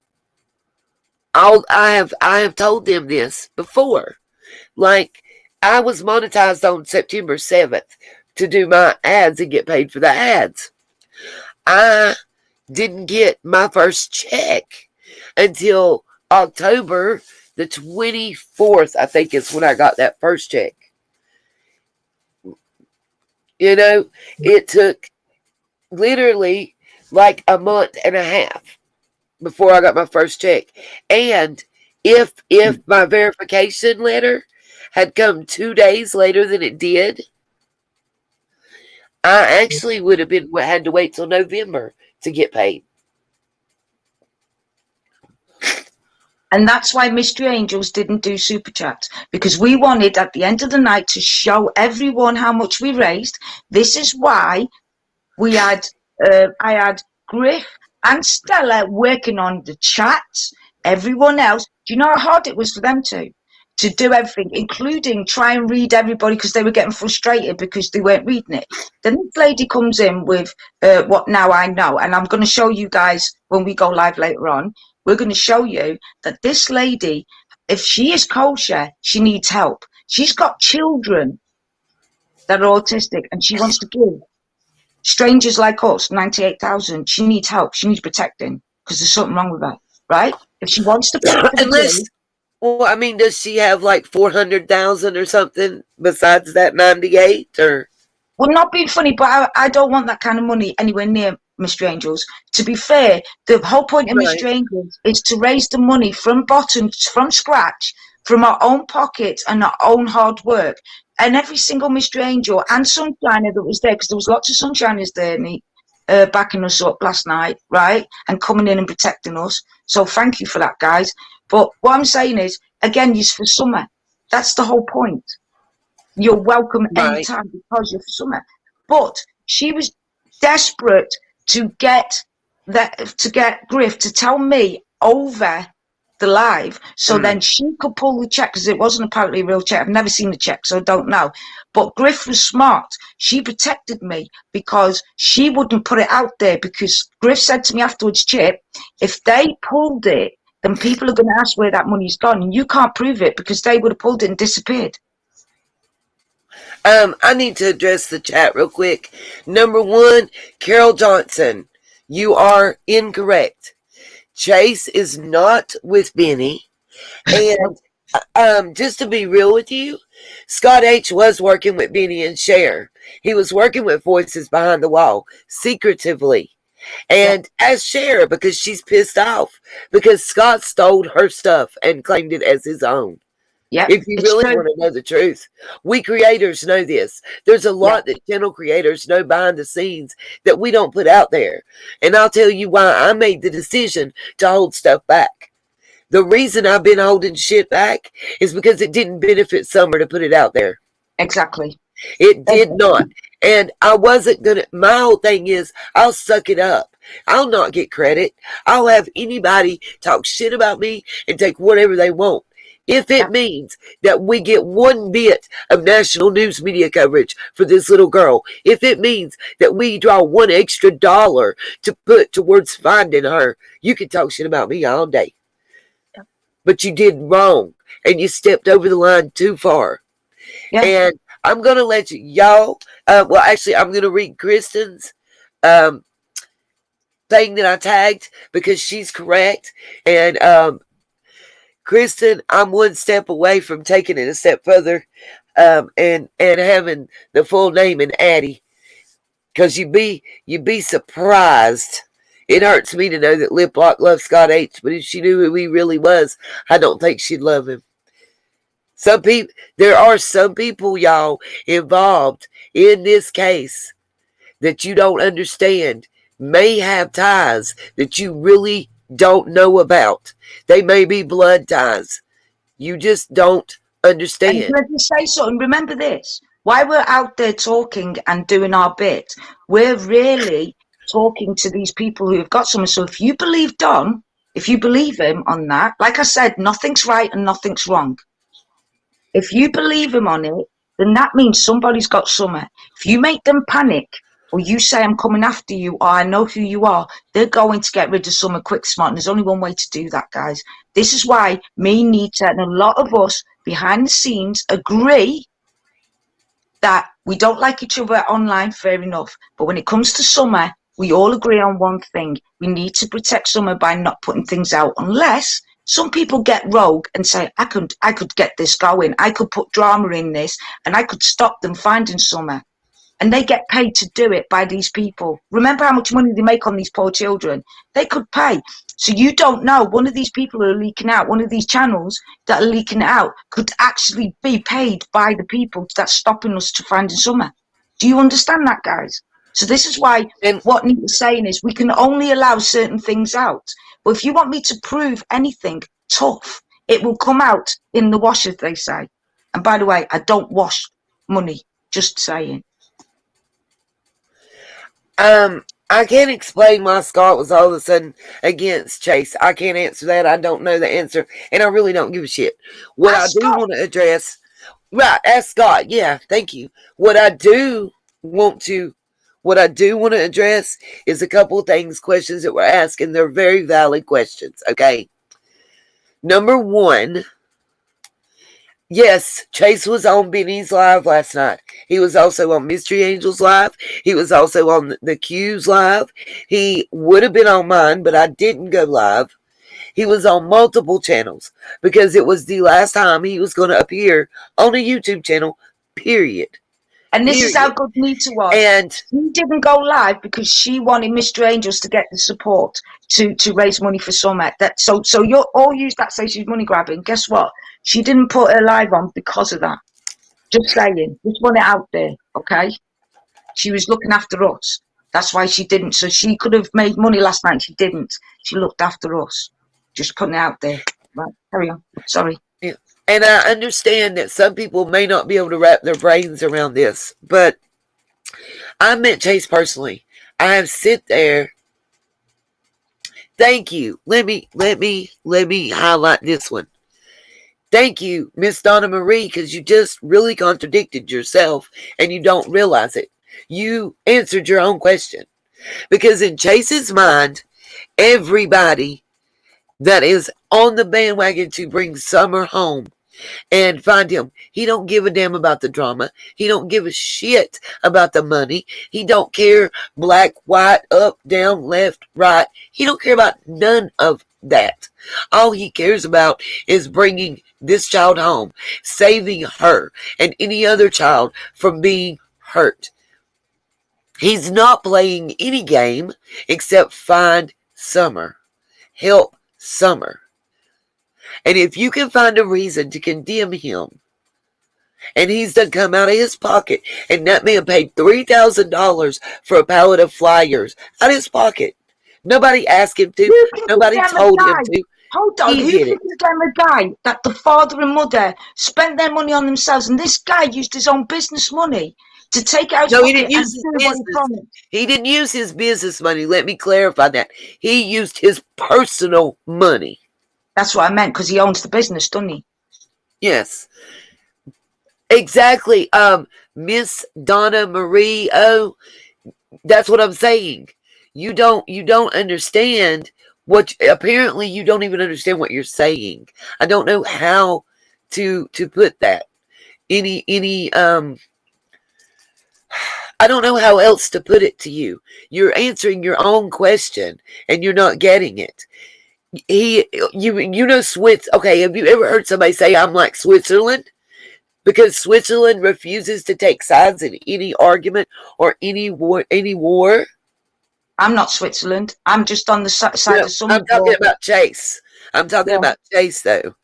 Speaker 1: I have told them this before. Like, I was monetized on September 7th to do my ads and get paid for the ads. I didn't get my first check until October the 24th, I think is when I got that first check. You know, it took literally like a month and a half before I got my first check. And if my verification letter had come 2 days later than it did, I actually would have had to wait till November to get paid.
Speaker 2: And that's why Mystery Angels didn't do super chats, because we wanted at the end of the night to show everyone how much we raised. This is why we had I had Griff and Stella working on the chats. Everyone else, do you know how hard it was for them to do everything, including try and read everybody, because they were getting frustrated because they weren't reading it. Then this lady comes in with what now I know, and I'm going to show you guys when we go live later on. We're going to show you that this lady, if she is kosher, she needs help. She's got children that are autistic, and she wants to give strangers like us 98,000. She needs help. She needs protecting because there's something wrong with her, right? If she wants to pay for the
Speaker 1: well, I mean, does she have like 400,000 or something besides that 98? Or
Speaker 2: well, not being funny, but I don't want that kind of money anywhere near Mystery Angels. To be fair, the whole point of Mystery Angels is to raise the money from bottom, from scratch, from our own pockets and our own hard work. And every single Mystery Angel and Sunshiner that was there, because there was lots of Sunshiners there, backing us up last night, right? And coming in and protecting us. So thank you for that, guys. But what I'm saying is, again, you're for summer. That's the whole point. You're welcome anytime because you're for summer. But she was desperate to get Griff to tell me over the live, so then she could pull the check, because it wasn't apparently a real check. I've never seen the check, so I don't know. But Griff was smart. She protected me because she wouldn't put it out there, because Griff said to me afterwards, Chip, if they pulled it, then people are going to ask where that money's gone, and you can't prove it because they would have pulled it and disappeared.
Speaker 1: I need to address the chat real quick. Number one, Carol Johnson, you are incorrect. Chase is not with Benny. And just to be real with you, Scott H was working with Benny and Cher. He was working with Voices Behind the Wall secretively. And as Cher, because she's pissed off because Scott stole her stuff and claimed it as his own.
Speaker 2: Yeah,
Speaker 1: if you really want to know the truth, we creators know this. There's a lot that channel creators know behind the scenes that we don't put out there. And I'll tell you why I made the decision to hold stuff back. The reason I've been holding shit back is because it didn't benefit Summer to put it out there.
Speaker 2: Exactly.
Speaker 1: It did not. And I wasn't going to, my whole thing is, I'll suck it up. I'll not get credit. I'll have anybody talk shit about me and take whatever they want. If it means that we get one bit of national news media coverage for this little girl, if it means that we draw $1 extra to put towards finding her, you can talk shit about me all day. But you did wrong, and you stepped over the line too far. And I'm going to let y'all, well, actually, I'm going to read Kristen's thing that I tagged because she's correct. And Kristen, I'm one step away from taking it a step further and having the full name in Addie. Because you'd be surprised. It hurts me to know that Lip Lock loves Scott H, but if she knew who he really was, I don't think she'd love him. There are some people, y'all, involved in this case that you don't understand, may have ties that you really don't know about. They may be blood ties. You just don't understand.
Speaker 2: And let me say something. Remember this. While we're out there talking and doing our bit, we're really talking to these people who have got something. So if you believe Don, if you believe him on that, like I said, nothing's right and nothing's wrong. If you believe him on it, then that means somebody's got something. If you make them panic, or you say I'm coming after you, or I know who you are, they're going to get rid of someone quick, smart. And there's only one way to do that, guys. This is why me, Nita, and a lot of us behind the scenes agree that we don't like each other online, fair enough. But when it comes to Summer, we all agree on one thing. We need to protect Summer by not putting things out, unless some people get rogue and say, I could get this going. I could put drama in this, and I could stop them finding Summer. And they get paid to do it by these people. Remember how much money they make on these poor children? They could pay. So you don't know. One of these people who are leaking out, one of these channels that are leaking it out, could actually be paid by the people that's stopping us to finding Summer. Do you understand that, guys? So this is why what Nita's saying is we can only allow certain things out. But if you want me to prove anything tough, it will come out in the wash, as they say. And by the way, I don't wash money, just saying.
Speaker 1: I can't explain why Scott was all of a sudden against Chase. I can't answer that. I don't know the answer, and I really don't give a shit. What I do want to address, right? Ask Scott. Yeah, thank you. What I do want to address is a couple of things, questions that we're asking. They're very valid questions. Okay. Number one. Yes, Chase was on Benny's live last night. He was also on Mystery Angels live. He was also on the Q's live. He would have been on mine, but I didn't go live. He was on multiple channels because it was the last time he was going to appear on a YouTube channel, period.
Speaker 2: And this is how good Nita was. And she didn't go live because she wanted Mr. Angels to get the support to raise money for Summer. So you're all use that say she's money grabbing. Guess what? She didn't put her live on because of that. Just saying. Just want it out there, okay? She was looking after us. That's why she didn't. So she could have made money last night. She didn't. She looked after us. Just putting it out there. Right, carry on. Sorry.
Speaker 1: Yeah. And I understand that some people may not be able to wrap their brains around this, but I met Chase personally. I have sit there. Thank you. Let me highlight this one. Thank you, Miss Donna Marie, because you just really contradicted yourself and you don't realize it. You answered your own question. Because in Chase's mind, everybody that is on the bandwagon to bring Summer home and find him, he don't give a damn about the drama. He don't give a shit about the money. He don't care black, white, up, down, left, right. He don't care about none of that. All he cares about is bringing this child home, saving her and any other child from being hurt. He's not playing any game except find Summer, help Summer. And if you can find a reason to condemn him, and he's done come out of his pocket, and that man paid $3,000 for a pallet of flyers out of his pocket. Nobody asked him to.
Speaker 2: Who can
Speaker 1: Nobody
Speaker 2: condemn a
Speaker 1: told him
Speaker 2: guy?
Speaker 1: to.
Speaker 2: Hold on,
Speaker 1: He
Speaker 2: who
Speaker 1: did
Speaker 2: can
Speaker 1: it.
Speaker 2: condemn a guy that the father and mother spent their money on themselves, and this guy used his own business money to take out his
Speaker 1: No, he
Speaker 2: pocket
Speaker 1: didn't
Speaker 2: and
Speaker 1: use his
Speaker 2: do what he
Speaker 1: business.
Speaker 2: promised?
Speaker 1: He didn't use his business money. Let me clarify that. He used his personal money.
Speaker 2: That's what I meant, because he owns the business, doesn't he?
Speaker 1: Yes. Exactly. Miss Donna Marie. Oh, that's what I'm saying. You don't understand what apparently you don't even understand what you're saying. I don't know how to put that. Any I don't know how else to put it to you. You're answering your own question and you're not getting it. You know Swiss. Okay, have you ever heard somebody say I'm like Switzerland? Because Switzerland refuses to take sides in any argument or any war.
Speaker 2: I'm not Switzerland. I'm just on the side
Speaker 1: No,
Speaker 2: of some
Speaker 1: I'm talking
Speaker 2: border.
Speaker 1: about Chase. I'm talking
Speaker 2: Yeah.
Speaker 1: about Chase though.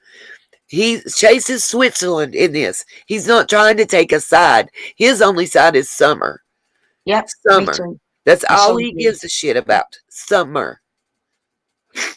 Speaker 1: Chase is Switzerland in this. He's not trying to take a side. His only side is Summer.
Speaker 2: Yep, me
Speaker 1: Summer.
Speaker 2: too.
Speaker 1: That's
Speaker 2: And so
Speaker 1: all
Speaker 2: is
Speaker 1: he
Speaker 2: he.
Speaker 1: gives a shit about. Summer.
Speaker 2: We're not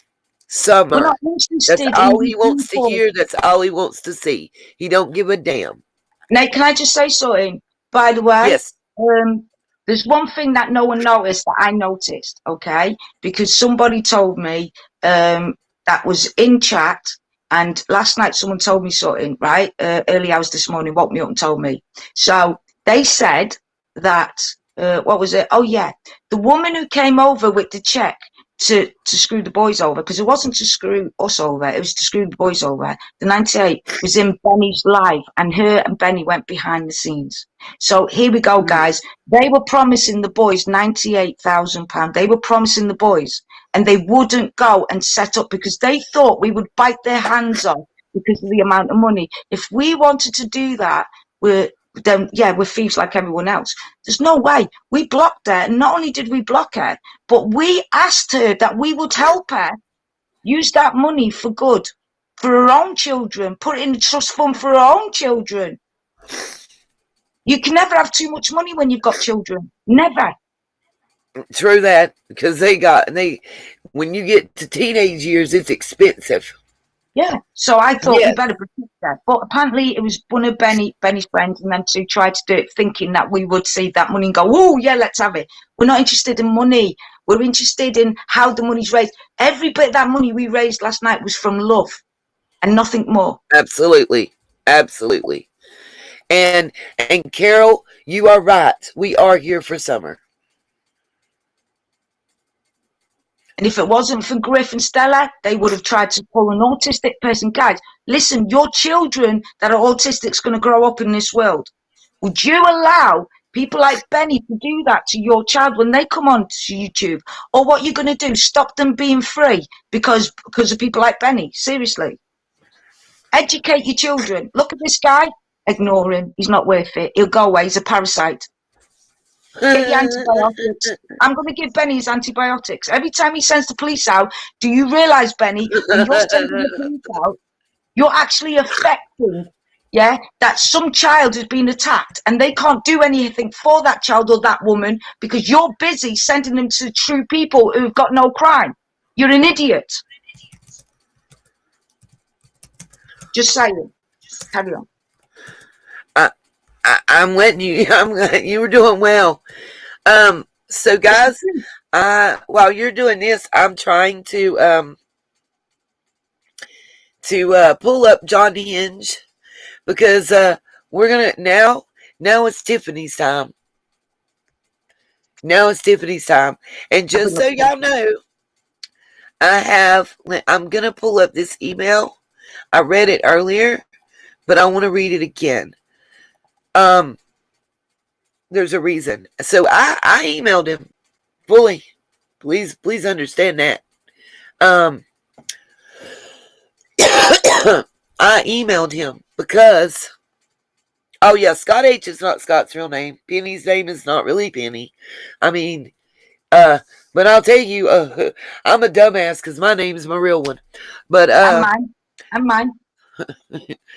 Speaker 1: Summer. That's
Speaker 2: interested in
Speaker 1: all
Speaker 2: the
Speaker 1: he wants to
Speaker 2: people.
Speaker 1: hear. That's all he wants to see. He don't give a damn.
Speaker 2: Now, can I just say something? By the way,
Speaker 1: Yes.
Speaker 2: um, there's one thing that no one noticed that I noticed, okay? Because somebody told me that was in chat, and last night someone told me something, right? Early hours this morning, woke me up and told me. So they said that, what was it? Oh, yeah. The woman who came over with the check to screw the boys over, because it wasn't to screw us over, it was to screw the boys over. The 98 was in Benny's live, and her and Benny went behind the scenes. So here we go, guys. They were promising the boys £98,000. They were promising the boys, and they wouldn't go and set up because they thought we would bite their hands off because of the amount of money. If we wanted to do that, we're thieves like everyone else. There's no way. We blocked her, and not only did we block her, but we asked her that we would help her use that money for good, for her own children, put it in a trust fund for her own children. You can never have too much money when you've got children. Never.
Speaker 1: True that, because when you get to teenage years, it's expensive.
Speaker 2: Yeah. So I thought we
Speaker 1: Yes,
Speaker 2: better protect her. But apparently it was one of Benny's friends and them two tried to do it thinking that we would see that money and go, oh yeah, let's have it. We're not interested in money. We're interested in how the money's raised. Every bit of that money we raised last night was from love and nothing more.
Speaker 1: absolutely, absolutely. And Carol, you are right. We are here for Summer.
Speaker 2: And if it wasn't for Griff and Stella, they would have tried to pull an autistic person. Guys, listen, your children that are autistic are going to grow up in this world. Would you allow people like Benny to do that to your child when they come on to YouTube? Or what you're going to do, stop them being free because of people like Benny? Seriously. Educate your children. Look at this guy. Ignore him. He's not worth it. He'll go away. He's a parasite. Get your antibiotics. I'm going to give Benny his antibiotics. Every time he sends the police out, do you realise, Benny, when you're sending the police out, you're actually affecting, that some child has been attacked and they can't do anything for that child or that woman because you're busy sending them to true people who've got no crime. You're an idiot. Just saying. Carry on.
Speaker 1: I'm letting you. You were doing well. So guys, while you're doing this, I'm trying to pull up John Hinge because we're gonna now it's Tiffany's time. Now it's Tiffany's time. And just so y'all know, I'm gonna pull up this email. I read it earlier, but I want to read it again. Um, there's a reason. So I emailed him fully. Please understand that. Um, I emailed him because, oh yeah, Scott H is not Scott's real name. Penny's name is not really Penny. I mean, but I'll tell you, I'm a dumbass because my name's my real one. But
Speaker 2: And mine. And mine.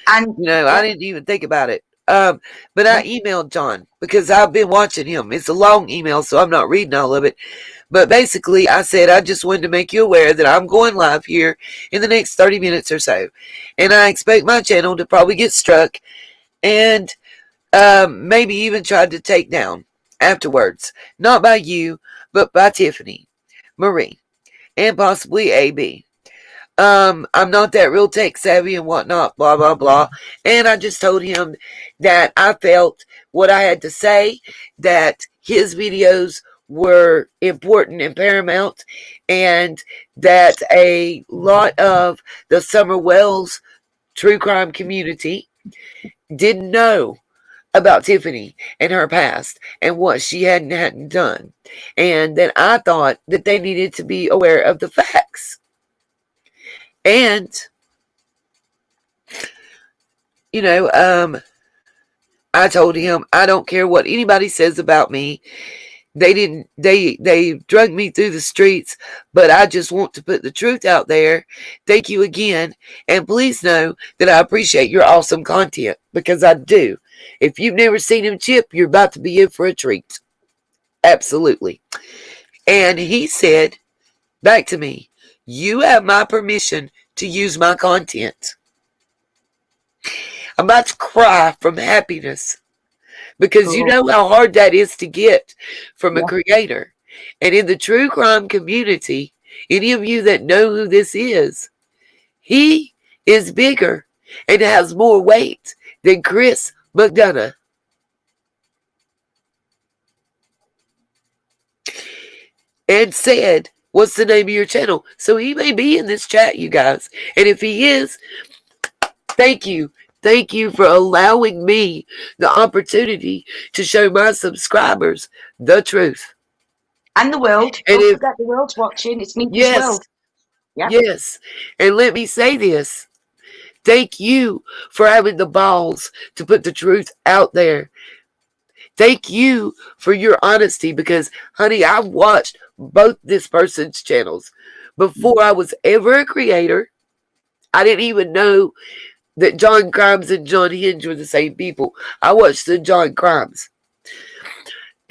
Speaker 2: And
Speaker 1: I didn't even think about it. But I emailed John because I've been watching him. It's a long email, so I'm not reading all of it. But basically, I said I just wanted to make you aware that I'm going live here in the next 30 minutes or so, and I expect my channel to probably get struck and maybe even tried to take down afterwards, not by you, but by Tiffany, Marie, and possibly AB. I'm not that real tech savvy and whatnot, blah, blah, blah. And I just told him that I felt what I had to say, that his videos were important and paramount, and that a lot of the Summer Wells true crime community didn't know about Tiffany and her past and what she hadn't done. And that I thought that they needed to be aware of the facts. And I told him I don't care what anybody says about me. They drug me through the streets, but I just want to put the truth out there. Thank you again, and please know that I appreciate your awesome content, because I do. If you've never seen him chip, you're about to be in for a treat. Absolutely. And he said back to me, "You have my permission to use my content." I'm about to cry from happiness, because you know how hard that is to get from a creator. And in the true crime community, any of you that know who this is, he is bigger and has more weight than Chris McDonough. And said, "What's the name of your channel?" So he may be in this chat, you guys. And if he is, thank you. Thank you for allowing me the opportunity to show my subscribers the truth.
Speaker 2: And the world.
Speaker 1: And
Speaker 2: Don't forget the world's watching. It's Minky's
Speaker 1: yes,
Speaker 2: world. Yeah.
Speaker 1: yes. And let me say this. Thank you for having the balls to put the truth out there. Thank you for your honesty, because, honey, I've watched both this person's channels before I was ever a creator. I didn't even know that John Crimes and John Hinge were the same people. I watched the John Crimes,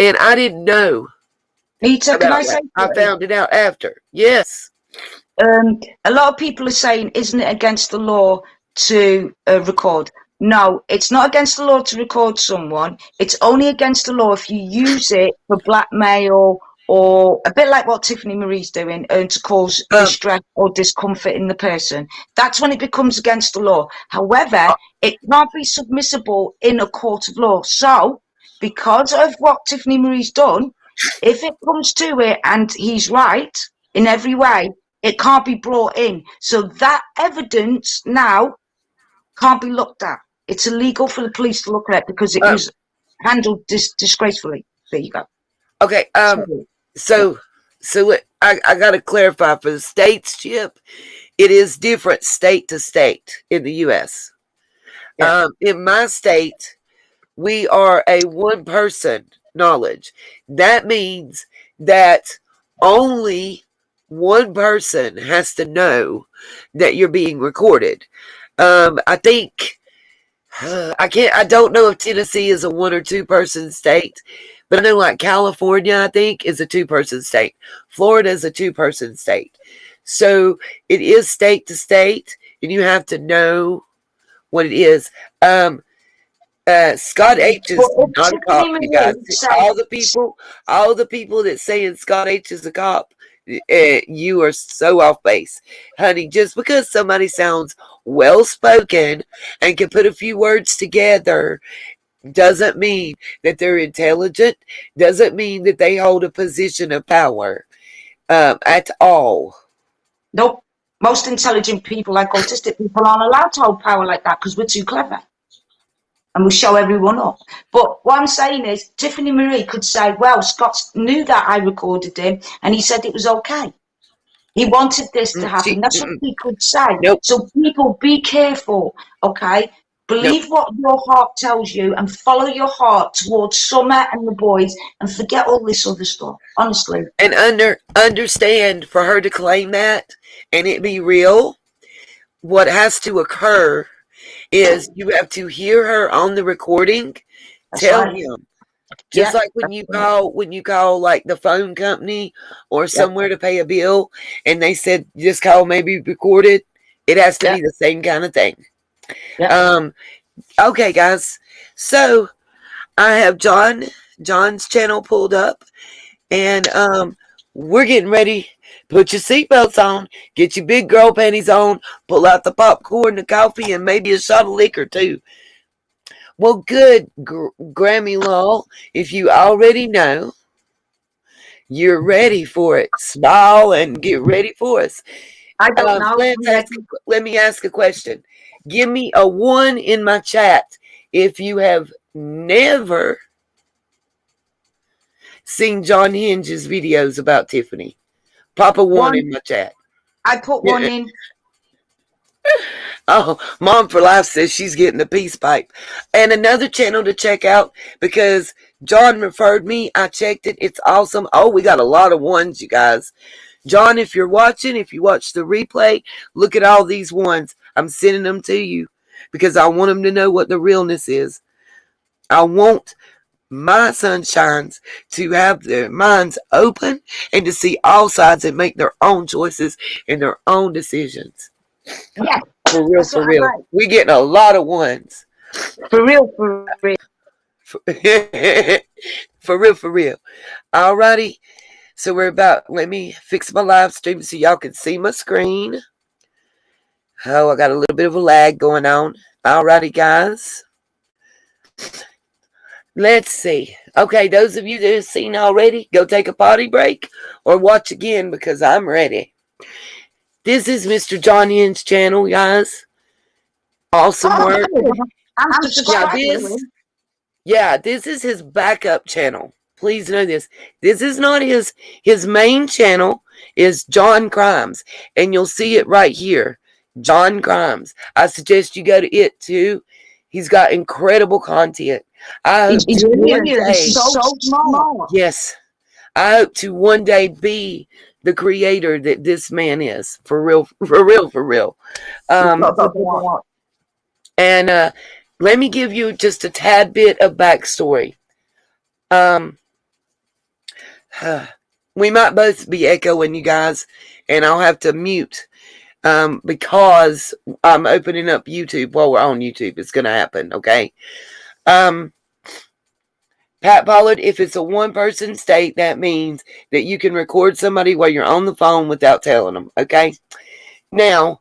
Speaker 1: and I didn't know
Speaker 2: Peter, can
Speaker 1: about
Speaker 2: I say
Speaker 1: that. I
Speaker 2: something?
Speaker 1: found it out after. Yes.
Speaker 2: A lot of people are saying, isn't it against the law to record? No, it's not against the law to record someone. It's only against the law if you use it for blackmail, or a bit like what Tiffany Marie's doing, and to cause distress or discomfort in the person. That's when it becomes against the law. However, it can't be submissible in a court of law. So, because of what Tiffany Marie's done, if it comes to it and he's right in every way, it can't be brought in. So that evidence now can't be looked at. It's illegal for the police to look at it because it was handled disgracefully. There you go.
Speaker 1: Okay. So I got to clarify for the states, Chip. It is different state to state in the U.S.
Speaker 2: Yeah.
Speaker 1: In my state, we are a one-person knowledge. That means that only one person has to know that you're being recorded. I think I don't know if Tennessee is a one or two person state, but I know like California, I think, is a 2-person state. Florida is a 2-person state. So it is state to state, and you have to know what it is. Scott H
Speaker 2: But
Speaker 1: is
Speaker 2: if
Speaker 1: not a
Speaker 2: Tiffany
Speaker 1: cop, you guys.
Speaker 2: Marie said,
Speaker 1: All the people that saying Scott H is a cop, you are so off base, honey. Just because somebody sounds well spoken and can put a few words together doesn't mean that they're intelligent. Doesn't mean that they hold a position of power at all.
Speaker 2: nope, most intelligent people, like autistic people, aren't allowed to hold power like that because we're too clever. And we show everyone up. But what I'm saying is, Tiffany Marie could say, well, Scott knew that I recorded him and he said it was okay. He wanted this to happen. That's what he could say.
Speaker 1: Nope.
Speaker 2: So people, be careful, okay? Believe
Speaker 1: Nope.
Speaker 2: what your heart tells you and follow your heart towards Summer and the boys and forget all this other stuff, honestly.
Speaker 1: And understand, for her to claim that and it be real, what has to occur is you have to hear her on the recording.
Speaker 2: That's
Speaker 1: Tell
Speaker 2: right.
Speaker 1: him. Just
Speaker 2: Yeah,
Speaker 1: like when you call like the phone company or somewhere to pay a bill and they said this call may be recorded, it has to be the same kind of thing.
Speaker 2: yeah.
Speaker 1: Okay, guys. So I have John's channel pulled up, and we're getting ready. Put your seatbelts on, get your big girl panties on, pull out the popcorn, the coffee, and maybe a shot of liquor too. Well, good, Grammy Law. If you already know, you're ready for it. Smile and get ready for us.
Speaker 2: I don't know.
Speaker 1: Let me ask a question. Give me a 1 in my chat if you have never seen John Hinge's videos about Tiffany. Pop a 1 in my chat.
Speaker 2: I put one in.
Speaker 1: Oh, Mom for Life says she's getting the peace pipe. And another channel to check out because John referred me. I checked it. It's awesome. Oh, we got a lot of ones, you guys. John, if you're watching, if you watch the replay, look at all these ones. I'm sending them to you because I want them to know what the realness is. I want my sunshines to have their minds open and to see all sides and make their own choices and their own decisions.
Speaker 2: Yeah.
Speaker 1: For real, for real. Like. We're getting a lot of ones.
Speaker 2: For real, for real.
Speaker 1: For real, for real. Alrighty. So we're about, let me fix my live stream so y'all can see my screen. Oh, I got a little bit of a lag going on. Alrighty, guys. Let's see. Okay, those of you that have seen already, go take a potty break or watch again because I'm ready. This is Mr. John Hin's channel, guys. Awesome work.
Speaker 2: I'm subscribing.
Speaker 1: This is his backup channel. Please know this. This is not his main channel is John Cries. And you'll see it right here. John Cries. I suggest you go to it too. He's got incredible content.
Speaker 2: He's so smart.
Speaker 1: Yes. I hope to one day be the creator that this man is. For real, for real, for real. And let me give you just a tad bit of backstory. We might both be echoing, you guys, and I'll have to mute because I'm opening up YouTube while we're on YouTube. It's going to happen, okay? Pat Pollard, if it's a one-person state, that means that you can record somebody while you're on the phone without telling them, okay? Now,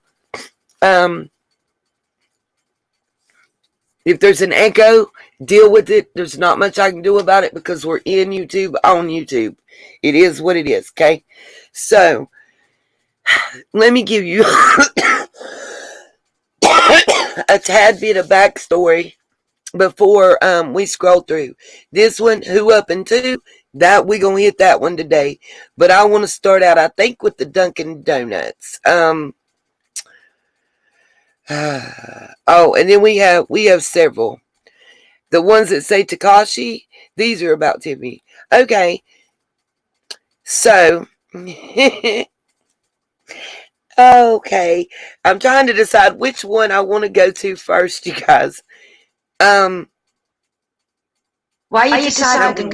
Speaker 1: if there's an echo, deal with it. There's not much I can do about it because we're in YouTube, on YouTube. It is what it is, okay? So, let me give you a tad bit of backstory before we scroll through. This one, Who Up and Two, that we're going to hit that one today. But I want to start out, I think, with the Dunkin' Donuts. Oh, and then we have several. The ones that say Takashi, these are about Tiffany. Okay. So, okay. I'm trying to decide which one I want to go to first, you guys.
Speaker 2: Why are you deciding?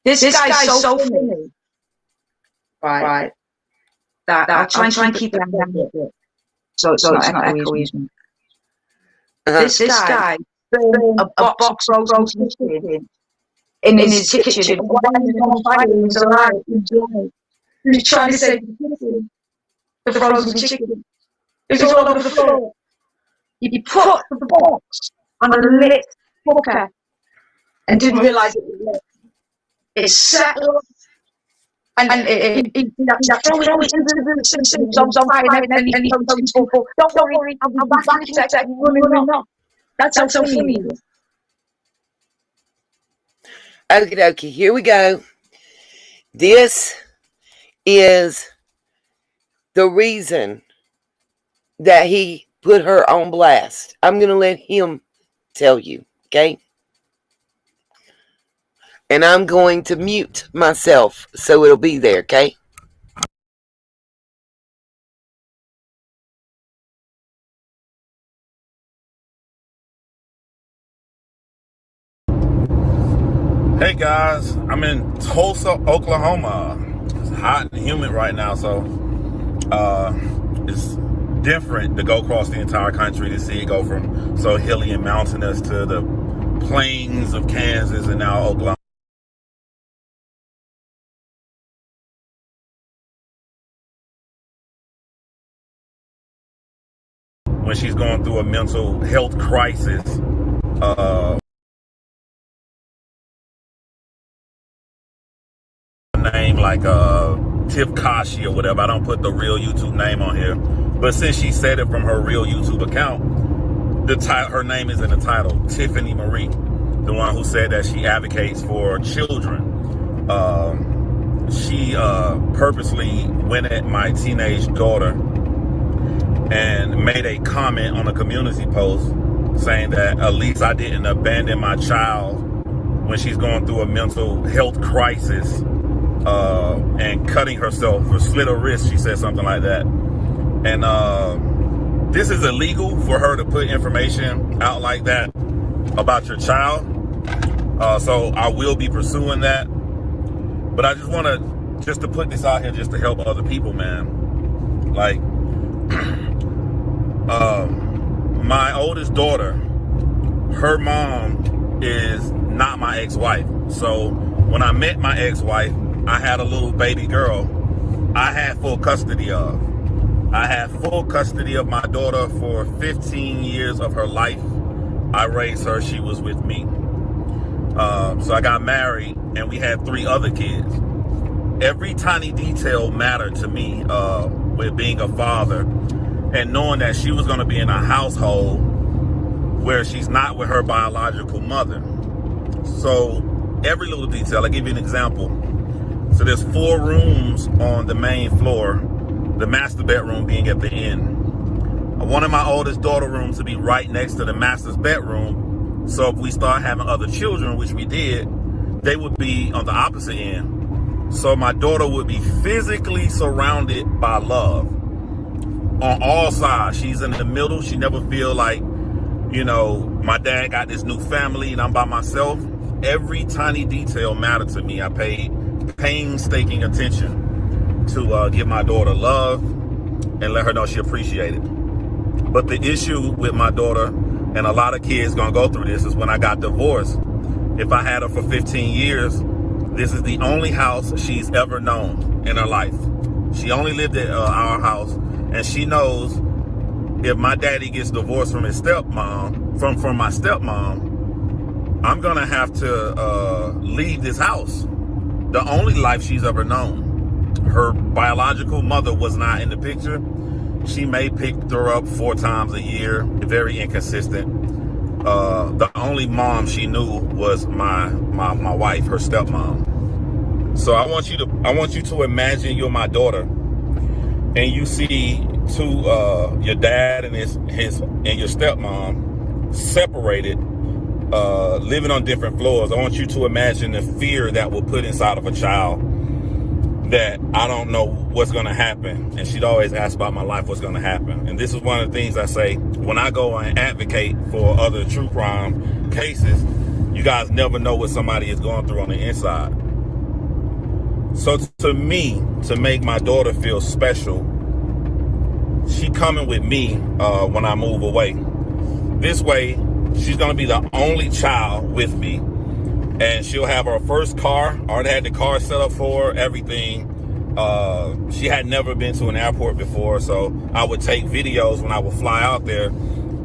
Speaker 2: This guy's so funny. Right. I'll try and keep it down a bit. So it's not echoey. This guy burn a box of frozen chicken in his kitchen. And while he's on fire, he's alive. He's trying to save the frozen chicken. It's all over the floor. He put the box on a lit cooker and didn't realise it was lit. It settled. And he throw it into the sink. It's on fire, and then he told people, "Don't worry, I'll be back in a second, running up." That's how funny it is.
Speaker 1: Okie dokie, here we go. This is the reason that he put her on blast. I'm going to let him tell you, okay? And I'm going to mute myself so it'll be there, okay?
Speaker 3: Hey guys, I'm in Tulsa, Oklahoma. It's hot and humid right now, so it's different to go across the entire country to see it go from so hilly and mountainous to the plains of Kansas and now Oklahoma. When she's going through a mental health crisis, name like Tiff Kashi or whatever. I don't put the real YouTube name on here, but since she said it from her real YouTube account, her name is in the title. Tiffany Marie, the one who said that she advocates for children. She purposely went at my teenage daughter and made a comment on a community post saying that at least I didn't abandon my child when she's going through a mental health crisis, and cutting herself or slit her wrist. She said something like that. And this is illegal for her to put information out like that about your child. So I will be pursuing that. But I just want to put this out here just to help other people, man. Like, my oldest daughter, her mom is not my ex-wife. So when I met my ex-wife, I had a little baby girl I had full custody of. I had full custody of my daughter for 15 years of her life. I raised her. She was with me. So I got married and we had 3 other kids. Every tiny detail mattered to me with being a father and knowing that she was going to be in a household where she's not with her biological mother. So every little detail, I'll give you an example. So there's 4 rooms on the main floor, the master bedroom being at the end. I wanted my oldest daughter room to be right next to the master's bedroom. So if we start having other children, which we did, they would be on the opposite end. So my daughter would be physically surrounded by love on all sides. She's in the middle. She never feel like, you know, my dad got this new family and I'm by myself. Every tiny detail mattered to me. I paid painstaking attention to give my daughter love and let her know she appreciated. But the issue with my daughter, and a lot of kids gonna go through this, is when I got divorced. If I had her for 15 years, this is the only house she's ever known in her life. She only lived at our house, and she knows if my daddy gets divorced from his stepmom, from my stepmom, I'm gonna have to leave this house. The only life she's ever known. Her biological mother was not in the picture. She may pick her up 4 times a year, very inconsistent. The only mom she knew was my wife, her stepmom. So I want you to imagine you're my daughter, and you see your dad and your stepmom separated, living on different floors. I want you to imagine the fear that will put inside of a child, that I don't know what's going to happen. And she'd always ask about my life, what's going to happen. And this is one of the things I say when I go and advocate for other true crime cases. You guys never know what somebody is going through on the inside. So to me, to make my daughter feel special, she coming with me when I move away. This way, She's going to be the only child with me. And she'll have her first car. Already had the car set up for her, everything. She had never been to an airport before, so I would take videos when I would fly out there,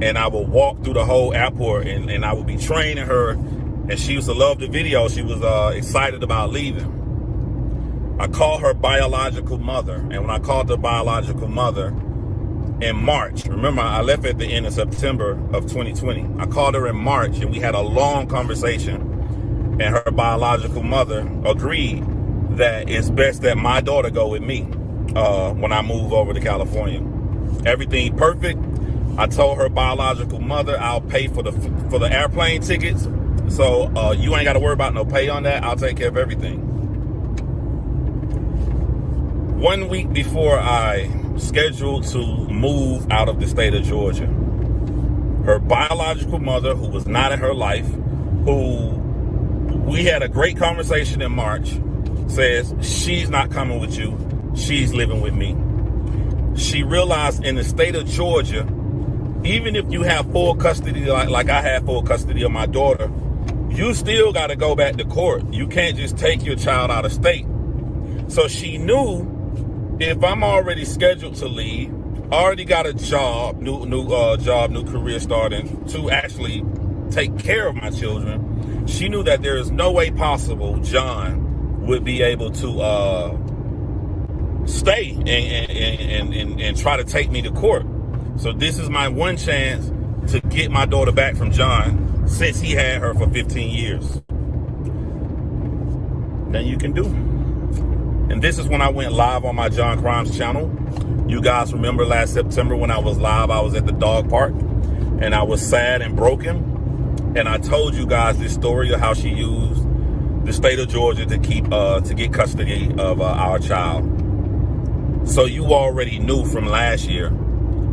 Speaker 3: and I would walk through the whole airport, and I would be training her, and she used to love the video. She was excited about leaving. I called her biological mother, and when I called her biological mother in March, remember I left at the end of September of 2020. I called her in March, and we had a long conversation, and her biological mother agreed that it's best that my daughter go with me when I move over to California. Everything perfect. I told her biological mother I'll pay for the airplane tickets, so you ain't got to worry about no pay on that. I'll take care of everything. 1 week before I scheduled to move out of the state of Georgia, her biological mother, who was not in her life, who we had a great conversation in March, says she's not coming with you. She's living with me. She realized in the state of Georgia, even if you have full custody, like I have full custody of my daughter, you still got to go back to court. You can't just take your child out of state. So she knew if I'm already scheduled to leave, already got a job, new career starting to actually take care of my children, she knew that there is no way possible John would be able to stay and try to take me to court. So this is my one chance to get my daughter back from John, since he had her for 15 years. Then you can do. And this is when I went live on my John Crimes channel. You guys remember last September when I was live, I was at the dog park and I was sad and broken. And I told you guys this story of how she used the state of Georgia to get custody of our child. So you already knew from last year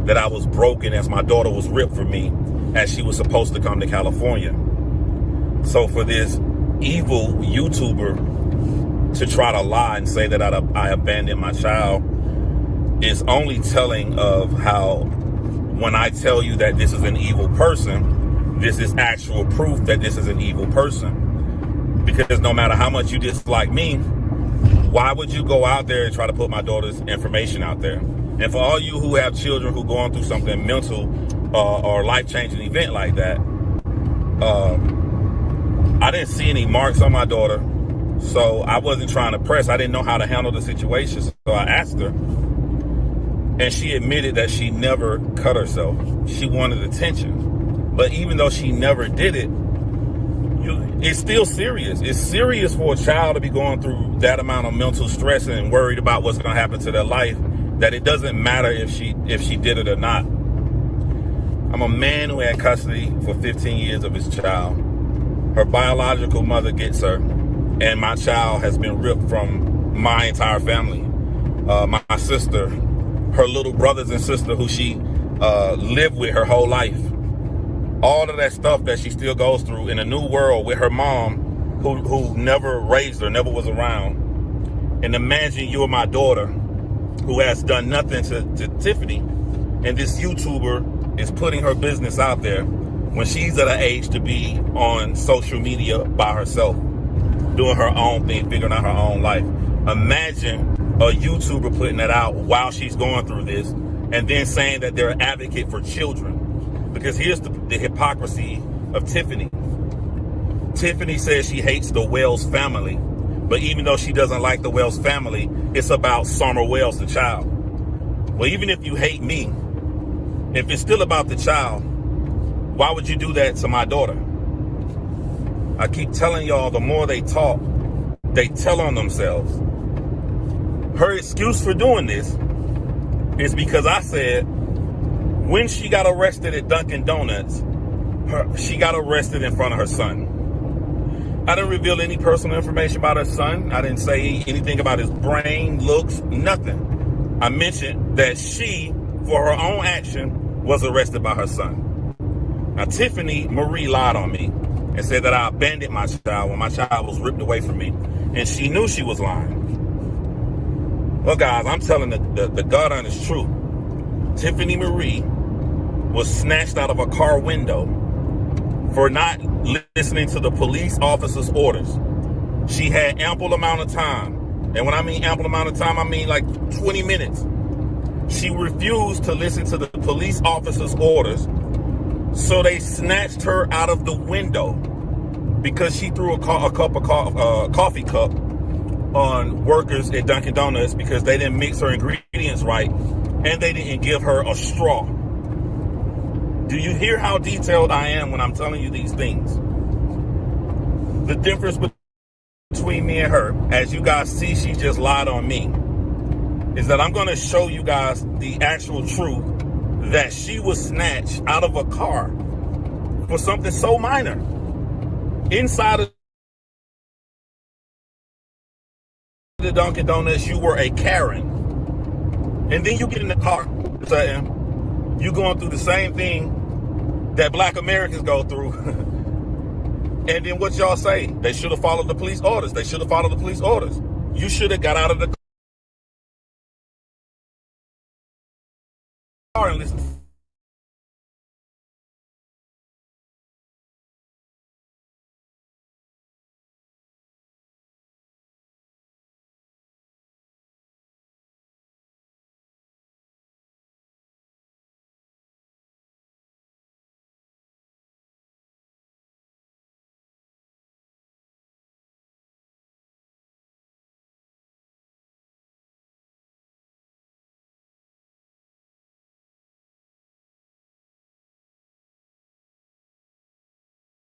Speaker 3: that I was broken as my daughter was ripped from me as she was supposed to come to California. So for this evil YouTuber to try to lie and say that I abandoned my child is only telling of how when I tell you that this is an evil person, this is actual proof that this is an evil person. Because no matter how much you dislike me, why would you go out there and try to put my daughter's information out there? And for all you who have children who going through something mental or life-changing event like that, I didn't see any marks on my daughter, so I wasn't trying to press. I didn't know how to handle the situation, so I asked her. And she admitted that she never cut herself. She wanted attention. But even though she never did it, it's still serious. It's serious for a child to be going through that amount of mental stress and worried about what's going to happen to their life, that it doesn't matter if she did it or not. I'm a man who had custody for 15 years of his child. Her biological mother gets her, and my child has been ripped from my entire family. My sister, her little brothers and sister who she lived with her whole life. All of that stuff that she still goes through in a new world with her mom who never raised her, never was around. And imagine you and my daughter who has done nothing to Tiffany, and this YouTuber is putting her business out there when she's at an age to be on social media by herself, doing her own thing, figuring out her own life. Imagine a YouTuber putting that out while she's going through this and then saying that they're an advocate for children. Because here's the hypocrisy of Tiffany. Tiffany says she hates the Wells family, but even though she doesn't like the Wells family, it's about Summer Wells, the child. Well, even if you hate me, if it's still about the child, why would you do that to my daughter? I keep telling y'all, the more they talk, they tell on themselves. Her excuse for doing this is because I said when she got arrested at Dunkin' Donuts, she got arrested in front of her son. I didn't reveal any personal information about her son. I didn't say anything about his brain, looks, nothing. I mentioned that she, for her own action, was arrested by her son. Now, Tiffany Marie lied on me and said that I abandoned my child when my child was ripped away from me. And she knew she was lying. Well, guys, I'm telling the God honest truth. Tiffany Marie was snatched out of a car window for not listening to the police officer's orders. She had ample amount of time. And when I mean ample amount of time, I mean like 20 minutes. She refused to listen to the police officer's orders, so they snatched her out of the window because she threw a coffee cup on workers at Dunkin' Donuts because they didn't mix her ingredients right and they didn't give her a straw. Do you hear how detailed I am when I'm telling you these things? The difference between me and her, as you guys see, she just lied on me, is that I'm going to show you guys the actual truth that she was snatched out of a car for something so minor. Inside of the Dunkin' Donuts, you were a Karen. And then you get in the car, you're going through the same thing that black Americans go through. And then what y'all say? They should have followed the police orders. They should have followed the police orders. You should have got out of the car and listened.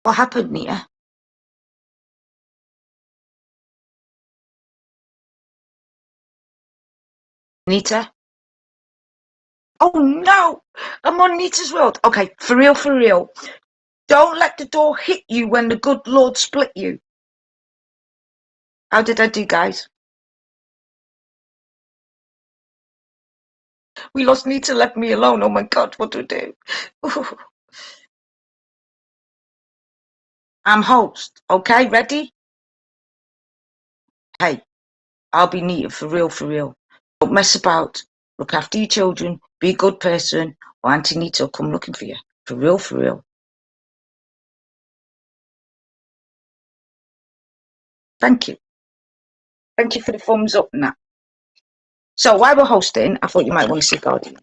Speaker 2: What happened, Nia? Nita? Oh no! I'm on Nita's world. Okay, for real, for real. Don't let the door hit you when the good Lord split you. How did I do, guys? We lost Nita, left me alone. Oh my God, what do I do? I'm host. Okay, ready? Hey, I'll be Nita, for real, for real. Don't mess about. Look after your children. Be a good person, or Auntie Nita will come looking for you. For real, for real. Thank you. Thank you for the thumbs up and that. So while we're hosting, I thought you might want to see Guardian.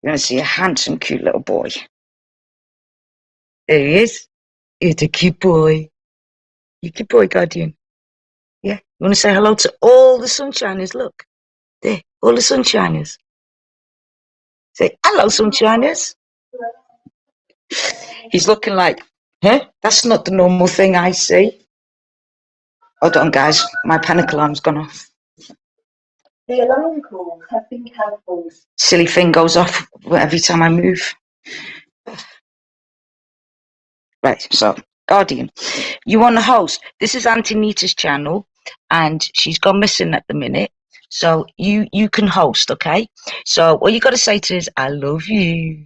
Speaker 2: You're going to see a handsome, cute little boy. There he is. It's a cute boy. You cute boy, Guardian. Yeah. You want to say hello to all the sunshiners? Look. There. All the sunshiners. Say, hello, sunshiners. He's looking like, huh? That's not the normal thing I see. Hold on, guys. My panic alarm's gone off.
Speaker 4: The alarm calls have been cancelled.
Speaker 2: Silly thing goes off every time I move. Right, so, Guardian, you want to host. This is Auntie Nita's channel, and she's gone missing at the minute. So you can host, okay? So all you got to say to her is, I love you.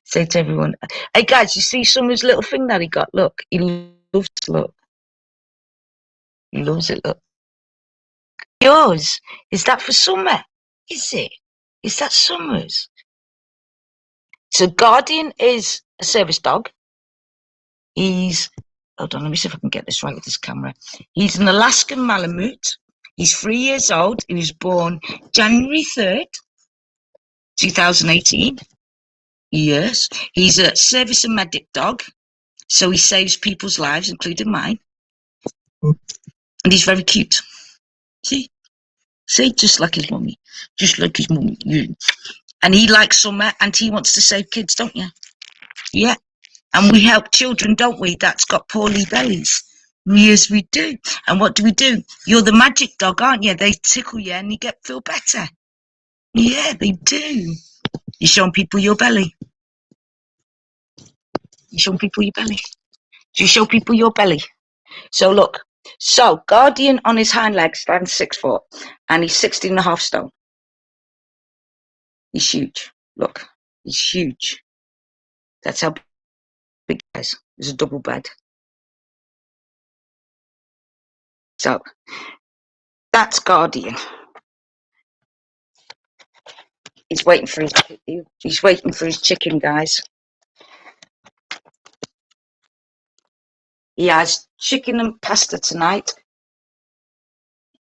Speaker 2: Say to everyone, hey guys, you see Summer's little thing that he got? Look, he loves it, look. He loves it, look. Yours, is that for Summer? Is it? Is that Summer's? So Guardian is a service dog. He's, hold on, let me see if I can get this right with this camera. He's an Alaskan Malamute. He's 3 years old. He was born January 3rd, 2018. Yes. He's a service and medic dog. So he saves people's lives, including mine. And he's very cute. See? See? Just like his mummy. Just like his mummy. Yeah. And he likes Summer and he wants to save kids, don't you? Yeah. And we help children, don't we? That's got poorly bellies. Yes, we do. And what do? You're the magic dog, aren't you? They tickle you and you feel better. Yeah, they do. You're showing people your belly. You're showing people your belly. You show people your belly. So look. So Guardian on his hind legs stands 6 foot and he's 16.5 stone. He's huge. Look, he's huge. That's how big he is. There's a double bed. So that's Guardian. He's waiting for his chicken, guys. He has chicken and pasta tonight.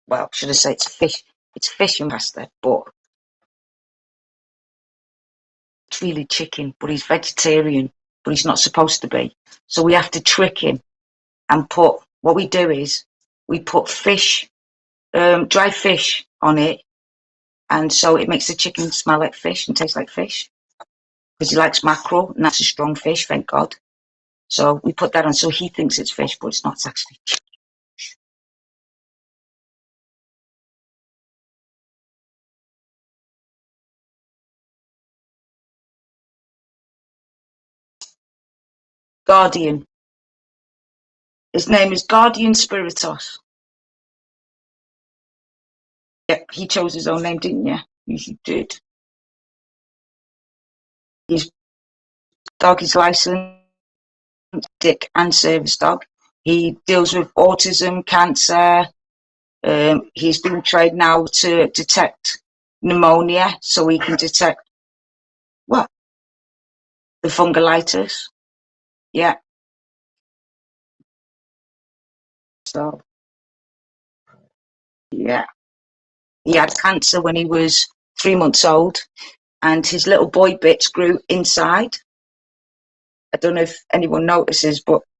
Speaker 2: Well, should I say it's fish? It's fish and pasta, but it's really chicken. But he's vegetarian, but he's not supposed to be. So we have to trick him and put. What we do is we put fish, dry fish on it, and so it makes the chicken smell like fish and taste like fish. Because he likes mackerel, and that's a strong fish, thank God. So we put that on, so he thinks it's fish, but it's not. It's actually chicken. Guardian. His name is Guardian Spiritus. Yeah, he chose his own name, didn't you? You did. His dog is licensed, dick and service dog. He deals with autism, cancer. He's been trained now to detect pneumonia, so he can detect what? The fungolitis. Yeah. So, yeah. He had cancer when he was 3 months old, and his little boy bits grew inside. I don't know if anyone notices, but